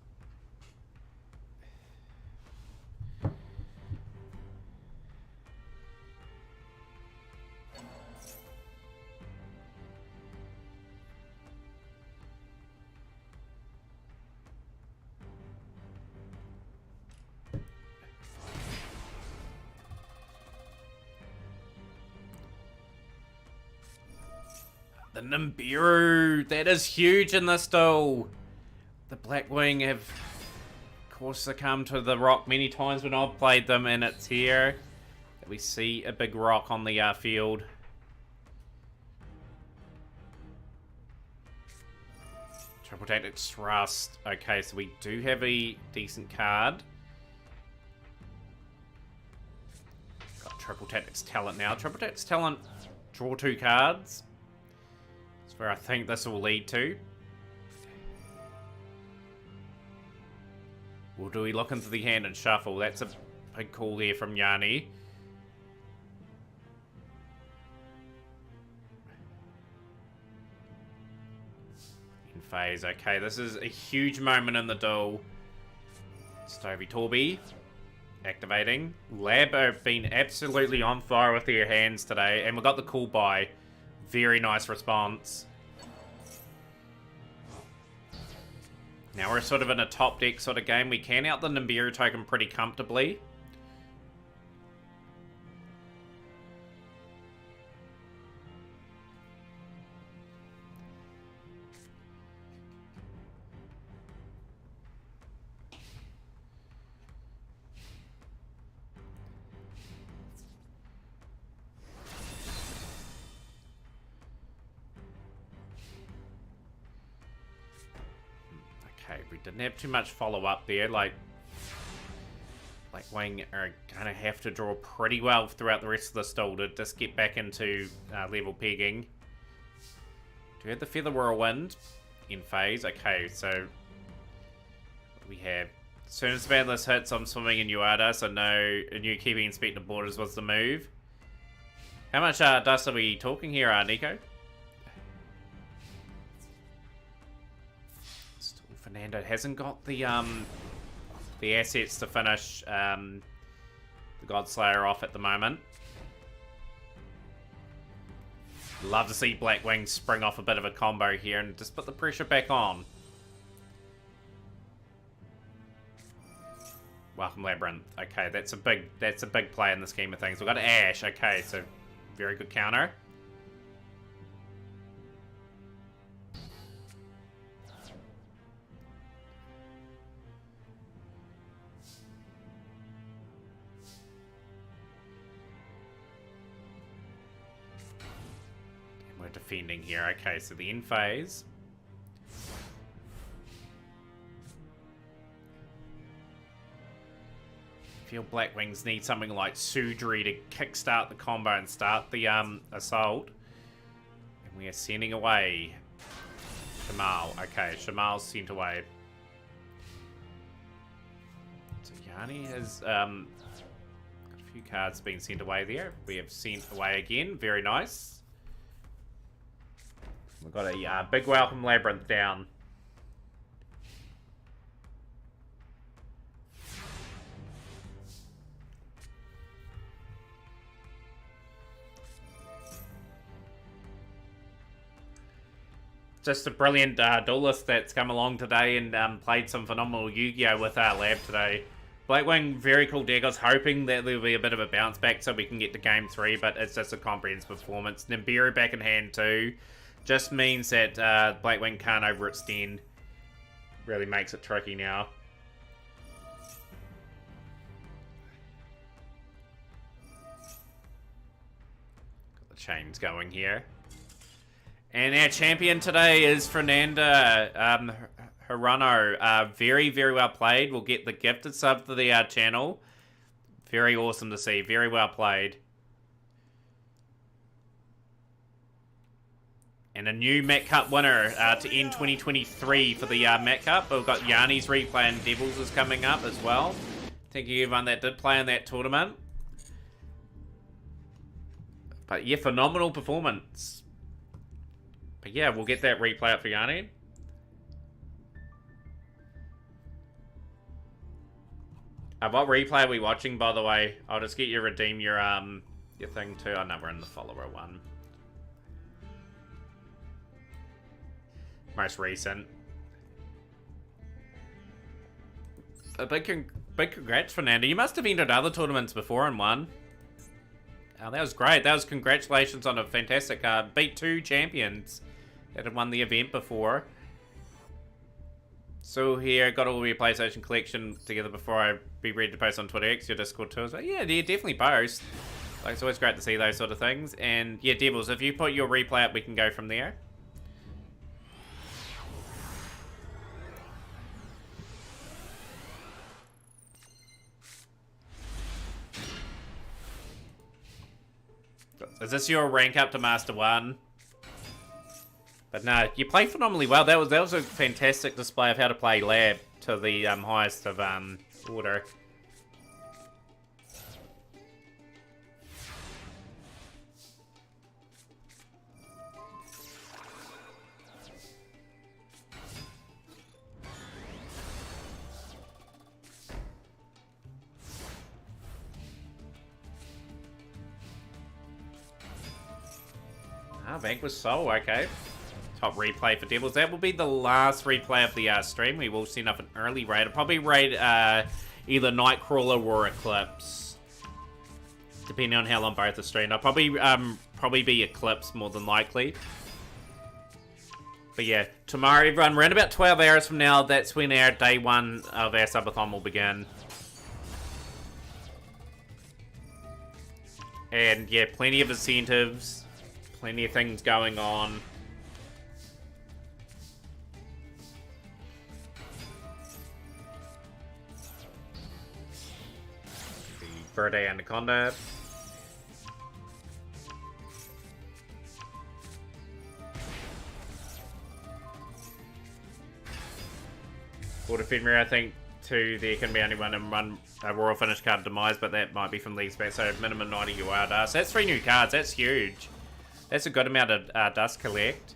A: The Nibiru, that is huge in this duel. The Blackwing have, of course, succumbed to the rock many times when I've played them, and it's here that we see a big rock on the field. Triple Tactics Thrust. Okay, so we do have a decent card. Got Triple Tactics Talent now. Triple Tactics Talent, draw 2 cards. That's where I think this will lead to. Or do we look into the hand and shuffle? That's a big call here from Yanni. In phase. Okay, this is a huge moment in the duel. Stovey Torby activating. Lab have been absolutely on fire with their hands today, and we got the cool buy. Very nice response. Now we're sort of in a top deck sort of game. We can out the Nibiru token pretty comfortably. Okay, we didn't have too much follow-up there. Like, Blackwing are going to have to draw pretty well throughout the rest of the duel to just get back into level pegging. Do we have the Feather Whirlwind in phase? Okay, so we have... As soon as the Bandless hits, I'm swimming in Uada, so no, a new Keeping Inspector Borders was the move. How much dust are we talking here, Nico? Fernando hasn't got the assets to finish the Godslayer off at the moment. Love to see Blackwing spring off a bit of a combo here and just put the pressure back on. Welcome Labyrinth. Okay, that's a big play in the scheme of things. We've got Ash. Okay, so very good counter. Defending here. Okay, so the end phase. I feel Blackwings need something like Sudri to kickstart the combo and start the assault. And we are sending away Shamal. Okay, Shamal's sent away. So Yanni has got a few cards being sent away there. We have sent away again. Very nice. We've got a big welcome labyrinth down. Just a brilliant duelist that's come along today and played some phenomenal Yu-Gi-Oh! With our lab today. Blackwing, very cool deck. I was hoping that there'll be a bit of a bounce back so we can get to game 3, but it's just a comprehensive performance. Nibiru back in hand too. Just means that Blackwing can't overextend. Really makes it tricky now. Got the chains going here. And our champion today is Fernanda Hirano. Very, very well played. We'll get the gifted sub to the channel. Very awesome to see. Very well played. And a new Met Cup winner to end 2023 for the Met Cup. We've got Yanni's replay and Devils is coming up as well. Thank you everyone that did play in that tournament. But yeah, phenomenal performance. But yeah, we'll get that replay up for Yanni. What replay are we watching, by the way? I'll just get you to redeem your thing too. Oh no, we're in the follower one. Most recent. A big congrats, Fernanda. You must have entered other tournaments before and won. Oh, that was great. That was congratulations on a fantastic beat 2 champions that had won the event before. So here, got all your PlayStation collection together before I be ready to post on Twitter X, your Discord too. But yeah, definitely post. Like, it's always great to see those sort of things. And yeah, Devils, if you put your replay up, we can go from there. Is this your rank up to Master 1? But no, you play phenomenally well. That was a fantastic display of how to play Lab to the highest of order. Vanquish Soul, okay. Top replay for Devils. That will be the last replay of the stream. We will send up an early raid. I'll probably raid either Nightcrawler or Eclipse, depending on how long both are streamed. I'll probably be Eclipse more than likely. But yeah, tomorrow, everyone, around about 12 hours from now, that's when our day 1 of our subathon will begin. And yeah, plenty of incentives. Plenty of things going on. The Verde Anaconda. Quarter Fenrir, I think, too. There can be only one Royal Finish card demise, but that might be from League Spec, so minimum 90 UR dust. That's 3 new cards. That's huge. That's a good amount of dust collect.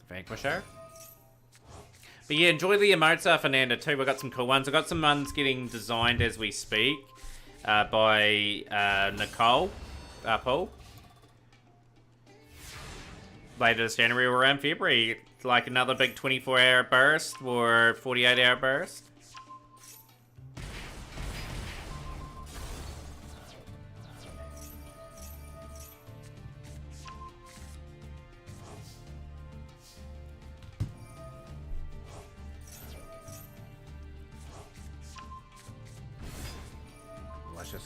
A: Vanquisher. But yeah, enjoy the emotes, Fernanda, too. We've got some cool ones. I've got some ones getting designed as we speak by Nicole. Paul. Later this January or around February, like another big 24-hour burst or 48-hour burst.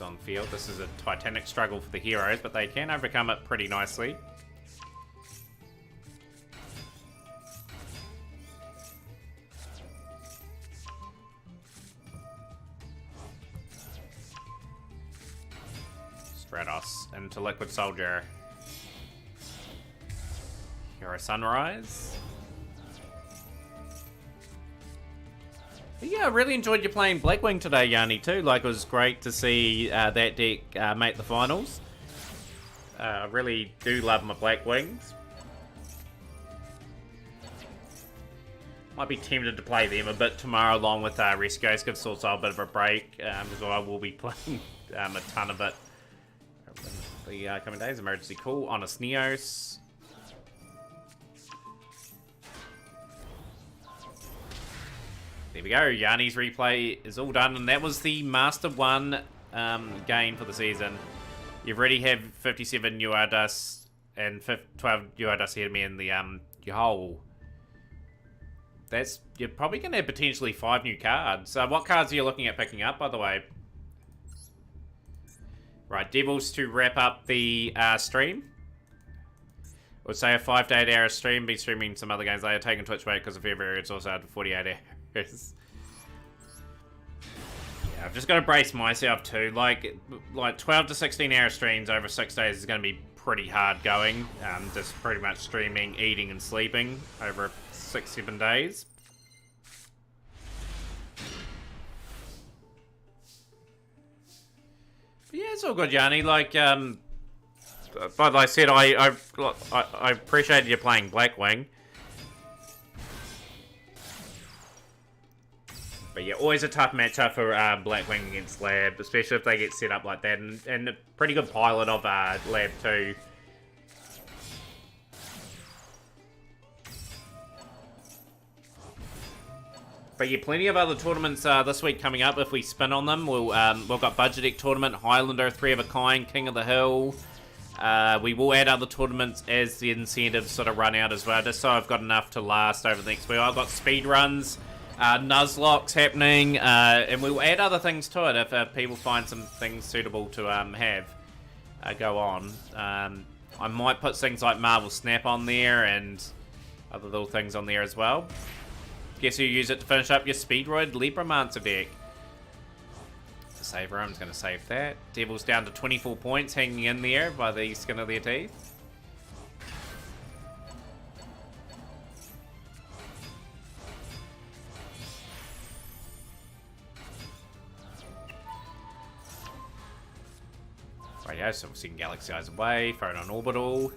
A: On field. This is a titanic struggle for the heroes, but they can overcome it pretty nicely. Stratos into Liquid Soldier. Or a sunrise. But yeah, I really enjoyed you playing Blackwing today, Yanni, too. Like, it was great to see that deck make the finals. I really do love my Blackwings. Might be tempted to play them a bit tomorrow along with Rescues, give Swordsoul a bit of a break, as well. I will be playing a ton of it the coming days. Emergency Call, Honest Neos. There we go, Yanni's replay is all done, and that was the Master 1 game for the season. You already have 57 UR and 12 UR ahead of me in the Yohol. You're probably going to have potentially 5 new cards. What cards are you looking at picking up, by the way? Right, Devils to wrap up the stream. We'll say a 5 to 8 hour stream. Be streaming some other games later. Taking Twitch break because of February. It's also out for 48 hours. Yeah, I've just got to brace myself too. Like 12 to 16 hour streams over 6 days is going to be pretty hard going. Just pretty much streaming, eating, and sleeping over 6-7 days. But yeah, it's all good, Yanni. Like, but like I said, I appreciated you playing Blackwing. But yeah, always a tough matchup for Blackwing against Lab, especially if they get set up like that. And a pretty good pilot of Lab too. But yeah, plenty of other tournaments this week coming up if we spin on them. We've got Budget Deck Tournament, Highlander, 3 of a Kind, King of the Hill. We will add other tournaments as the incentives sort of run out as well, just so I've got enough to last over the next week. I've got speed runs, Nuzlocke's happening, and we'll add other things to it if people find some things suitable to have go on. I might put things like Marvel Snap on there and other little things on there as well. Guess you use it to finish up your Speedroid Lepromancer deck. Save room, I'm just going to save that. Devil's down to 24 points, hanging in there by the skin of their teeth. Right, yeah, so we're seeing Galaxy Eyes away, thrown on Orbital.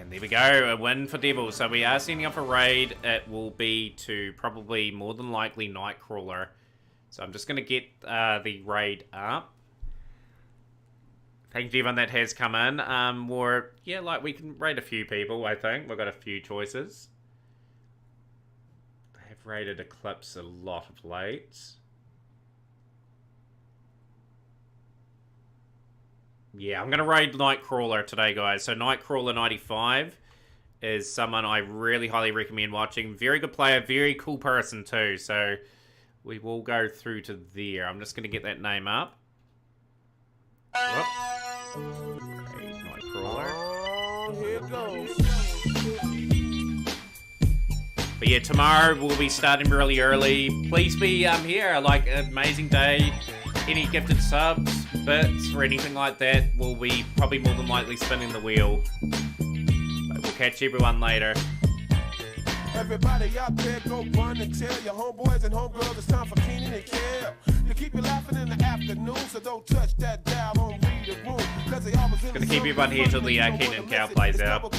A: There we go, a win for Devil. So we are sending up a raid. It will be to probably more than likely Nightcrawler. So I'm just going to get the raid up. Thank you everyone that has come in. Yeah, like we can raid a few people, I think. We've got a few choices. They have raided Eclipse a lot of late. Yeah, I'm going to raid Nightcrawler today, guys. So Nightcrawler 95 is someone I really highly recommend watching. Very good player, very cool person too. So we will go through to there. I'm just going to get that name up. Whoop. Okay, Nightcrawler.
C: Oh, here it goes.
A: But yeah, tomorrow we'll be starting really early. Please be here. Like, an amazing day. Any gifted subs, bits, or anything like that, will be probably more than likely spinning the wheel. But we'll catch everyone later.
C: Everybody out there, go run and tell your homeboys and homegirls it's time for Keenan and Kel to keep you laughing in the afternoon. So don't touch that dial on read the room, cause they always in.
A: Gonna keep everyone here till the Keenan and Kel plays out.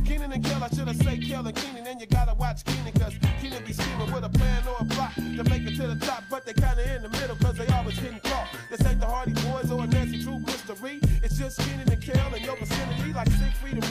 C: Keenan and Kel, I should have said Kel and Keenan, and you gotta watch Keenan, cause Keenan be scheming with a plan or a plot to make it to the top, but they kinda in the middle, cause they always getting caught. This ain't the Hardy Boys or a Nancy True mystery, it's just Keenan and Kel in your vicinity, like 6 feet of